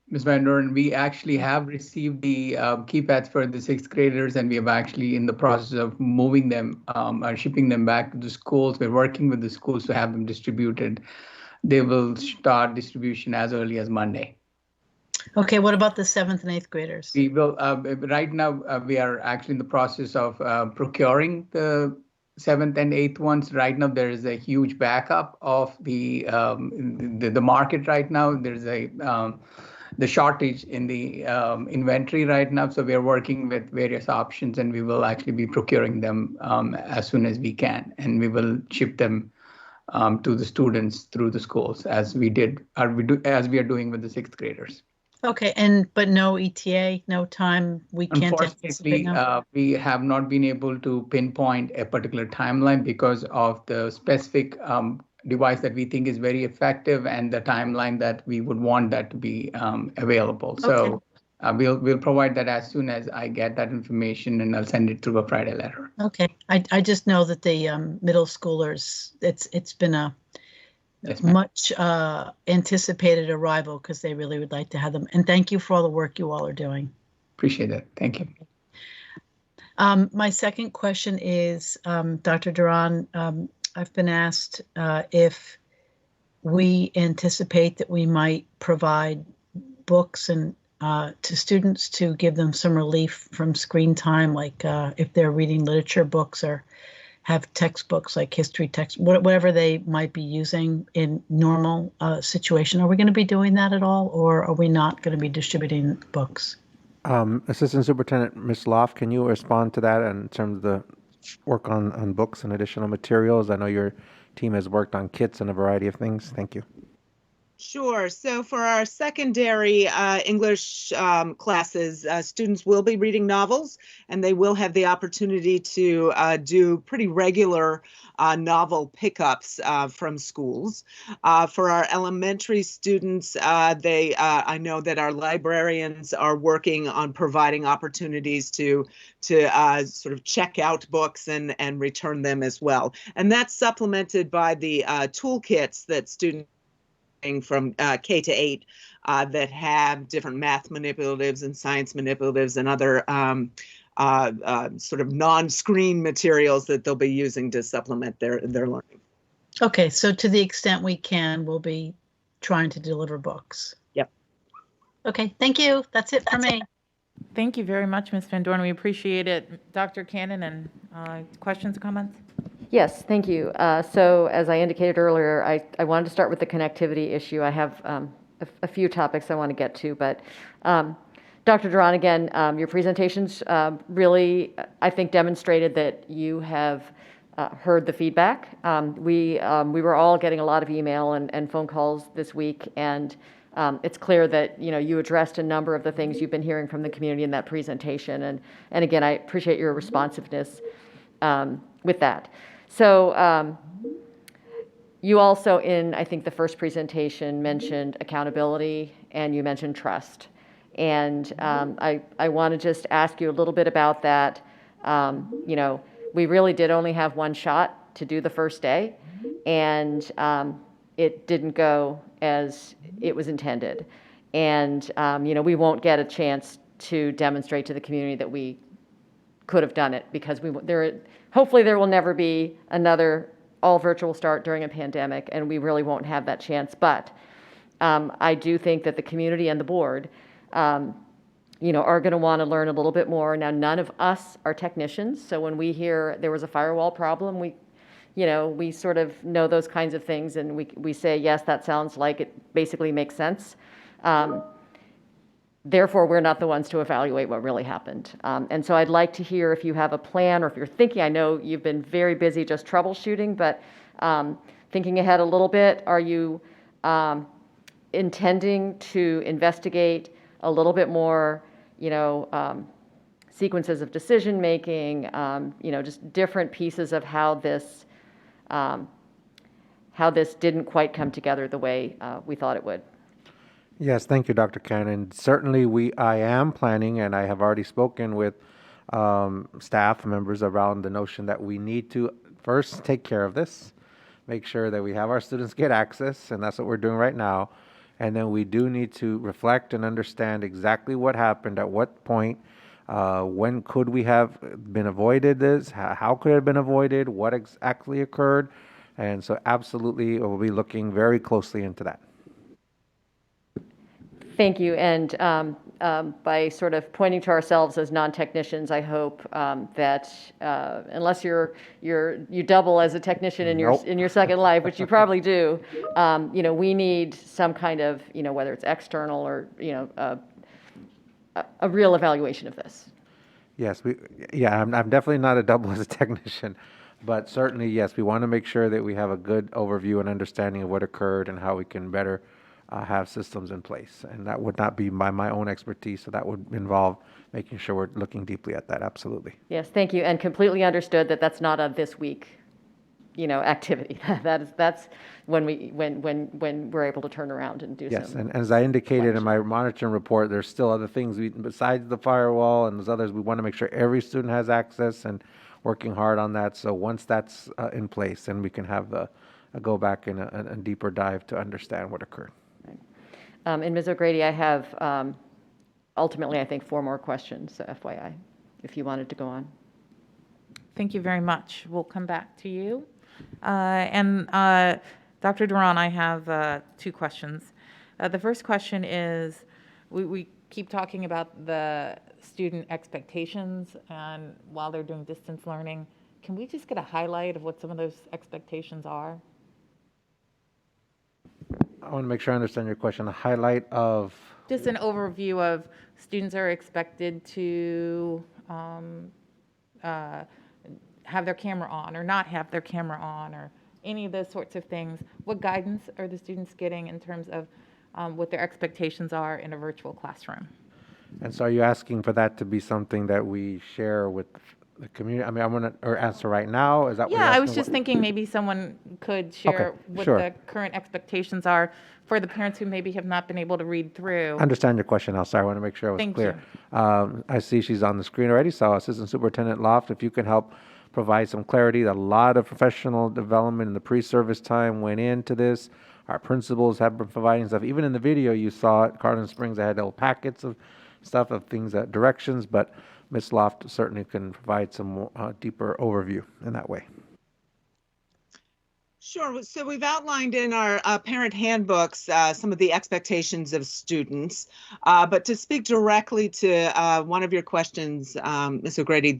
Ms. Van Doren. We actually have received the keypads for the 6th graders, and we have actually in the process of moving them or shipping them back to the schools. We're working with the schools to have them distributed. They will start distribution as early as Monday. Okay, what about the 7th and 8th graders? We will, right now, we are actually in the process of procuring the 7th and 8th ones. Right now, there is a huge backup of the market right now. There's the shortage in the inventory right now. So we are working with various options, and we will actually be procuring them as soon as we can. And we will ship them to the students through the schools as we are doing with the 6th graders. Okay, but no ETA, no time, we can't anticipate now? We have not been able to pinpoint a particular timeline because of the specific device that we think is very effective and the timeline that we would want that to be available. Okay. So we'll provide that as soon as I get that information, and I'll send it through a Friday letter. Okay, I just know that the middle schoolers, it's been a much anticipated arrival because they really would like to have them. And thank you for all the work you all are doing. Appreciate it. Thank you. My second question is, Dr. Duran, I've been asked if we anticipate that we might provide books and to students to give them some relief from screen time, like if they're reading literature books or have textbooks like history text, whatever they might be using in normal situation. Are we going to be doing that at all, or are we not going to be distributing books? Assistant Superintendent Ms. Loft, can you respond to that in terms of the work on books and additional materials? I know your team has worked on kits and a variety of things. Thank you. Sure. So for our secondary English classes, students will be reading novels, and they will have the opportunity to do pretty regular novel pickups from schools. For our elementary students, I know that our librarians are working on providing opportunities to sort of check out books and return them as well. And that's supplemented by the toolkits that students from K to 8 that have different math manipulatives and science manipulatives and other sort of non-screen materials that they'll be using to supplement their learning. Okay, so to the extent we can, we'll be trying to deliver books. Yep. Okay, thank you. That's it for me. Thank you very much, Ms. Van Dorn. We appreciate it. Dr. Cannon, and questions or comments? Yes, thank you. So as I indicated earlier, I wanted to start with the connectivity issue. I have a few topics I want to get to, but Dr. Duran, again, your presentations really, I think, demonstrated that you have heard the feedback. We were all getting a lot of email and phone calls this week, and it's clear that you addressed a number of the things you've been hearing from the community in that presentation, and again, I appreciate your responsiveness with that. So you also, in I think the first presentation, mentioned accountability and you mentioned trust, and I want to just ask you a little bit about that. We really did only have one shot to do the first day, and it didn't go as it was intended. And we won't get a chance to demonstrate to the community that we could have done it, because hopefully there will never be another all virtual start during a pandemic, and we really won't have that chance. But I do think that the community and the board are going to want to learn a little bit more. Now, none of us are technicians, so when we hear there was a firewall problem, we sort of know those kinds of things, and we say, yes, that sounds like it basically makes sense. Therefore, we're not the ones to evaluate what really happened. And so I'd like to hear if you have a plan, or if you're thinking, I know you've been very busy just troubleshooting, but thinking ahead a little bit, are you intending to investigate a little bit more, sequences of decision making, just different pieces of how this didn't quite come together the way we thought it would? Yes, thank you, Dr. Cannon. Certainly, I am planning, and I have already spoken with staff members around the notion that we need to first take care of this, make sure that we have our students get access, and that's what we're doing right now. And then we do need to reflect and understand exactly what happened, at what point, when could we have been avoided this, how could it have been avoided, what exactly occurred. And so absolutely, we'll be looking very closely into that. Thank you. And by sort of pointing to ourselves as non-technicians, I hope that unless you double as a technician in your second life, which you probably do, we need some kind of whether it's external or a real evaluation of this. Yes, I'm definitely not a double as a technician, but certainly yes, we want to make sure that we have a good overview and understanding of what occurred and how we can better have systems in place. And that would not be by my own expertise, so that would involve making sure we're looking deeply at that, absolutely. Yes, thank you, and completely understood that that's not a this week, activity. That's when we're able to turn around and do yes, some. and as I indicated in my monitoring report, there's still other things besides the firewall and those others. We want to make sure every student has access, and working hard on that. So once that's in place, then we can have a go back and a deeper dive to understand what occurred. And Ms. O'Grady, I have ultimately, I think, 4 more questions, so FYI, if you wanted to go on. Thank you very much. We'll come back to you. And Dr. Duran, I have 2 questions. The first question is, we keep talking about the student expectations, and while they're doing distance learning, can we just get a highlight of what some of those expectations are? I want to make sure I understand your question. A highlight of? Just an overview of students are expected to have their camera on or not have their camera on, or any of those sorts of things. What guidance are the students getting in terms of what their expectations are in a virtual classroom? And so are you asking for that to be something that we share with the community? I mean, I'm gonna, or answer right now, is that what you're Yeah, I asking? was just thinking maybe someone could share what sure. the current expectations are for the parents who maybe have not been able to read through. I understand your question now. Sorry, I want to make sure I was Thank clear. I see she's on the screen already. So Assistant Superintendent Loft, if you can help provide some clarity. A lot of professional development in the pre-service time went into this. Our principals have been providing stuff. Even in the video you saw at Carlin Springs, I had little packets of stuff, of things, directions, but Ms. Loft certainly can provide some more, deeper overview in that way. Sure. So we've outlined in our parent handbooks some of the expectations of students. But to speak directly to one of your questions, Ms. O'Grady,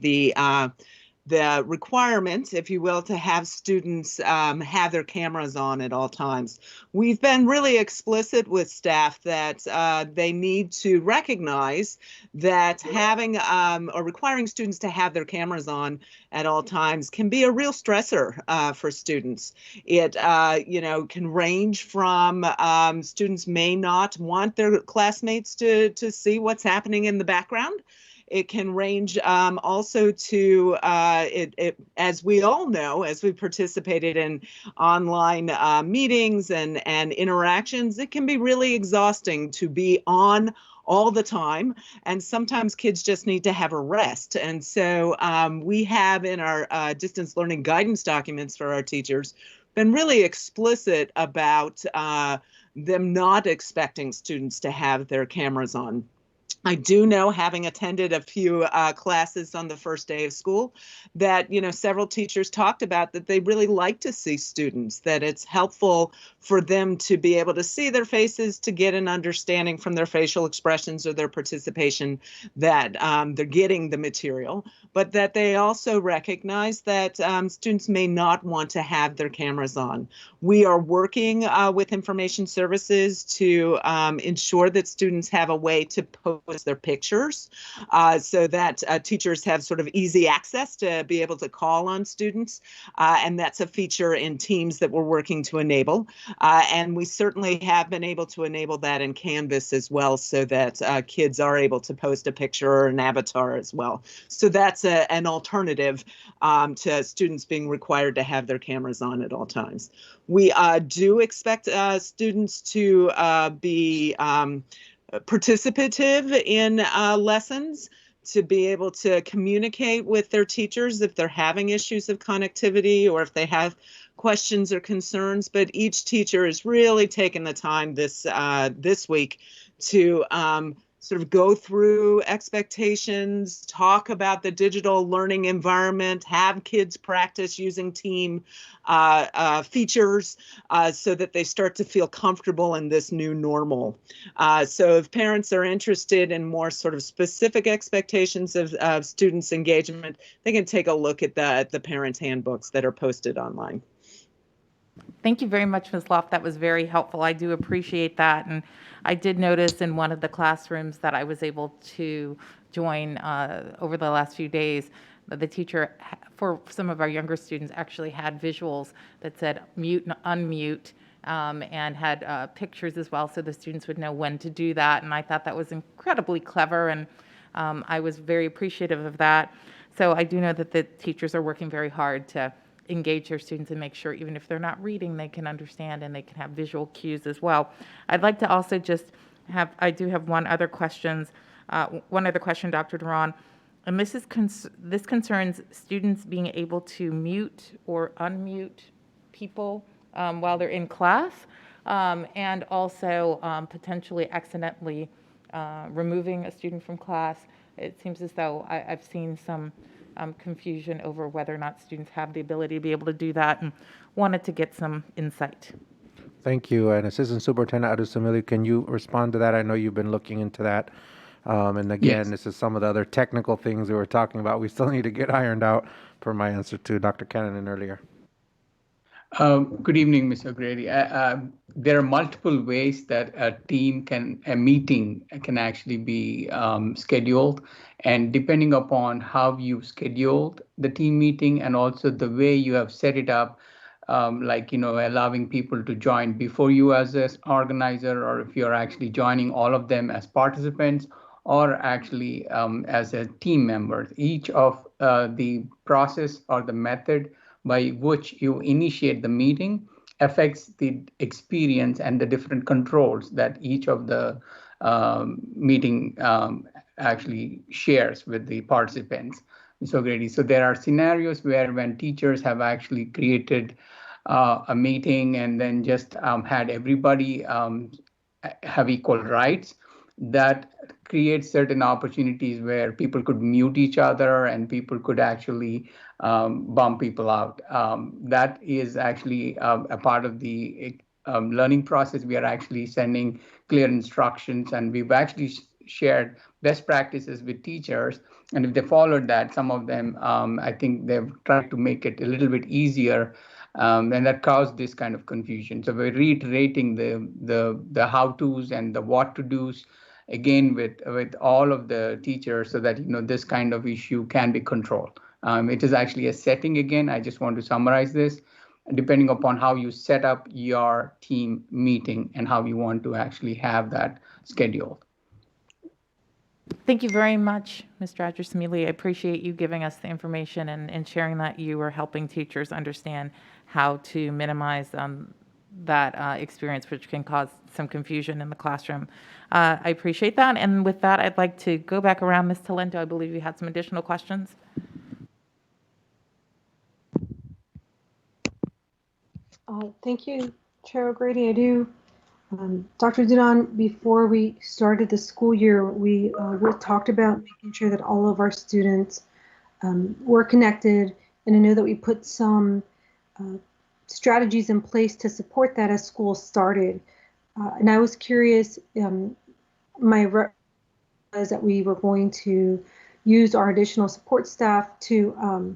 the requirement, if you will, to have students have their cameras on at all times. We've been really explicit with staff that they need to recognize that having or requiring students to have their cameras on at all times can be a real stressor for students. It can range from students may not want their classmates to see what's happening in the background. It can range also to, as we all know, as we participated in online meetings and interactions, it can be really exhausting to be on all the time. And sometimes kids just need to have a rest. And so we have in our distance learning guidance documents for our teachers been really explicit about them not expecting students to have their cameras on. I do know, having attended a few classes on the first day of school, that several teachers talked about that they really like to see students, that it's helpful for them to be able to see their faces, to get an understanding from their facial expressions or their participation that they're getting the material, but that they also recognize that students may not want to have their cameras on. We are working with information services to ensure that students have a way to post their pictures so that teachers have sort of easy access to be able to call on students. And that's a feature in Teams that we're working to enable. And we certainly have been able to enable that in Canvas as well, so that kids are able to post a picture or an avatar as well. So that's an alternative to students being required to have their cameras on at all times. We do expect students to be participative in lessons, to be able to communicate with their teachers if they're having issues of connectivity or if they have questions or concerns. But each teacher is really taking the time this week to sort of go through expectations, talk about the digital learning environment, have kids practice using team features so that they start to feel comfortable in this new normal. So if parents are interested in more sort of specific expectations of students' engagement, they can take a look at the parent handbooks that are posted online. Thank you very much, Ms. Loft. That was very helpful. I do appreciate that. And I did notice in one of the classrooms that I was able to join over the last few days, the teacher, for some of our younger students, actually had visuals that said mute and unmute, and had pictures as well, so the students would know when to do that. And I thought that was incredibly clever, and I was very appreciative of that. So I do know that the teachers are working very hard to engage their students and make sure, even if they're not reading, they can understand and they can have visual cues as well. I'd like to also just I do have one other question, Dr. Duran, and this concerns students being able to mute or unmute people while they're in class, and also potentially accidentally removing a student from class. It seems as though I've seen some confusion over whether or not students have the ability to be able to do that, and wanted to get some insight. Thank you. And Assistant Superintendent Adusamili, can you respond to that? I know you've been looking into that. And again, This is some of the other technical things we were talking about. We still need to get ironed out, per my answer to Dr. Cannon earlier. Good evening, Ms. O'Grady. There are multiple ways that a meeting can actually be scheduled. And depending upon how you scheduled the team meeting and also the way you have set it up, like, allowing people to join before you as an organizer, or if you're actually joining all of them as participants, or actually as a team member. Each of the process or the method by which you initiate the meeting affects the experience and the different controls that each of the meeting actually shares with the participants. So, Grady, so there are scenarios where when teachers have actually created a meeting and then just had everybody have equal rights, that creates certain opportunities where people could mute each other and people could actually bump people out. That is actually a part of the learning process. We are actually sending clear instructions, and we've actually shared best practices with teachers. And if they followed that, some of them, I think they've tried to make it a little bit easier, and that caused this kind of confusion. So we're reiterating the how-tos and the what-to-dos again with all of the teachers, so that this kind of issue can be controlled. It is actually a setting again. I just want to summarize this. Depending upon how you set up your team meeting and how you want to actually have that scheduled. Thank you very much, Mr. Adrasmili. I appreciate you giving us the information and sharing that you are helping teachers understand how to minimize that experience, which can cause some confusion in the classroom. I appreciate that. And with that, I'd like to go back around. Ms. Talento, I believe you had some additional questions. Thank you, Chair O'Grady. I do. Dr. Dudon, before we started the school year, we talked about making sure that all of our students were connected, and I know that we put some strategies in place to support that as school started. And I was curious, my was that we were going to use our additional support staff to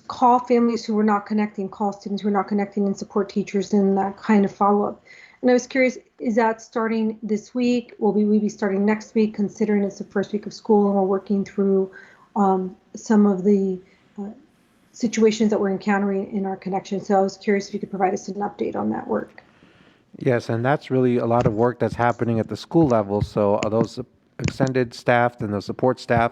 call families who were not connecting, call students who were not connecting, and support teachers in that kind of follow-up. And I was curious, is that starting this week? Will we be starting next week, considering it's the first week of school and we're working through some of the situations that we're encountering in our connection? So I was curious if you could provide us an update on that work. Yes, and that's really a lot of work that's happening at the school level. So those extended staff and the support staff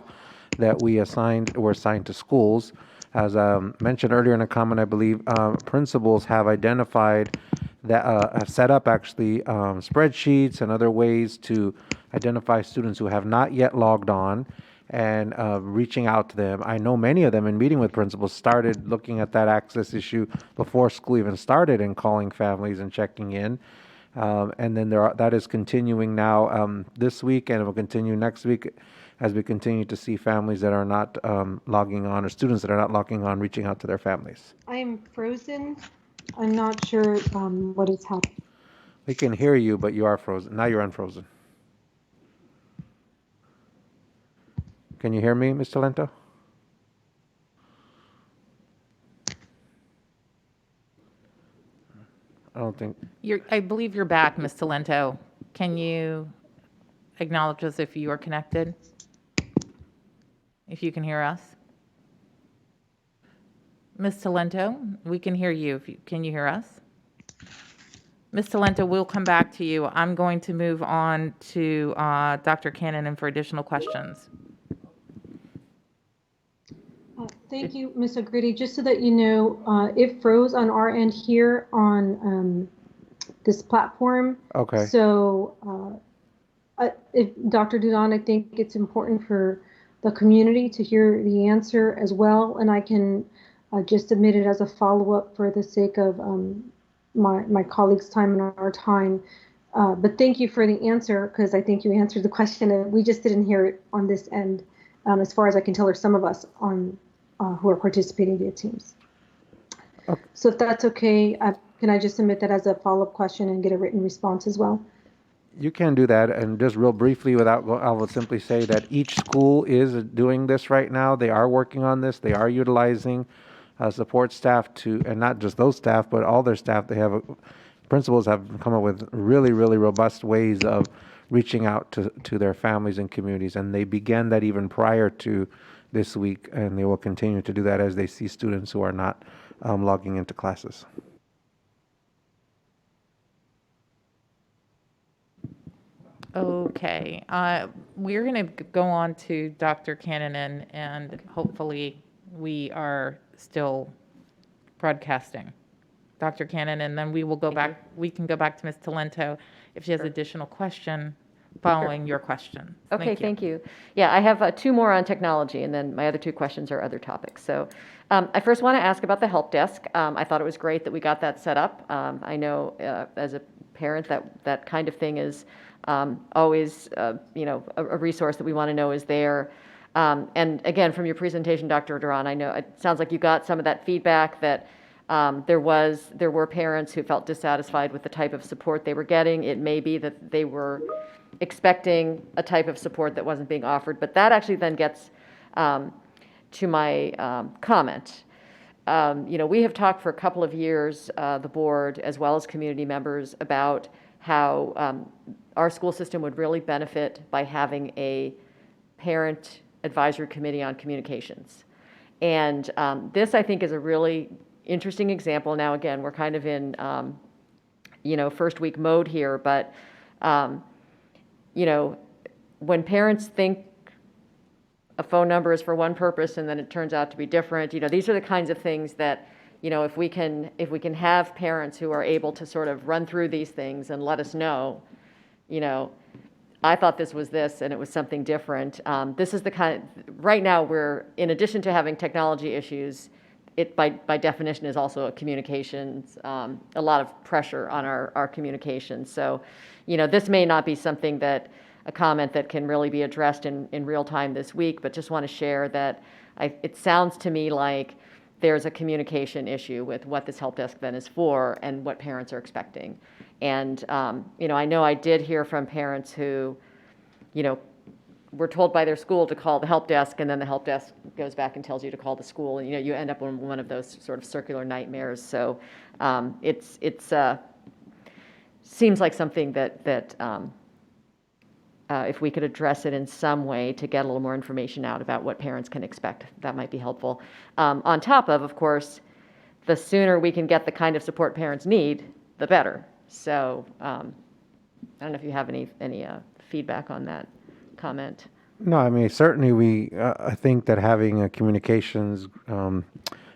that were assigned to schools. As mentioned earlier in a comment, I believe principals have identified that have set up actually spreadsheets and other ways to identify students who have not yet logged on and reaching out to them. I know many of them, in meeting with principals, started looking at that access issue before school even started and calling families and checking in. And then that is continuing now this week, and it will continue next week as we continue to see families that are not logging on, or students that are not logging on, reaching out to their families. I am frozen. I'm not sure what is happening. We can hear you, but you are frozen. Now you're unfrozen. Can you hear me, Ms. Talento? I don't think. I believe you're back, Ms. Talento. Can you acknowledge us if you are connected? If you can hear us? Ms. Talento, we can hear you. Can you hear us? Ms. Talento, we'll come back to you. I'm going to move on to Dr. Cannon for additional questions. Thank you, Ms. O'Grady. Just so that you know, it froze on our end here on this platform. Okay. So, if Dr. Dudon, I think it's important for the community to hear the answer as well, and I can just submit it as a follow-up for the sake of my colleagues' time and our time. But thank you for the answer, because I think you answered the question, and we just didn't hear it on this end, as far as I can tell, or some of us on who are participating via Teams. Okay. So if that's okay, can I just submit that as a follow-up question and get a written response as well? You can do that, and just real briefly, I will simply say that each school is doing this right now. They are working on this. They are utilizing support staff and not just those staff, but all their staff. Principals have come up with really, really robust ways of reaching out to their families and communities, and they began that even prior to this week, and they will continue to do that as they see students who are not logging into classes. Okay, we're going to go on to Dr. Cannon, and hopefully we are still broadcasting. Dr. Cannon, and then we will go back. We can go back to Ms. Talento if she has additional question following your question. Okay, thank you. Yeah, I have two more on technology, and then my other two questions are other topics. So I first want to ask about the help desk. I thought it was great that we got that set up. I know as a parent that kind of thing is always, a resource that we want to know is there. And again, from your presentation, Dr. Duran, I know it sounds like you got some of that feedback that there were parents who felt dissatisfied with the type of support they were getting. It may be that they were expecting a type of support that wasn't being offered, but that actually then gets to my comment. We have talked for a couple of years, the board as well as community members, about how our school system would really benefit by having a parent advisory committee on communications. And this, I think, is a really interesting example. Now, again, we're kind of in, first week mode here, but, when parents think a phone number is for one purpose and then it turns out to be different, these are the kinds of things that, if we can have parents who are able to sort of run through these things and let us know, I thought this was this and it was something different. This is the kind right now we're, in addition to having technology issues, it by definition is also a communications, a lot of pressure on our communications. So, this may not be something that, a comment that can really be addressed in real time this week, but just want to share that it sounds to me like there's a communication issue with what this help desk then is for and what parents are expecting. And, I know I did hear from parents who, were told by their school to call the help desk, and then the help desk goes back and tells you to call the school, and, you end up in one of those sort of circular nightmares. So it's seems like something that if we could address it in some way to get a little more information out about what parents can expect, that might be helpful. On top of course, the sooner we can get the kind of support parents need, the better. So I don't know if you have any feedback on that comment. No, I mean, certainly I think that having a communications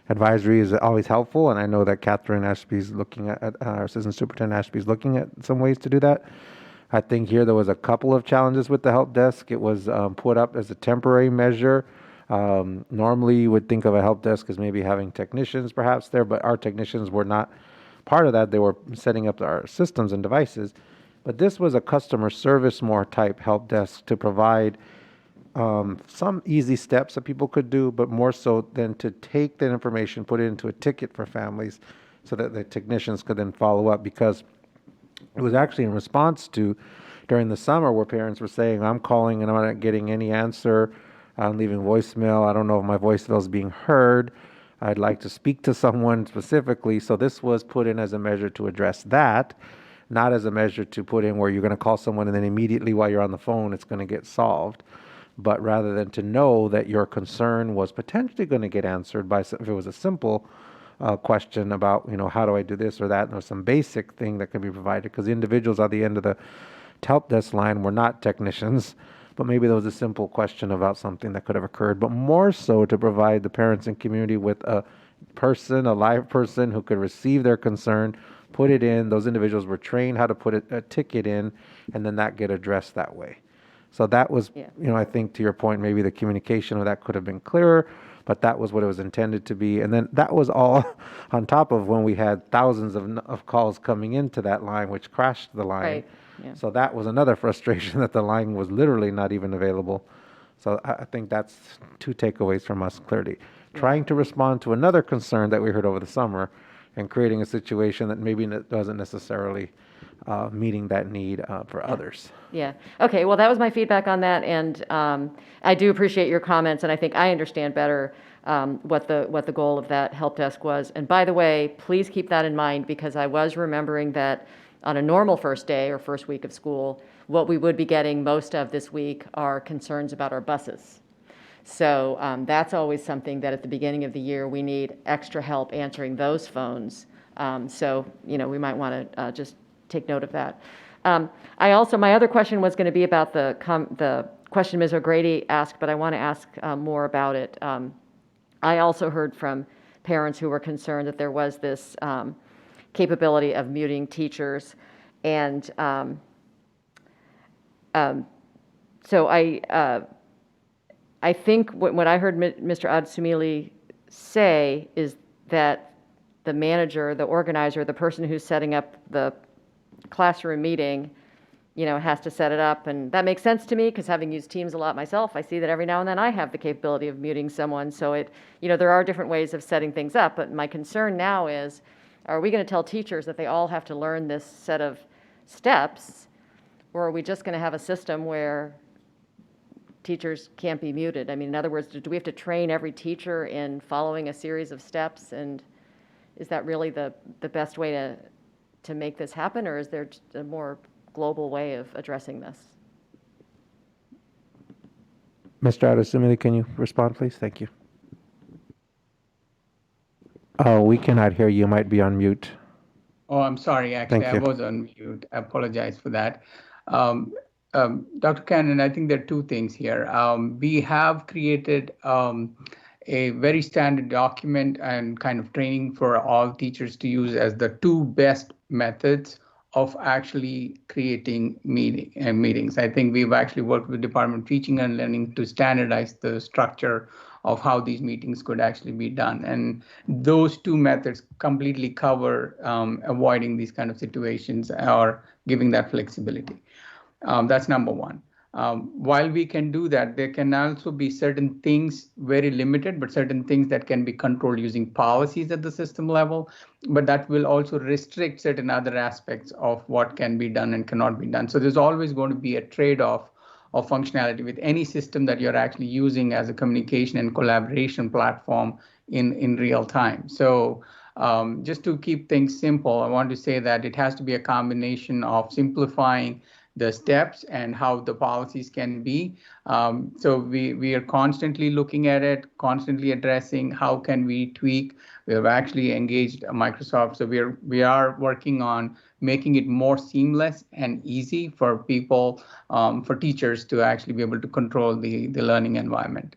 advisory is always helpful, and I know that Catherine Ashby's looking at, our Assistant Superintendent Ashby's looking at some ways to do that. I think here there was a couple of challenges with the help desk. It was put up as a temporary measure. Normally you would think of a help desk as maybe having technicians perhaps there, but our technicians were not part of that. They were setting up our systems and devices. But this was a customer service more type help desk to provide some easy steps that people could do, but more so than to take that information, put it into a ticket for families so that the technicians could then follow up, because it was actually in response to during the summer where parents were saying, I'm calling and I'm not getting any answer. I'm leaving voicemail. I don't know if my voicemail is being heard. I'd like to speak to someone specifically. So this was put in as a measure to address that, not as a measure to put in where you're going to call someone and then immediately while you're on the phone, it's going to get solved. But rather than to know that your concern was potentially going to get answered by, if it was a simple question about, how do I do this or that, and there's some basic thing that can be provided, because the individuals at the end of the help desk line were not technicians, but maybe there was a simple question about something that could have occurred, but more so to provide the parents and community with a live person who could receive their concern, put it in. Those individuals were trained how to put a ticket in, and then that get addressed that way. So that was, I think to your point, maybe the communication of that could have been clearer, but that was what it was intended to be. And then that was all on top of when we had thousands of calls coming into that line, which crashed the line. Right. Yeah. So that was another frustration, that the line was literally not even available. So I think that's two takeaways from us clearly. Trying to respond to another concern that we heard over the summer and creating a situation that maybe doesn't necessarily meeting that need for others. Yeah. Okay. Well, that was my feedback on that, and I do appreciate your comments, and I think I understand better what the goal of that help desk was. And by the way, please keep that in mind, because I was remembering that on a normal first day or first week of school, what we would be getting most of this week are concerns about our buses. So that's always something that at the beginning of the year, we need extra help answering those phones. So, we might want to just take note of that. My other question was going to be about the question Ms. O'Grady asked, but I want to ask more about it. I also heard from parents who were concerned that there was this capability of muting teachers. And so I think what I heard Mr. Adsumili say is that the manager, the organizer, the person who's setting up the classroom meeting, has to set it up. And that makes sense to me because having used Teams a lot myself, I see that every now and then I have the capability of muting someone. So there are different ways of setting things up. But my concern now is, are we going to tell teachers that they all have to learn this set of steps? Or are we just going to have a system where teachers can't be muted? I mean, in other words, do we have to train every teacher in following a series of steps? And is that really the best way to make this happen? Or is there a more global way of addressing this? Mr. Adesumili, can you respond, please? Thank you. Oh, we cannot hear you. You might be on mute. Oh, I'm sorry. Actually, Thank I you. was on mute. I apologize for that. Dr. Cannon, I think there are two things here. We have created a very standard document and kind of training for all teachers to use as the two best methods of actually creating meetings. I think we've actually worked with Department of Teaching and Learning to standardize the structure of how these meetings could actually be done. And those two methods completely cover avoiding these kind of situations or giving that flexibility. That's number one. While we can do that, there can also be certain things very limited, but certain things that can be controlled using policies at the system level, but that will also restrict certain other aspects of what can be done and cannot be done. So there's always going to be a trade-off of functionality with any system that you're actually using as a communication and collaboration platform in real time. So just to keep things simple, I want to say that it has to be a combination of simplifying the steps and how the policies can be. So we are constantly looking at it, constantly addressing how can we tweak. We have actually engaged Microsoft, so we are working on making it more seamless and easy for people, for teachers to actually be able to control the learning environment.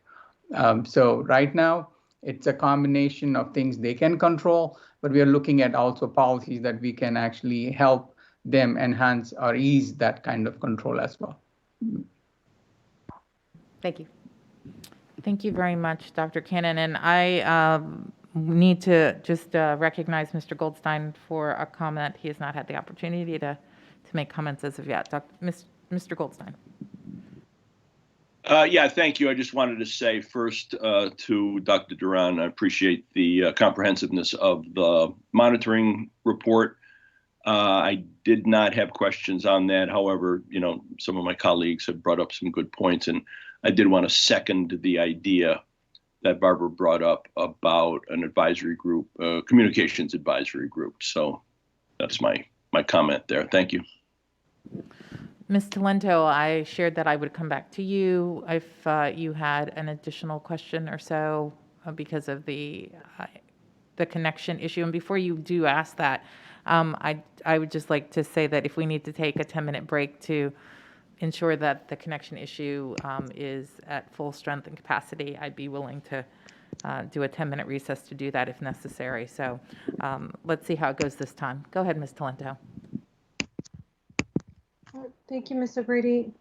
So right now, it's a combination of things they can control, but we are looking at also policies that we can actually help them enhance or ease that kind of control as well. Thank you. Thank you very much, Dr. Cannon. And I need to just recognize Mr. Goldstein for a comment. He has not had the opportunity to make comments as of yet. Mr. Goldstein. Yeah, thank you. I just wanted to say first to Dr. Duran, I appreciate the comprehensiveness of the monitoring report. I did not have questions on that. However, some of my colleagues have brought up some good points, and I did want to second the idea that Barbara brought up about an advisory group, communications advisory group. So that's my comment there. Thank you. Ms. Talento, I shared that I would come back to you if you had an additional question or so because of the connection issue. And before you do ask that, I would just like to say that if we need to take a 10-minute break to ensure that the connection issue is at full strength and capacity, I'd be willing to do a 10-minute recess to do that if necessary. So let's see how it goes this time. Go ahead, Ms. Talento. Thank you, Ms. O'Grady.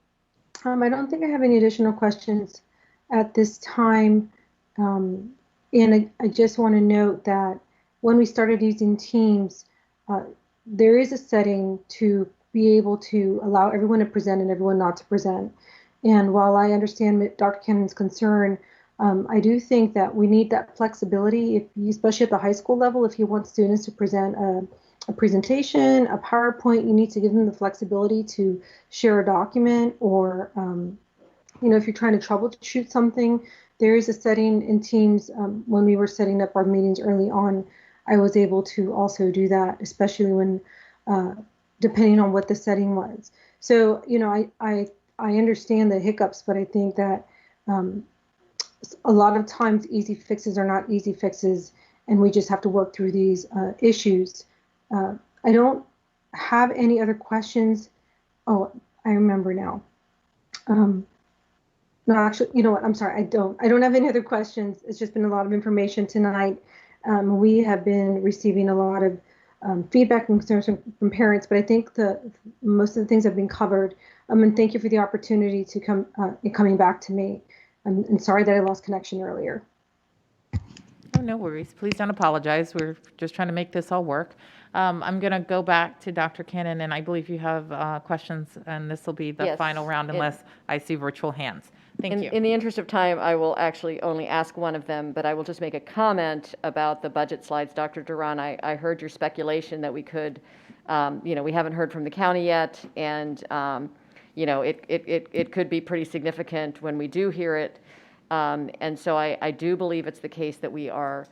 I don't think I have any additional questions at this time. And I just want to note that when we started using Teams, there is a setting to be able to allow everyone to present and everyone not to present. And while I understand Dr. Cannon's concern, I do think that we need that flexibility, especially at the high school level. If you want students to present a presentation, a PowerPoint, you need to give them the flexibility to share a document, or if you're trying to troubleshoot something, there is a setting in Teams. When we were setting up our meetings early on, I was able to also do that, especially when depending on what the setting was. So I understand the hiccups, but I think that a lot of times easy fixes are not easy fixes, and we just have to work through these issues. I don't have any other questions. Oh, I remember now. No, actually, you know what? I'm sorry. I don't have any other questions. It's just been a lot of information tonight. We have been receiving a lot of feedback and concerns from parents, but I think most of the things have been covered. And thank you for the opportunity to coming back to me. And sorry that I lost connection earlier. Oh, no worries. Please don't apologize. We're just trying to make this all work. I'm going to go back to Dr. Cannon, and I believe you have questions, and this will be the Yes, final round unless I see virtual hands. Thank you. In the interest of time, I will actually only ask one of them, but I will just make a comment about the budget slides. Dr. Duran, I heard your speculation that we could, we haven't heard from the county yet, and, it could be pretty significant when we do hear it. And so I do believe it's the case that we are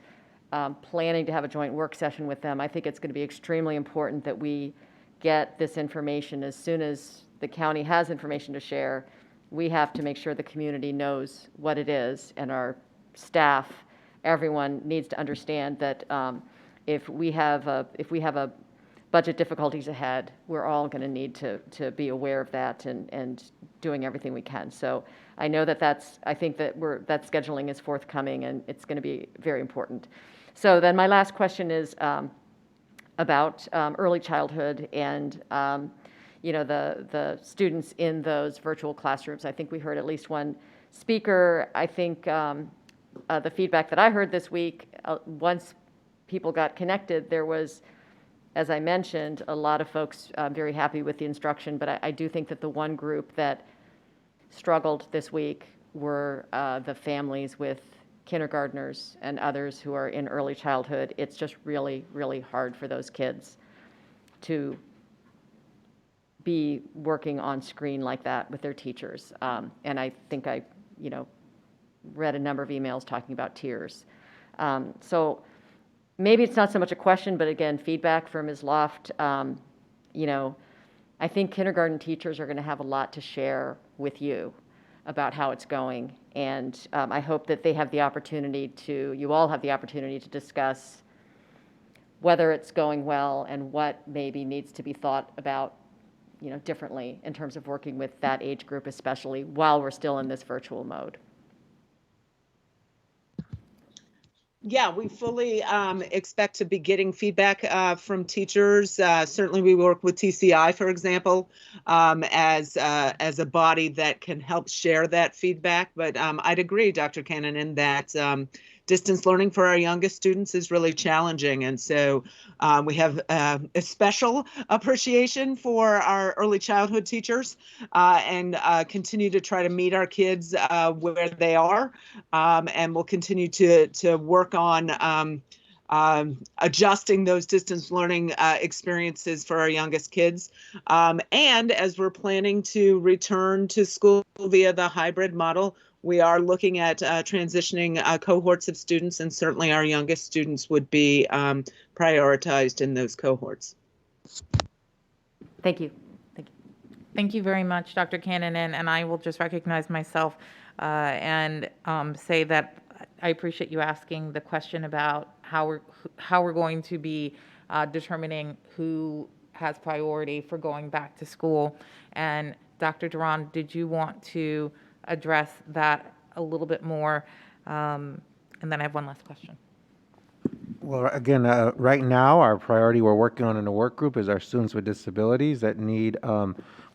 planning to have a joint work session with them. I think it's going to be extremely important that we get this information as soon as the county has information to share. We have to make sure the community knows what it is, and our staff, everyone needs to understand that if we have a budget difficulties ahead, we're all going to need to be aware of that and doing everything we can. So I know I think that that scheduling is forthcoming, and it's going to be very important. So then my last question is about early childhood and the students in those virtual classrooms. I think we heard at least one speaker. I think the feedback that I heard this week, once people got connected, there was, as I mentioned, a lot of folks very happy with the instruction, but I do think that the one group that struggled this week were the families with kindergartners and others who are in early childhood. It's just really, really hard for those kids to be working on screen like that with their teachers. And I think I read a number of emails talking about tears. So maybe it's not so much a question, but again, feedback from Ms. Loft. I think kindergarten teachers are going to have a lot to share with you about how it's going. And I hope that you all have the opportunity to discuss whether it's going well and what maybe needs to be thought about differently in terms of working with that age group, especially while we're still in this virtual mode. Yeah, we fully expect to be getting feedback from teachers. Certainly, we work with TCI, for example, as a body that can help share that feedback. But I'd agree, Dr. Cannon, in that distance learning for our youngest students is really challenging. And so we have a special appreciation for our early childhood teachers and continue to try to meet our kids where they are. And we'll continue to work on adjusting those distance learning experiences for our youngest kids. And as we're planning to return to school via the hybrid model, we are looking at transitioning cohorts of students, and certainly our youngest students would be prioritized in those cohorts. Thank you. Thank you very much, Dr. Cannon, and I will just recognize myself and say that I appreciate you asking the question about how we're going to be determining who has priority for going back to school. And Dr. Duran, did you want to address that a little bit more? And then I have one last question. Well, again, right now, our priority we're working on in the work group is our students with disabilities that need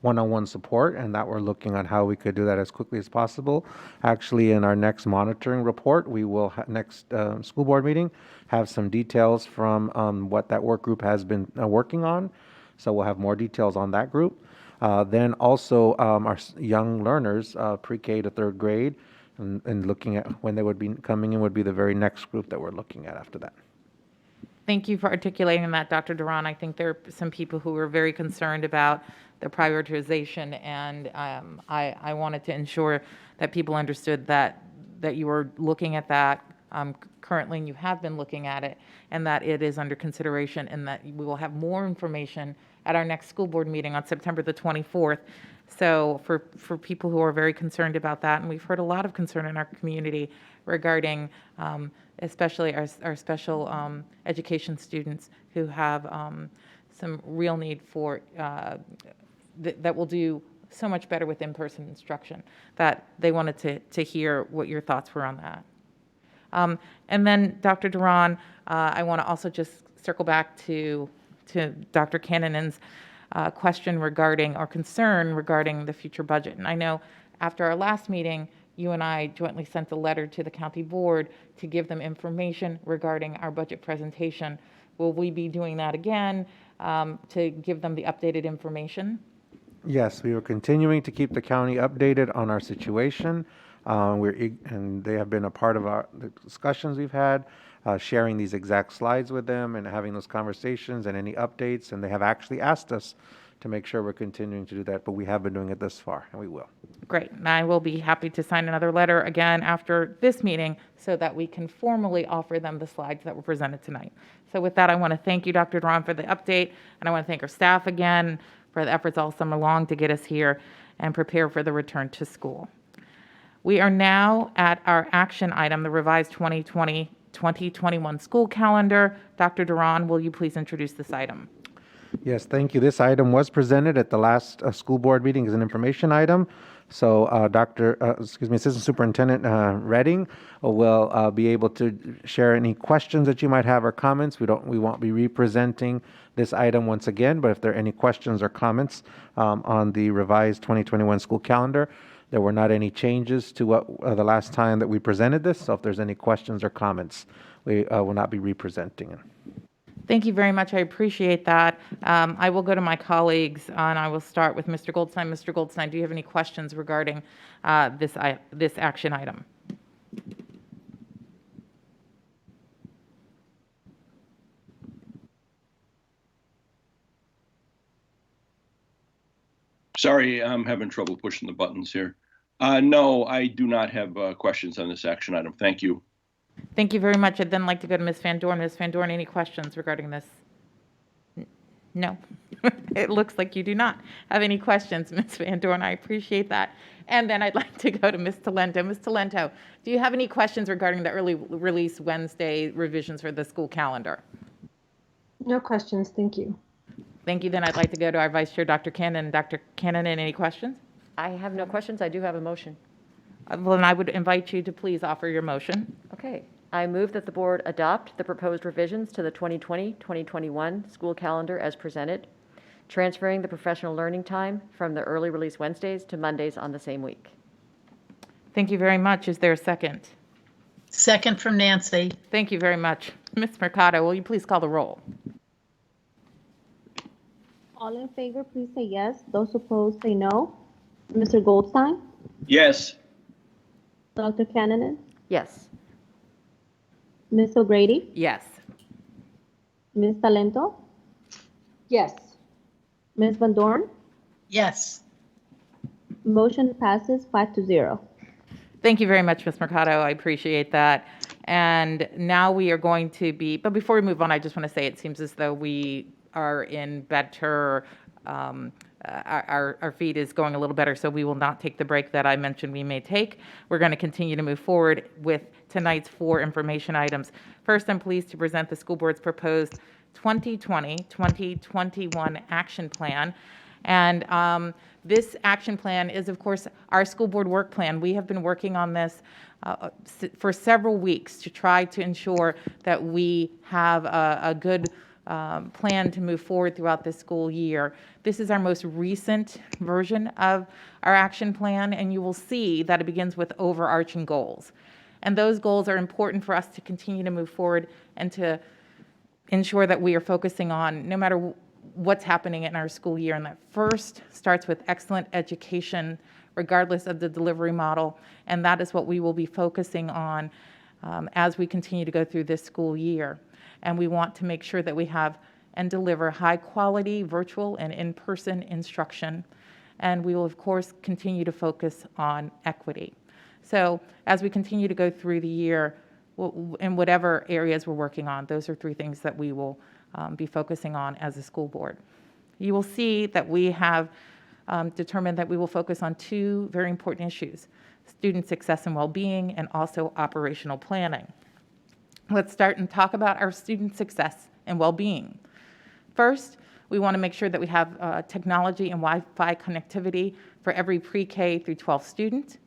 one-on-one support, and that we're looking on how we could do that as quickly as possible. Actually, in our next monitoring report, we will, next school board meeting, have some details from what that work group has been working on. So we'll have more details on that group. Then also our young learners, pre-K to third grade, and looking at when they would be coming in would be the very next group that we're looking at after that. Thank you for articulating that, Dr. Duran. I think there are some people who are very concerned about the prioritization, and I wanted to ensure that people understood that you were looking at that currently, and you have been looking at it, and that it is under consideration, and that we will have more information at our next school board meeting on September the 24th. So for people who are very concerned about that, and we've heard a lot of concern in our community regarding especially our special education students who have some real need for, that will do so much better with in-person instruction, that they wanted to hear what your thoughts were on that. And then, Dr. Duran, I want to also just circle back to Dr. Kannonen's question regarding, or concern regarding, the future budget. And I know after our last meeting, you and I jointly sent a letter to the county board to give them information regarding our budget presentation. Will we be doing that again to give them the updated information? Yes, we are continuing to keep the county updated on our situation. And they have been a part of the discussions we've had, sharing these exact slides with them and having those conversations and any updates. And they have actually asked us to make sure we're continuing to do that, but we have been doing it thus far, and we will. Great. And I will be happy to sign another letter again after this meeting so that we can formally offer them the slides that were presented tonight. So with that, I want to thank you, Dr. Duran, for the update, and I want to thank our staff again for the efforts all summer long to get us here and prepare for the return to school. We are now at our action item, the revised 2020-2021 school calendar. Dr. Duran, will you please introduce this item? Yes, thank you. This item was presented at the last school board meeting as an information item. So Assistant Superintendent Redding will be able to share any questions that you might have or comments. We won't be representing this item once again, but if there are any questions or comments on the revised 2021 school calendar, there were not any changes to what the last time that we presented this. So if there's any questions or comments, we will not be representing it. Thank you very much. I appreciate that. I will go to my colleagues, and I will start with Mr. Goldstein. Mr. Goldstein, do you have any questions regarding this action item? Sorry, I'm having trouble pushing the buttons here. No, I do not have questions on this action item. Thank you. Thank you very much. I'd then like to go to Ms. Van Dorn. Ms. Van Dorn, any questions regarding this? No. It looks like you do not have any questions, Ms. Van Dorn. I appreciate that. And then I'd like to go to Ms. Talento. Ms. Talento, do you have any questions regarding the early release Wednesday revisions for the school calendar? No questions, thank you. Thank you. Then I'd like to go to our Vice Chair, Dr. Cannon. Dr. Cannon, any questions? I have no questions. I do have a motion. Well, then I would invite you to please offer your motion. Okay. I move that the board adopt the proposed revisions to the 2020-2021 school calendar as presented, transferring the professional learning time from the early release Wednesdays to Mondays on the same week. Thank you very much. Is there a second? Second from Nancy. Thank you very much. Ms. Mercado, will you please call the roll? All in favor, please say yes. Those opposed, say no. Mr. Goldstein? Yes. Dr. Cannonen? Yes. Ms. O'Grady? Yes. Ms. Talento? Yes. Ms. Van Dorn? Yes. Motion passes 5-0. Thank you very much, Ms. Mercado. I appreciate that. And now we are going to be, but before we move on, I just want to say it seems as though we are in better, our feed is going a little better, so we will not take the break that I mentioned we may take. We're going to continue to move forward with tonight's 4 information items. First, I'm pleased to present the school board's proposed 2020-2021 action plan. And this action plan is, of course, our school board work plan. We have been working on this for several weeks to try to ensure that we have a good plan to move forward throughout this school year. This is our most recent version of our action plan, and you will see that it begins with overarching goals. And those goals are important for us to continue to move forward and to ensure that we are focusing on no matter what's happening in our school year. And that first starts with excellent education, regardless of the delivery model. And that is what we will be focusing on as we continue to go through this school year. And we want to make sure that we have and deliver high quality virtual and in-person instruction. And we will, of course, continue to focus on equity. So as we continue to go through the year, in whatever areas we're working on. Those are three things that we will be focusing on as a school board. You will see that we have determined that we will focus on two very important issues: student success and well-being, and also operational planning. Let's start and talk about our student success and well-being. First, we want to make sure that we have technology and Wi-Fi connectivity for every pre-K through 12 student.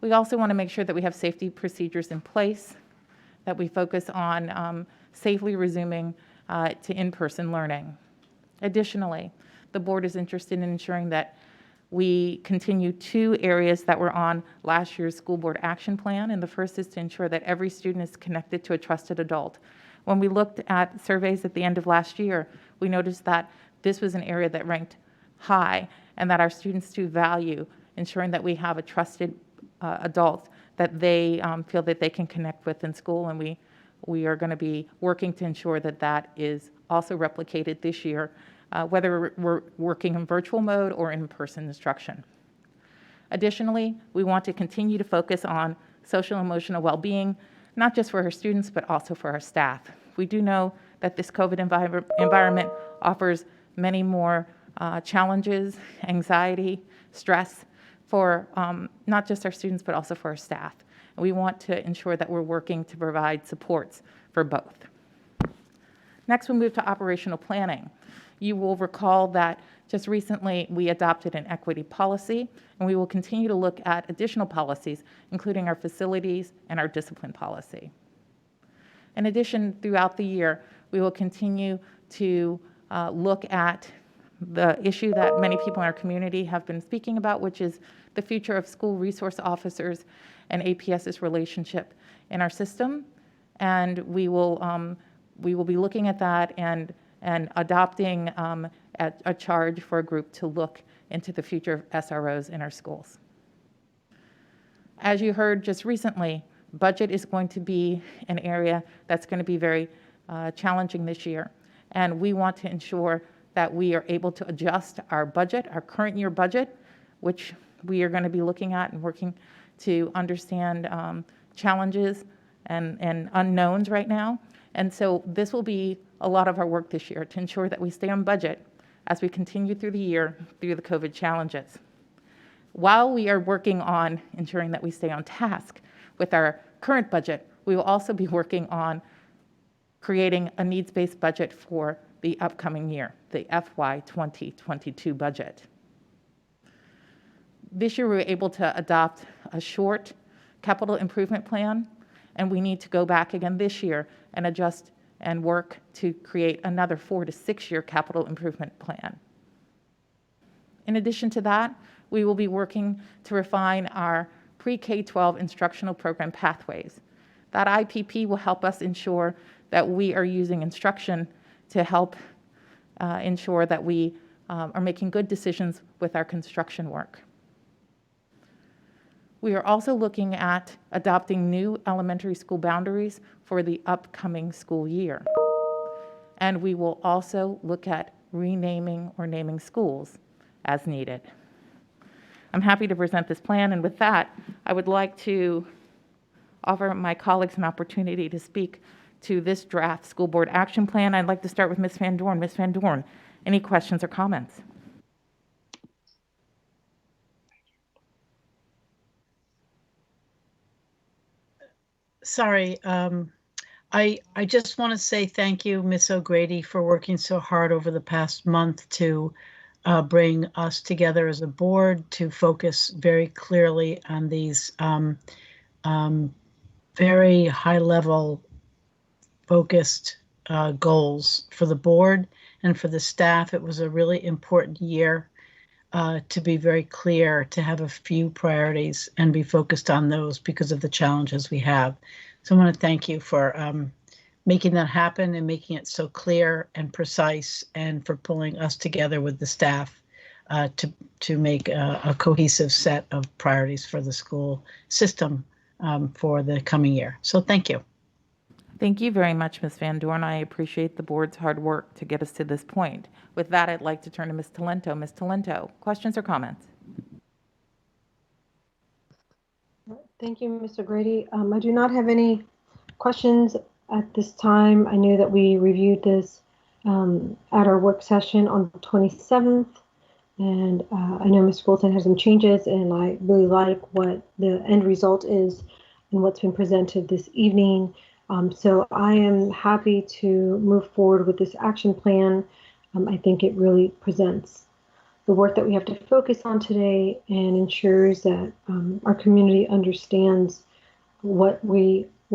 We also want to make sure that we have safety procedures in place, that we focus on safely resuming to in-person learning. Additionally, the board is interested in ensuring that we continue two areas that were on last year's school board action plan, and the first is to ensure that every student is connected to a trusted adult. When we looked at surveys at the end of last year, we noticed that this was an area that ranked high, and that our students do value ensuring that we have a trusted adult that they feel that they can connect with in school, and we are going to be working to ensure that that is also replicated this year, whether we're working in virtual mode or in-person instruction. Additionally, we want to continue to focus on social and emotional well-being, not just for our students, but also for our staff. We do know that this COVID environment offers many more challenges, anxiety, stress for not just our students, but also for our staff. And we want to ensure that we're working to provide supports for both. Next, we'll move to operational planning. You will recall that just recently we adopted an equity policy, and we will continue to look at additional policies, including our facilities and our discipline policy. In addition, throughout the year, we will continue to look at the issue that many people in our community have been speaking about, which is the future of school resource officers and APS's relationship in our system. And we will be looking at that and adopting a charge for a group to look into the future of SROs in our schools. As you heard just recently, budget is going to be an area that's going to be very challenging this year. And we want to ensure that we are able to adjust our budget, our current year budget, which we are going to be looking at and working to understand challenges and unknowns right now. And so this will be a lot of our work this year to ensure that we stay on budget as we continue through the year through the COVID challenges. While we are working on ensuring that we stay on task with our current budget, we will also be working on creating a needs-based budget for the upcoming year, the FY 2022 budget. This year we were able to adopt a short capital improvement plan, and we need to go back again this year and adjust and work to create another 4 to 6 year capital improvement plan. In addition to that, we will be working to refine our pre-K-12 instructional program pathways. That IPP will help us ensure that we are using instruction to help ensure that we are making good decisions with our construction work. We are also looking at adopting new elementary school boundaries for the upcoming school year. And we will also look at renaming or naming schools as needed. I'm happy to present this plan, and with that, I would like to offer my colleagues an opportunity to speak to this draft school board action plan. I'd like to start with Ms. Van Dorn. Ms. Van Dorn, any questions or comments? Sorry, I just want to say thank you, Ms. O'Grady, for working so hard over the past month to bring us together as a board to focus very clearly on these very high-level focused goals for the board and for the staff. It was a really important year to be very clear, to have a few priorities and be focused on those because of the challenges we have. So I want to thank you for making that happen and making it so clear and precise, and for pulling us together with the staff to make a cohesive set of priorities for the school system for the coming year. So thank you. Thank you very much, Ms. Van Dorn. I appreciate the board's hard work to get us to this point. With that, I'd like to turn to Ms. Talento. Ms. Talento, questions or comments? Thank you, Mr. Grady. I do not have any questions at this time. I know that we reviewed this at our work session on the 27th, and I know Mr. Goldstein has some changes, and I really like what the end result is and what's been presented this evening. So I am happy to move forward with this action plan. I think it really presents the work that we have to focus on today and ensures that our community understands what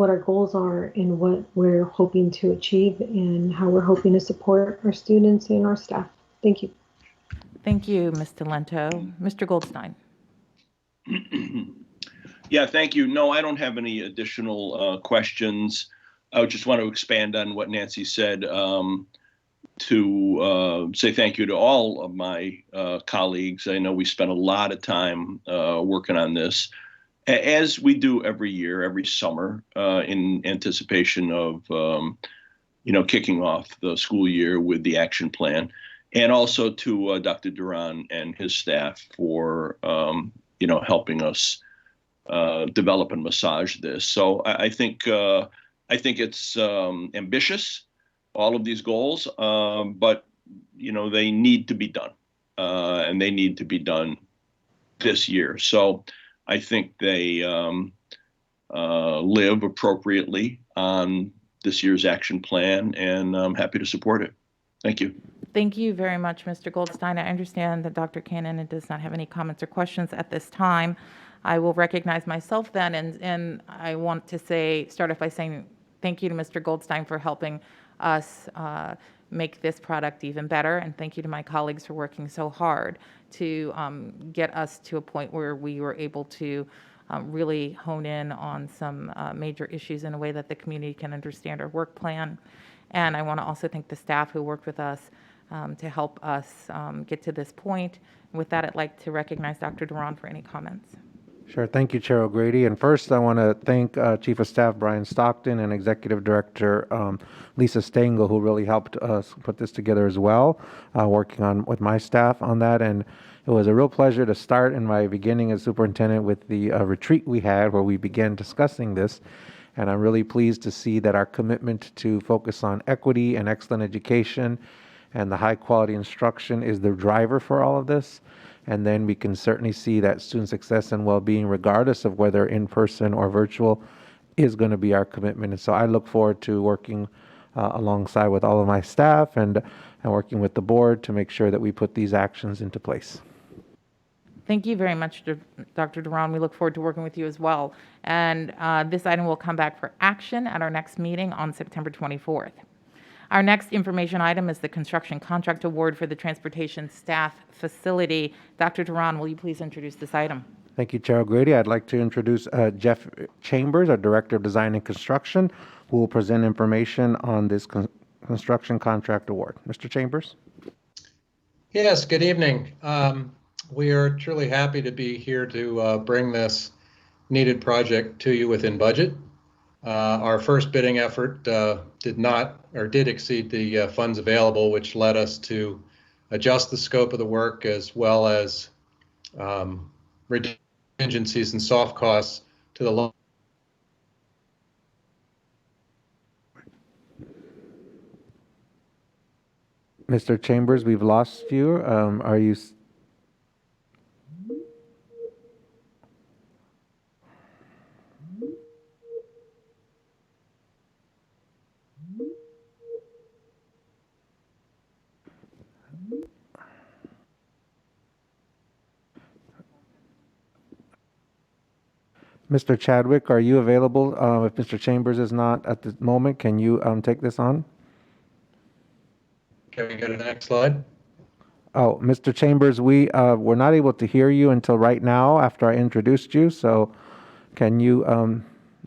our goals are and what we're hoping to achieve and how we're hoping to support our students and our staff. Thank you. Thank you, Ms. Delento. Mr. Goldstein. Yeah, thank you. No, I don't have any additional questions. I just want to expand on what Nancy said to say thank you to all of my colleagues. I know we spent a lot of time working on this, as we do every year, every summer, in anticipation of kicking off the school year with the action plan, and also to Dr. Duran and his staff for helping us develop and massage this. So I think it's ambitious, all of these goals, but they need to be done, and they need to be done this year. So I think they live appropriately on this year's action plan, and I'm happy to support it. Thank you. Thank you very much, Mr. Goldstein. I understand that Dr. Cannon does not have any comments or questions at this time. I will recognize myself then, and I want to start off by saying thank you to Mr. Goldstein for helping us make this product even better, and thank you to my colleagues for working so hard to get us to a point where we were able to really hone in on some major issues in a way that the community can understand our work plan. And I want to also thank the staff who worked with us to help us get to this point. With that, I'd like to recognize Dr. Duran for any comments. Sure. Thank you, Chair O'Grady. And first, I want to thank Chief of Staff Brian Stockton and Executive Director Lisa Stengel, who really helped us put this together as well, working with my staff on that. And it was a real pleasure to start in my beginning as superintendent with the retreat we had where we began discussing this. And I'm really pleased to see that our commitment to focus on equity and excellent education and the high quality instruction is the driver for all of this. And then we can certainly see that student success and well-being, regardless of whether in person or virtual, is going to be our commitment. And so I look forward to working alongside with all of my staff and working with the board to make sure that we put these actions into place. Thank you very much, Dr. Duran. We look forward to working with you as well. And this item will come back for action at our next meeting on September 24th. Our next information item is the construction contract award for the transportation staff facility. Dr. Duran, will you please introduce this item? Thank you, Chair O'Grady. I'd like to introduce Jeff Chambers, our Director of Design and Construction, who will present information on this construction contract award. Mr. Chambers? Yes, good evening. We are truly happy to be here to bring this needed project to you within budget. Our first bidding effort did exceed the funds available, which led us to adjust the scope of the work as well as contingencies and soft costs to the low. Mr. Chambers, we've lost you. Are you? Mr. Chadwick, are you available? If Mr. Chambers is not at the moment, can you take this on? Can we go to the next slide? Oh, Mr. Chambers, we were not able to hear you until right now after I introduced you. So can you, I'm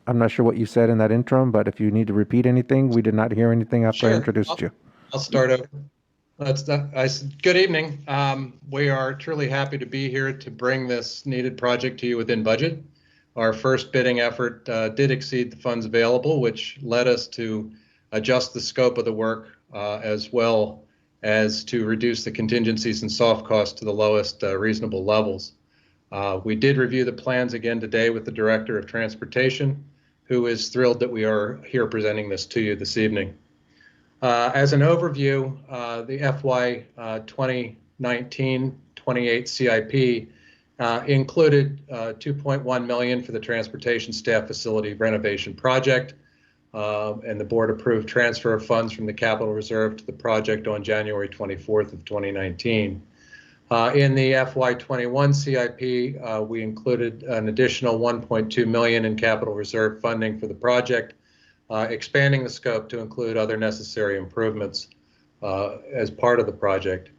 not sure what you said in that interim, but if you need to repeat anything, we did not hear anything after I introduced you. I'll start over. Good evening. We are truly happy to be here to bring this needed project to you within budget. Our first bidding effort did exceed the funds available, which led us to adjust the scope of the work as well as to reduce the contingencies and soft costs to the lowest reasonable levels. We did review the plans again today with the Director of Transportation, who is thrilled that we are here presenting this to you this evening. As an overview, the FY 2019-28 CIP included $2.1 million for the transportation staff facility renovation project, and the board approved transfer of funds from the capital reserve to the project on January 24th of 2019. In the FY21 CIP, we included an additional $1.2 million in capital reserve funding for the project, expanding the scope to include other necessary improvements as part of the project.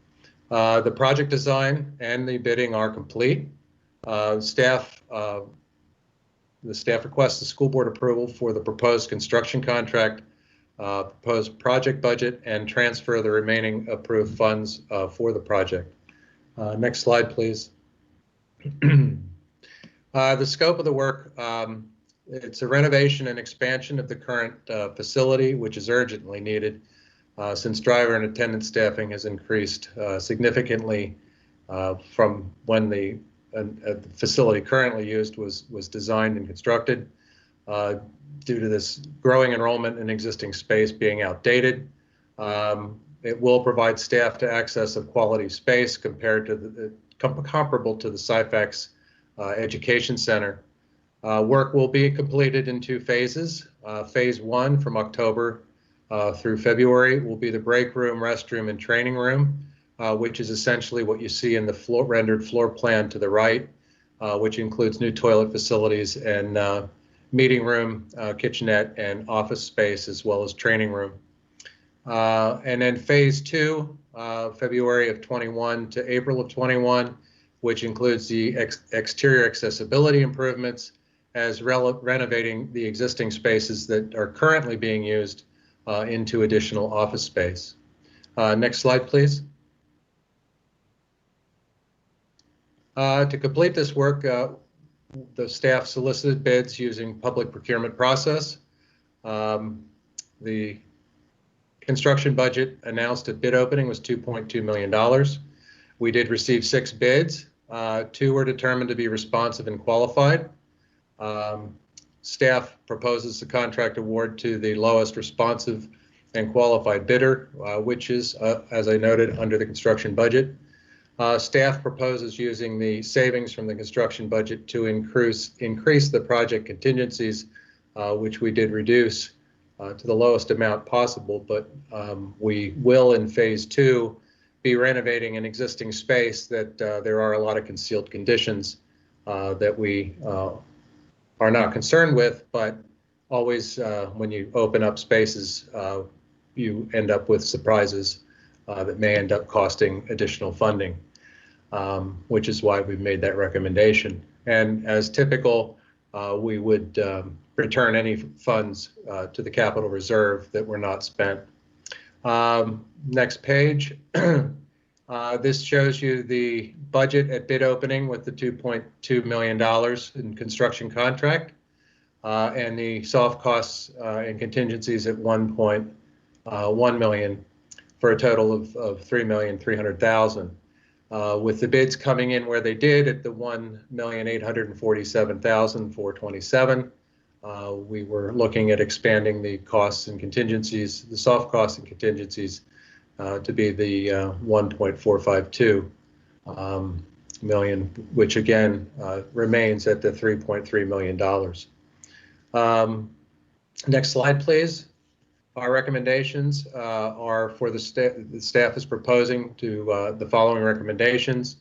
The project design and the bidding are complete. The staff requests the school board approval for the proposed construction contract, proposed project budget, and transfer the remaining approved funds for the project. Next slide, please. The scope of the work, it's a renovation and expansion of the current facility, which is urgently needed since driver and attendant staffing has increased significantly from when the facility currently used was designed and constructed. Due to this growing enrollment in existing space being outdated, it will provide staff to access a quality space compared to comparable to the SciFax Education Center. Work will be completed in 2 phases. Phase 1 from October through February will be the break room, restroom, and training room, which is essentially what you see in the rendered floor plan to the right, which includes new toilet facilities and meeting room, kitchenette, and office space, as well as training room. And then phase 2, February of 21 to April of 21, which includes the exterior accessibility improvements as renovating the existing spaces that are currently being used into additional office space. Next slide, please. To complete this work, the staff solicited bids using public procurement process. The construction budget announced at bid opening was $2.2 million. We did receive 6 bids. 2 were determined to be responsive and qualified. Staff proposes the contract award to the lowest responsive and qualified bidder, which is, as I noted, under the construction budget. Staff proposes using the savings from the construction budget to increase the project contingencies, which we did reduce to the lowest amount possible, but we will in phase 2 be renovating an existing space that there are a lot of concealed conditions that we are not concerned with, but always when you open up spaces, you end up with surprises that may end up costing additional funding, which is why we've made that recommendation. And as typical, we would return any funds to the capital reserve that were not spent. Next page. This shows you the budget at bid opening with the $2.2 million in construction contract and the soft costs and contingencies at $1.1 million for a total of $3,300,000. With the bids coming in where they did at the $1,847,427, we were looking at expanding the costs and contingencies, the soft costs and contingencies, to be the 1.452 million, which again remains at the $3.3 million. Next slide, please. Our recommendations are for the staff is proposing to the following recommendations,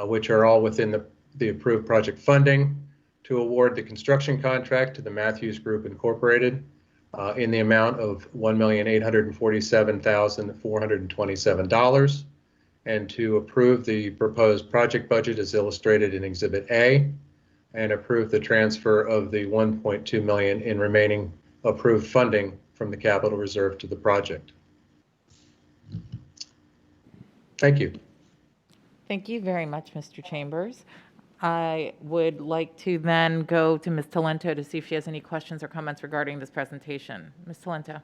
which are all within the approved project funding: to award the construction contract to the Matthews Group Incorporated in the amount of $1,847,427, and to approve the proposed project budget as illustrated in Exhibit A, and approve the transfer of the $1.2 million in remaining approved funding from the capital reserve to the project. Thank you. Thank you very much, Mr. Chambers. I would like to then go to Ms. Talento to see if she has any questions or comments regarding this presentation. Ms. Talento.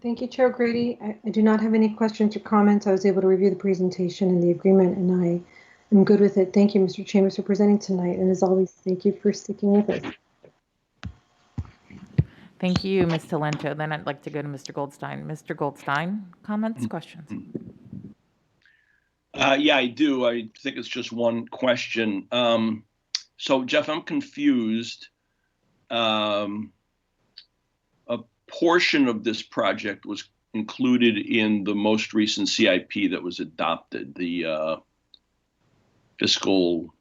Thank you, Chair Grady. I do not have any questions or comments. I was able to review the presentation and the agreement, and I am good with it. Thank you, Mr. Chambers, for presenting tonight. And as always, thank you for sticking with us. Thank you, Ms. Talento. Then I'd like to go to Mr. Goldstein. Mr. Goldstein, comments, questions? Yeah, I do. I think it's just one question. So, Jeff, I'm confused. A portion of this project was included in the most recent CIP that was adopted, the fiscal,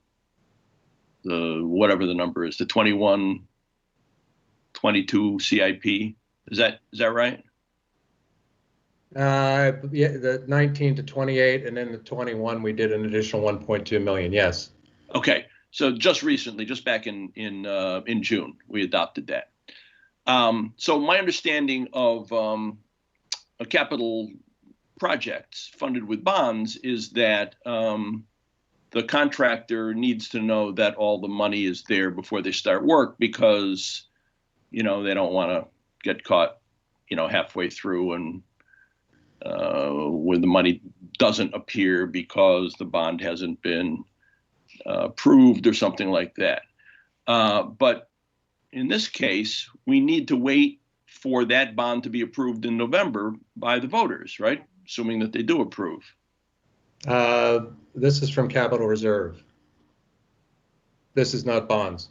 whatever the number is, the 21-22 CIP. Is that right? Yeah, the 19 to 28, and then the 21, we did an additional 1.2 million. Yes. Okay, so just recently, just back in June, we adopted that. So my understanding of a capital projects funded with bonds is that the contractor needs to know that all the money is there before they start work, because they don't want to get caught halfway through and when the money doesn't appear because the bond hasn't been approved or something like that. But in this case, we need to wait for that bond to be approved in November by the voters, right? Assuming that they do approve. This is from capital reserve. This is not bonds.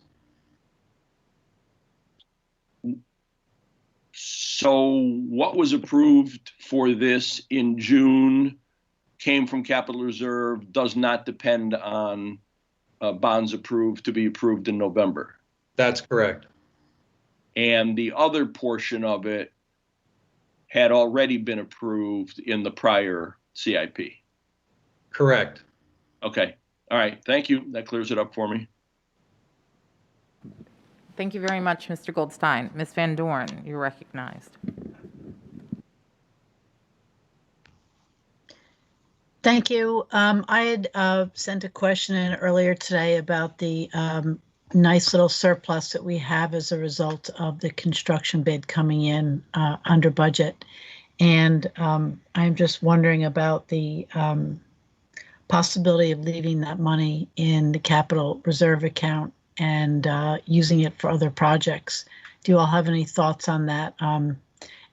So what was approved for this in June came from capital reserve, does not depend on bonds approved to be approved in November. That's correct. And the other portion of it had already been approved in the prior CIP. Correct. Okay. All right. Thank you. That clears it up for me. Thank you very much, Mr. Goldstein. Ms. Van Dorn, you're recognized. Thank you. I had sent a question in earlier today about the nice little surplus that we have as a result of the construction bid coming in under budget. And I'm just wondering about the possibility of leaving that money in the capital reserve account and using it for other projects. Do you all have any thoughts on that?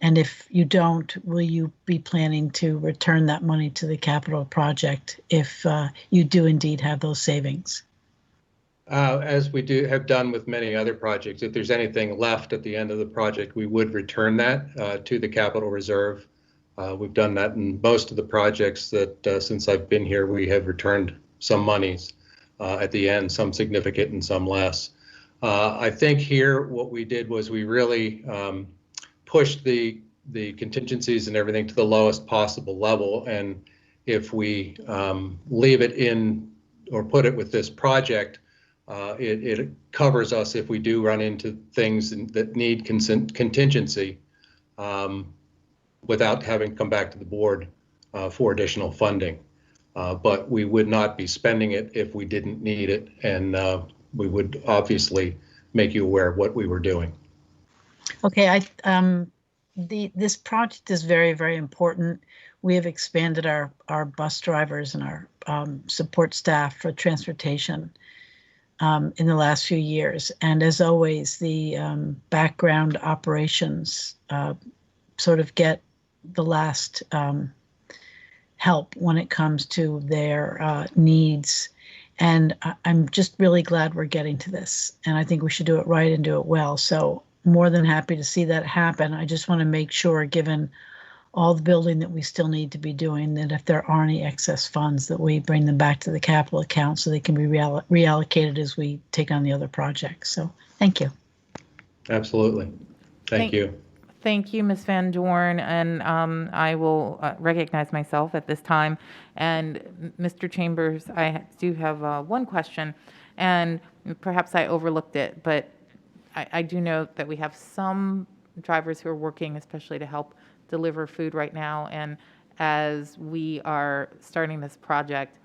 And if you don't, will you be planning to return that money to the capital project if you do indeed have those savings? As we have done with many other projects, if there's anything left at the end of the project, we would return that to the capital reserve. We've done that in most of the projects that since I've been here, we have returned some monies at the end, some significant and some less. I think here what we did was we really pushed the contingencies and everything to the lowest possible level. And if we leave it in or put it with this project, it covers us if we do run into things that need contingency without having to come back to the board for additional funding. But we would not be spending it if we didn't need it, and we would obviously make you aware of what we were doing. Okay, this project is very, very important. We have expanded our bus drivers and our support staff for transportation in the last few years. And as always, the background operations sort of get the last help when it comes to their needs. And I'm just really glad we're getting to this. And I think we should do it right and do it well. So more than happy to see that happen. I just want to make sure, given all the building that we still need to be doing, that if there are any excess funds, that we bring them back to the capital account so they can be reallocated as we take on the other projects. So thank you. Absolutely. Thank you. Thank you, Ms. Van Dorn, and I will recognize myself at this time. And Mr. Chambers, I do have one question, and perhaps I overlooked it, but I do know that we have some drivers who are working, especially to help deliver food right now. And as we are starting this project,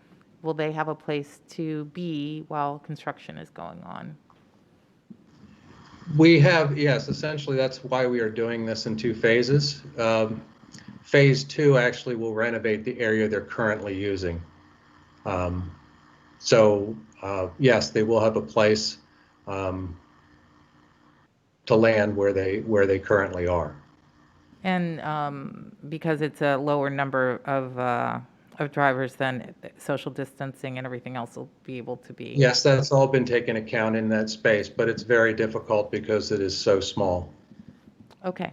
will they have a place to be while construction is going on? We have, yes, essentially that's why we are doing this in two phases. Phase 2 actually will renovate the area they're currently using. So yes, they will have a place to land where they currently are. And because it's a lower number of drivers, then social distancing and everything else will be able to be. Yes, that's all been taken account in that space, but it's very difficult because it is so small. Okay.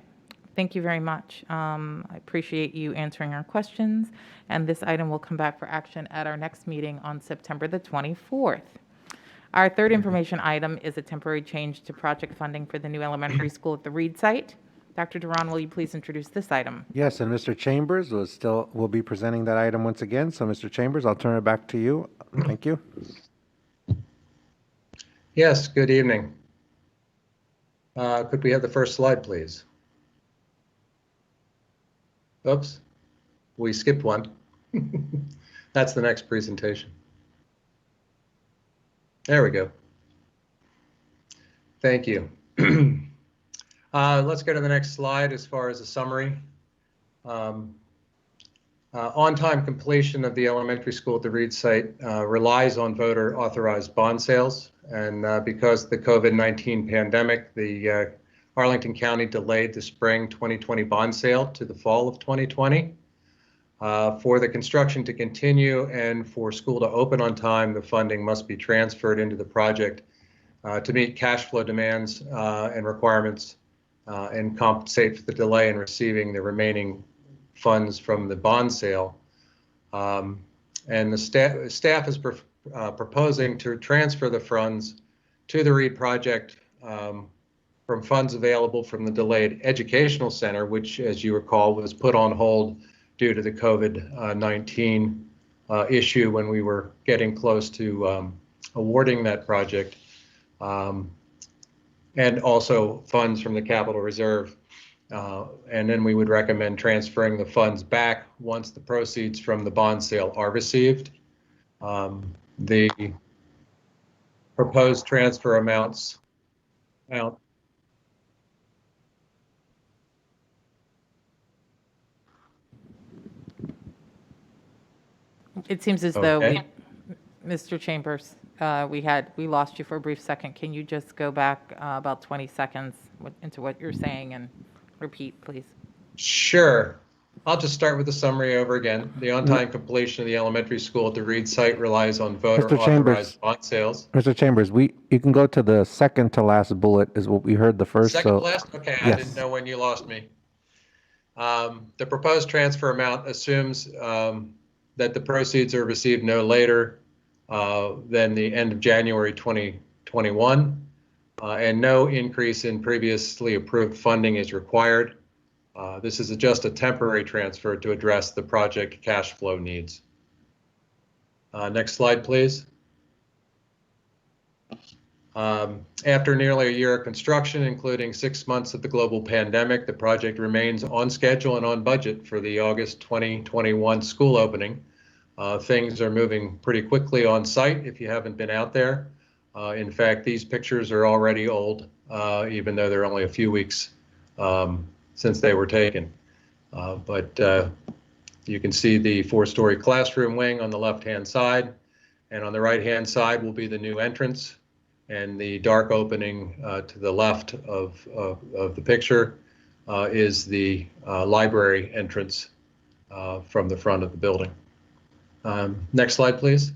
Thank you very much. I appreciate you answering our questions, and this item will come back for action at our next meeting on September the 24th. Our third information item is a temporary change to project funding for the new elementary school at the Reed site. Dr. Duran, will you please introduce this item? Yes, and Mr. Chambers will be presenting that item once again. So, Mr. Chambers, I'll turn it back to you. Thank you. Yes, good evening. Could we have the first slide, please? Oops, we skipped one. That's the next presentation. There we go. Thank you. Let's go to the next slide as far as a summary. On-time completion of the elementary school at the Reed site relies on voter authorized bond sales. And because of the COVID-19 pandemic, the Arlington County delayed the spring 2020 bond sale to the fall of 2020. For the construction to continue and for school to open on time, the funding must be transferred into the project to meet cash flow demands and requirements and compensate for the delay in receiving the remaining funds from the bond sale. And the staff is proposing to transfer the funds to the Reed project from funds available from the delayed educational center, which, as you recall, was put on hold due to the COVID-19 issue when we were getting close to awarding that project, and also funds from the capital reserve. And then we would recommend transferring the funds back once the proceeds from the bond sale are received. The proposed transfer amounts It seems as though Mr. Chambers, we lost you for a brief second. Can you just go back about 20 seconds into what you're saying and repeat, please? Sure. I'll just start with the summary over again. The on-time completion of the elementary school at the Reed site relies on voter authorized bond sales. Mr. Chambers, you can go to the second to last bullet is what we heard the first. Second to last? Okay, yes. I didn't know when you lost me. The proposed transfer amount assumes that the proceeds are received no later than the end of January 2021, and no increase in previously approved funding is required. This is just a temporary transfer to address the project cash flow needs. Next slide, please. After nearly a year of construction, including 6 months of the global pandemic, the project remains on schedule and on budget for the August 2021 school opening. Things are moving pretty quickly on site if you haven't been out there. In fact, these pictures are already old, even though they're only a few weeks since they were taken. But you can see the 4-story classroom wing on the left-hand side, and on the right-hand side will be the new entrance, and the dark opening to the left of the picture is the library entrance from the front of the building. Next slide, please.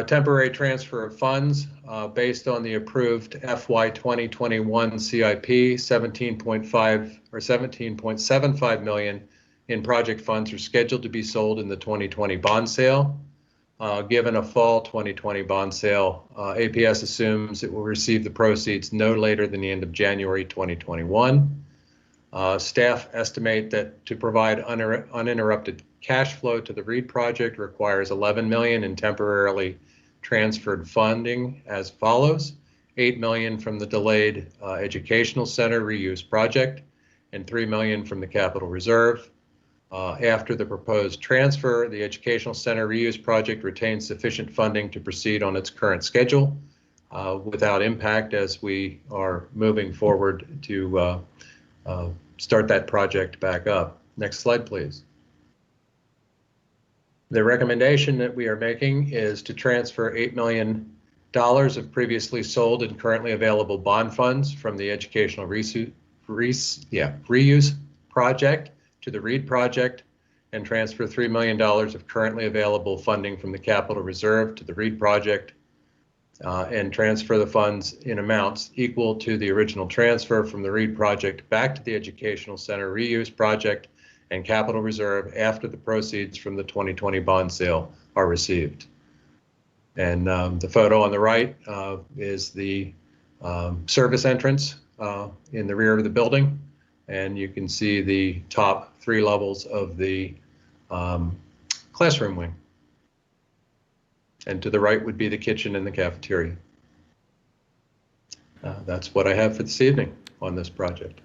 Temporary transfer of funds based on the approved FY 2021 CIP, 17.5 or 17.75 million in project funds are scheduled to be sold in the 2020 bond sale. Given a fall 2020 bond sale, APS assumes it will receive the proceeds no later than the end of January 2021. Staff estimate that to provide uninterrupted cash flow to the Reed project requires 11 million in temporarily transferred funding as follows: 8 million from the delayed educational center reuse project and 3 million from the capital reserve. After the proposed transfer, the educational center reuse project retains sufficient funding to proceed on its current schedule without impact as we are moving forward to start that project back up. Next slide, please. The recommendation that we are making is to transfer 8 million of previously sold and currently available bond funds from the educational reuse project to the READ project, and transfer $3 million of currently available funding from the capital reserve to the READ project, and transfer the funds in amounts equal to the original transfer from the READ project back to the educational center reuse project and capital reserve after the proceeds from the 2020 bond sale are received. And the photo on the right is the service entrance in the rear of the building. And you can see the top 3 levels of the classroom wing. And to the right would be the kitchen and the cafeteria. That's what I have for this evening on this project.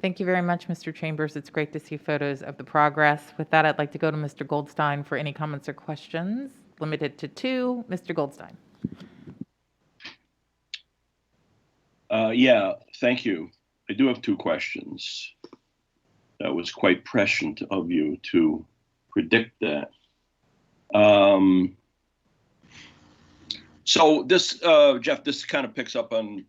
Thank you very much, Mr. Chambers. It's great to see photos of the progress. With that, I'd like to go to Mr. Goldstein for any comments or questions. Limited to 2. Mr. Goldstein. Yeah, thank you. I do have 2 questions. That was quite prescient of you to predict that. So this, Jeff, this kind of picks up on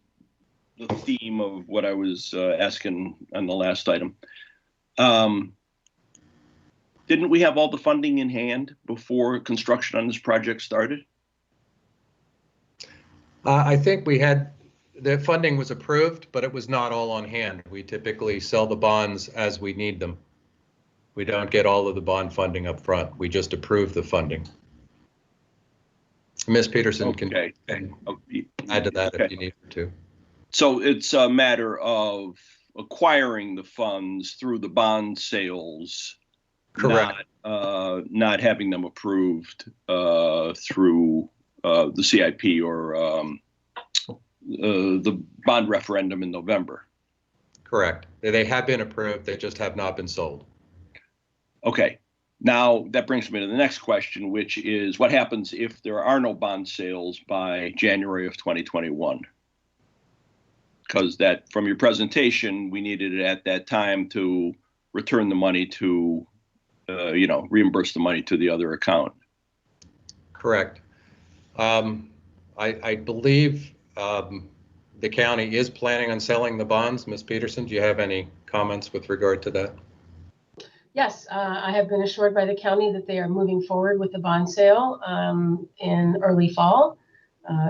the theme of what I was asking on the last item. Didn't we have all the funding in hand before construction on this project started? I think we had, the funding was approved, but it was not all on hand. We typically sell the bonds as we need them. We don't get all of the bond funding up front. We just approve the funding. Ms. Peterson can add to that if you need her to. So it's a matter of acquiring the funds through the bond sales. Correct. Not having them approved through the CIP or the bond referendum in November. Correct. They have been approved. They just have not been sold. Okay. Now that brings me to the next question, which is what happens if there are no bond sales by January of 2021? Because that, from your presentation, we needed it at that time to return the money to, reimburse the money to the other account. Correct. I believe the county is planning on selling the bonds. Ms. Peterson, do you have any comments with regard to that? Yes, I have been assured by the county that they are moving forward with the bond sale in early fall,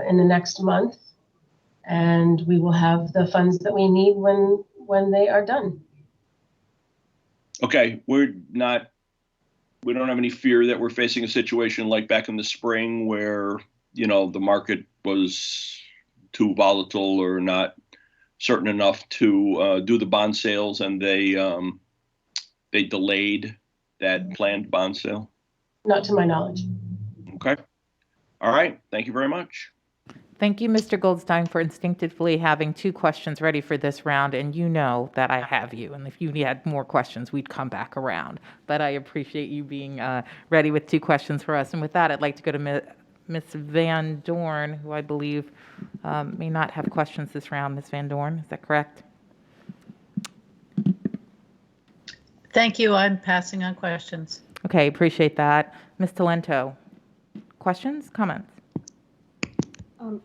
in the next month, and we will have the funds that we need when they are done. Okay, we don't have any fear that we're facing a situation like back in the spring where, the market was too volatile or not certain enough to do the bond sales, and they delayed that planned bond sale? Not to my knowledge. Okay. All right. Thank you very much. Thank you, Mr. Goldstein, for instinctively having 2 questions ready for this round. And you know that I have you. And if you had more questions, we'd come back around. But I appreciate you being ready with 2 questions for us. And with that, I'd like to go to Ms. Van Dorn, who I believe may not have questions this round. Ms. Van Dorn, is that correct? Thank you. I'm passing on questions. Okay, appreciate that. Ms. Talento, questions, comments?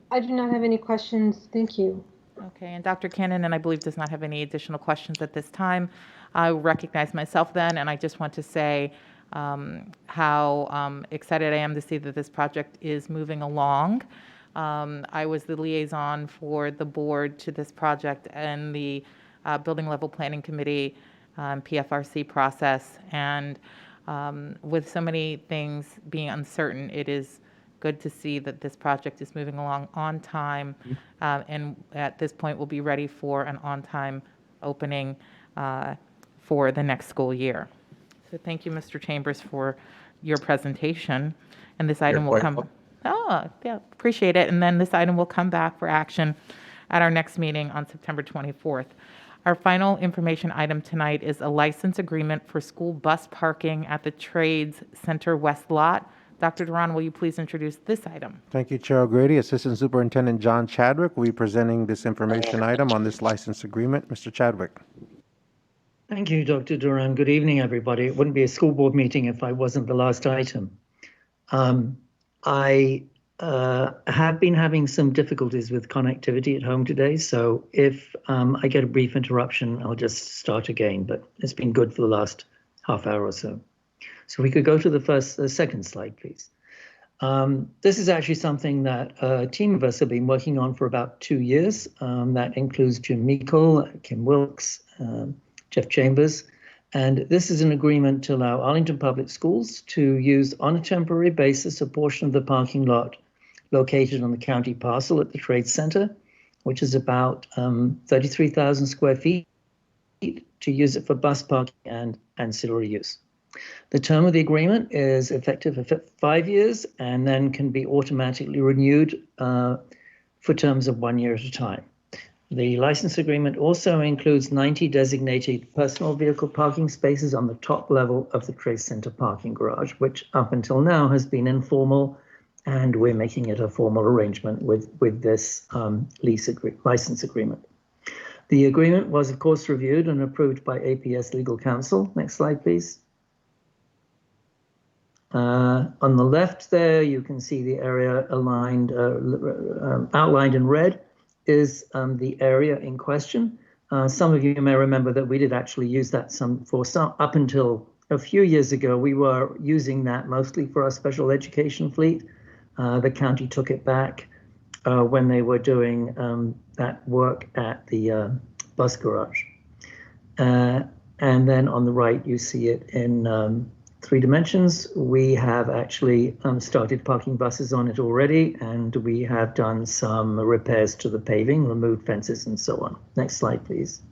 I do not have any questions. Thank you. Okay, and Dr. Cannon, and I believe does not have any additional questions at this time. I recognize myself then, and I just want to say how excited I am to see that this project is moving along. I was the liaison for the board to this project and the building level planning committee PFRC process, and with so many things being uncertain, it is good to see that this project is moving along on time, and at this point will be ready for an on-time opening for the next school year. So thank you, Mr. Chambers, for your presentation, and this item will come. Oh, yeah, appreciate it. And then this item will come back for action at our next meeting on September 24th. Our final information item tonight is a license agreement for school bus parking at the Trades Center West Lot. Dr. Duran, will you please introduce this item? Thank you, Chair O'Grady. Assistant Superintendent John Chadwick will be presenting this information item on this license agreement. Mr. Chadwick. Thank you, Dr. Duran. Good evening, everybody. It wouldn't be a school board meeting if I wasn't the last item. I have been having some difficulties with connectivity at home today, so if I get a brief interruption, I'll just start again, but it's been good for the last half hour or so. So we could go to the second slide, please. This is actually something that a team of us have been working on for about 2 years. That includes Jim Meikle, Kim Wilkes, Jeff Chambers. And this is an agreement to allow Arlington Public Schools to use on a temporary basis a portion of the parking lot located on the county parcel at the Trade Center, which is about 33,000 square feet, to use it for bus parking and ancillary use. The term of the agreement is effective for 5 years and then can be automatically renewed for terms of 1 year at a time. The license agreement also includes 90 designated personal vehicle parking spaces on the top level of the Trade Center parking garage, which up until now has been informal, and we're making it a formal arrangement with this license agreement. The agreement was, of course, reviewed and approved by APS Legal Counsel. Next slide, please. On the left there, you can see the area aligned, outlined in red is the area in question. Some of you may remember that we did actually use that up until a few years ago. We were using that mostly for our special education fleet. The county took it back when they were doing that work at the bus garage. And then on the right, you see it in 3 dimensions. We have actually started parking buses on it already, and we have done some repairs to the paving, removed fences and so on. Next slide, please.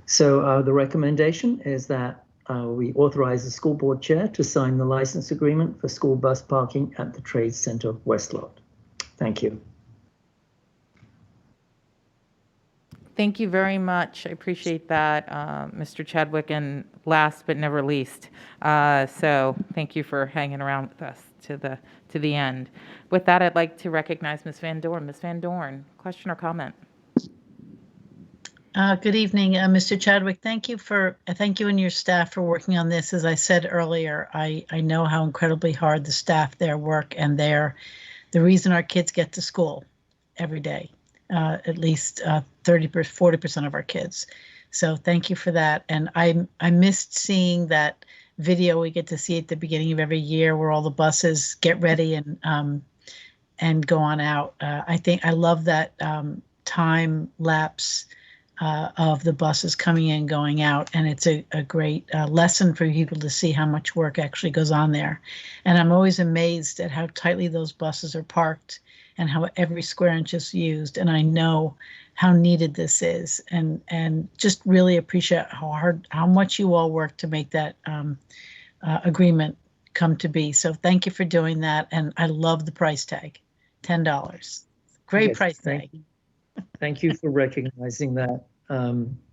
So the recommendation is that we authorize the school board chair to sign the license agreement for school bus parking at the Trade Center West Lot. Thank you. Thank you very much. I appreciate that, Mr. Chadwick, and last but never least. So thank you for hanging around with us to the end. With that, I'd like to recognize Ms. Van Dorn. Ms. Van Dorn, question or comment? Good evening, Mr. Chadwick. Thank you and your staff for working on this. As I said earlier, I know how incredibly hard the staff there work, and they're the reason our kids get to school every day. At least 40% of our kids. So thank you for that. And I missed seeing that video we get to see at the beginning of every year where all the buses get ready and go on out. I love that time lapse of the buses coming in, going out, and it's a great lesson for people to see how much work actually goes on there. And I'm always amazed at how tightly those buses are parked and how every square inch is used. And I know how needed this is, and just really appreciate how much you all work to make that agreement come to be. So thank you for doing that. And I love the price tag, $10. Great Yes, price tag. Thank you for recognizing that,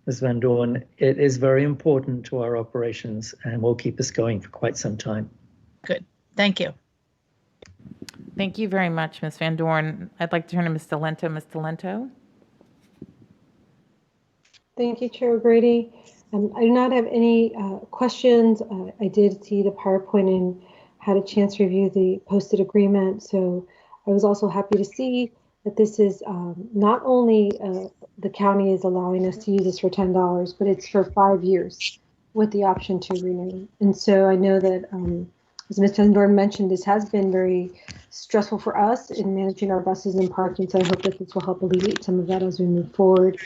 Ms. Van Dorn. It is very important to our operations and will keep us going for quite some time. Good. Thank you. Thank you very much, Ms. Van Dorn. I'd like to turn to Ms. Delento. Ms. Delento? Thank you, Chair O'Grady. I do not have any questions. I did see the PowerPoint and had a chance to review the posted agreement. So I was also happy to see that this is not only the county is allowing us to use this for $10, but it's for 5 years with the option to renew. And so I know that, as Ms. Van Dorn mentioned, this has been very stressful for us in managing our buses and parking. So I hope that this will help alleviate some of that as we move forward.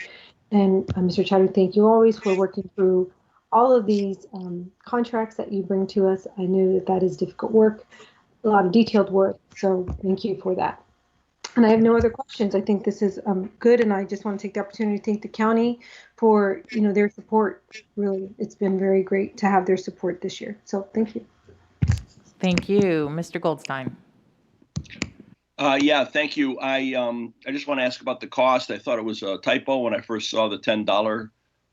And Mr. Chadwick, thank you always for working through all of these contracts that you bring to us. I know that that is difficult work, a lot of detailed work. So thank you for that. And I have no other questions. I think this is good, and I just want to take the opportunity to thank the county for their support. Really, it's been very great to have their support this year. So thank you. Thank you. Mr. Goldstein. Yeah, thank you. I just want to ask about the cost. I thought it was a typo when I first saw the $10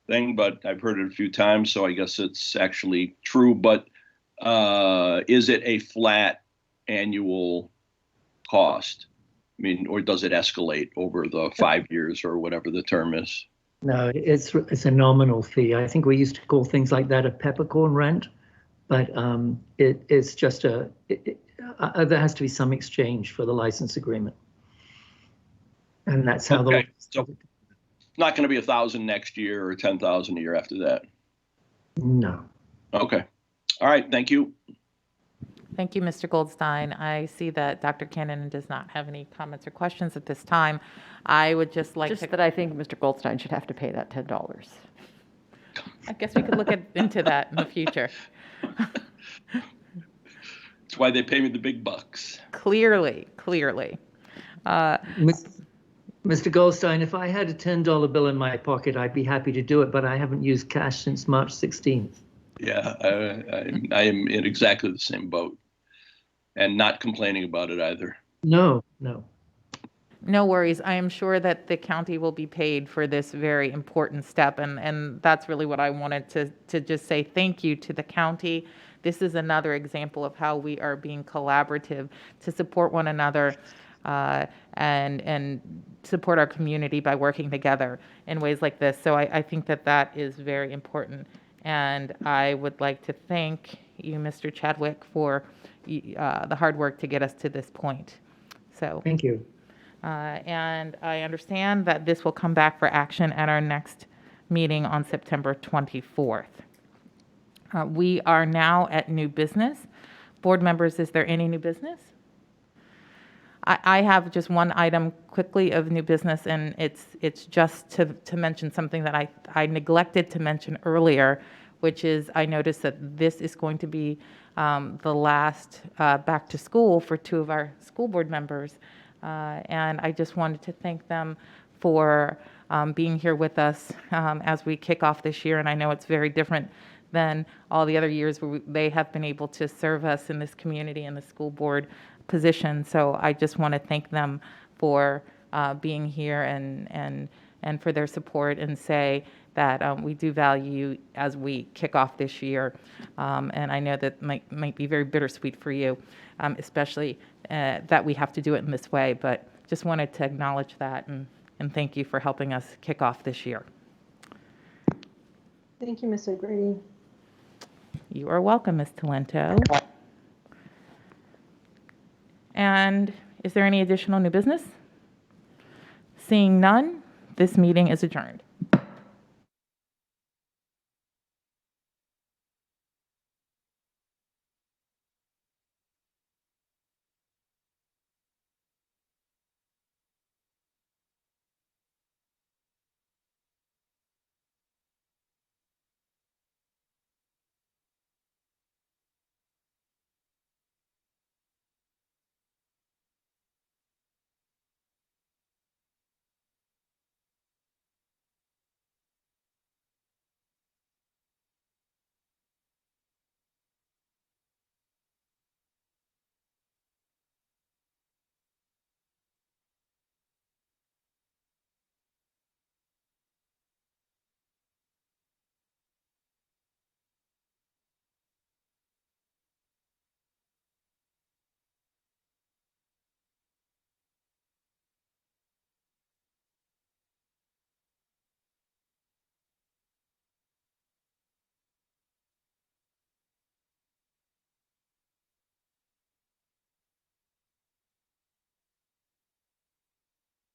thing, but I've heard it a few times, so I guess it's actually true. But is it a flat annual cost? I mean, or does it escalate over the 5 years or whatever the term is? No, it's a nominal fee. I think we used to call things like that a peppercorn rent, but it's just there has to be some exchange for the license agreement. And that's how Okay, so not going to be 1,000 next year or 10,000 a year after that. No. Okay. All right. Thank you. Thank you, Mr. Goldstein. I see that Dr. Cannon does not have any comments or questions at this time. I would just like Just that I think Mr. Goldstein should have to pay that $10. I guess we could look into that in the future. That's why they pay me the big bucks. Clearly. Mr. Goldstein, if I had a $10 bill in my pocket, I'd be happy to do it, but I haven't used cash since March 16th. Yeah, I am in exactly the same boat, and not complaining about it either. No. No worries. I am sure that the county will be paid for this very important step. And that's really what I wanted to just say thank you to the county. This is another example of how we are being collaborative to support one another and support our community by working together in ways like this. So I think that is very important. And I would like to thank you, Mr. Chadwick, for the hard work to get us to this point. So thank you. And I understand that this will come back for action at our next meeting on September 24th. We are now at new business. Board members, is there any new business? I have just one item quickly of new business, and it's just to mention something that I neglected to mention earlier, which is I noticed that this is going to be the last back to school for two of our school board members. And I just wanted to thank them for being here with us as we kick off this year. And I know it's very different than all the other years where they have been able to serve us in this community in the school board position. So I just want to thank them for being here and for their support, and say that we do value you as we kick off this year. And I know that might be very bittersweet for you, especially that we have to do it in this way, but just wanted to acknowledge that and thank you for helping us kick off this year. Thank you, Ms. O'Grady. You are welcome, Ms. Talento. And is there any additional new business? Seeing none, this meeting is adjourned.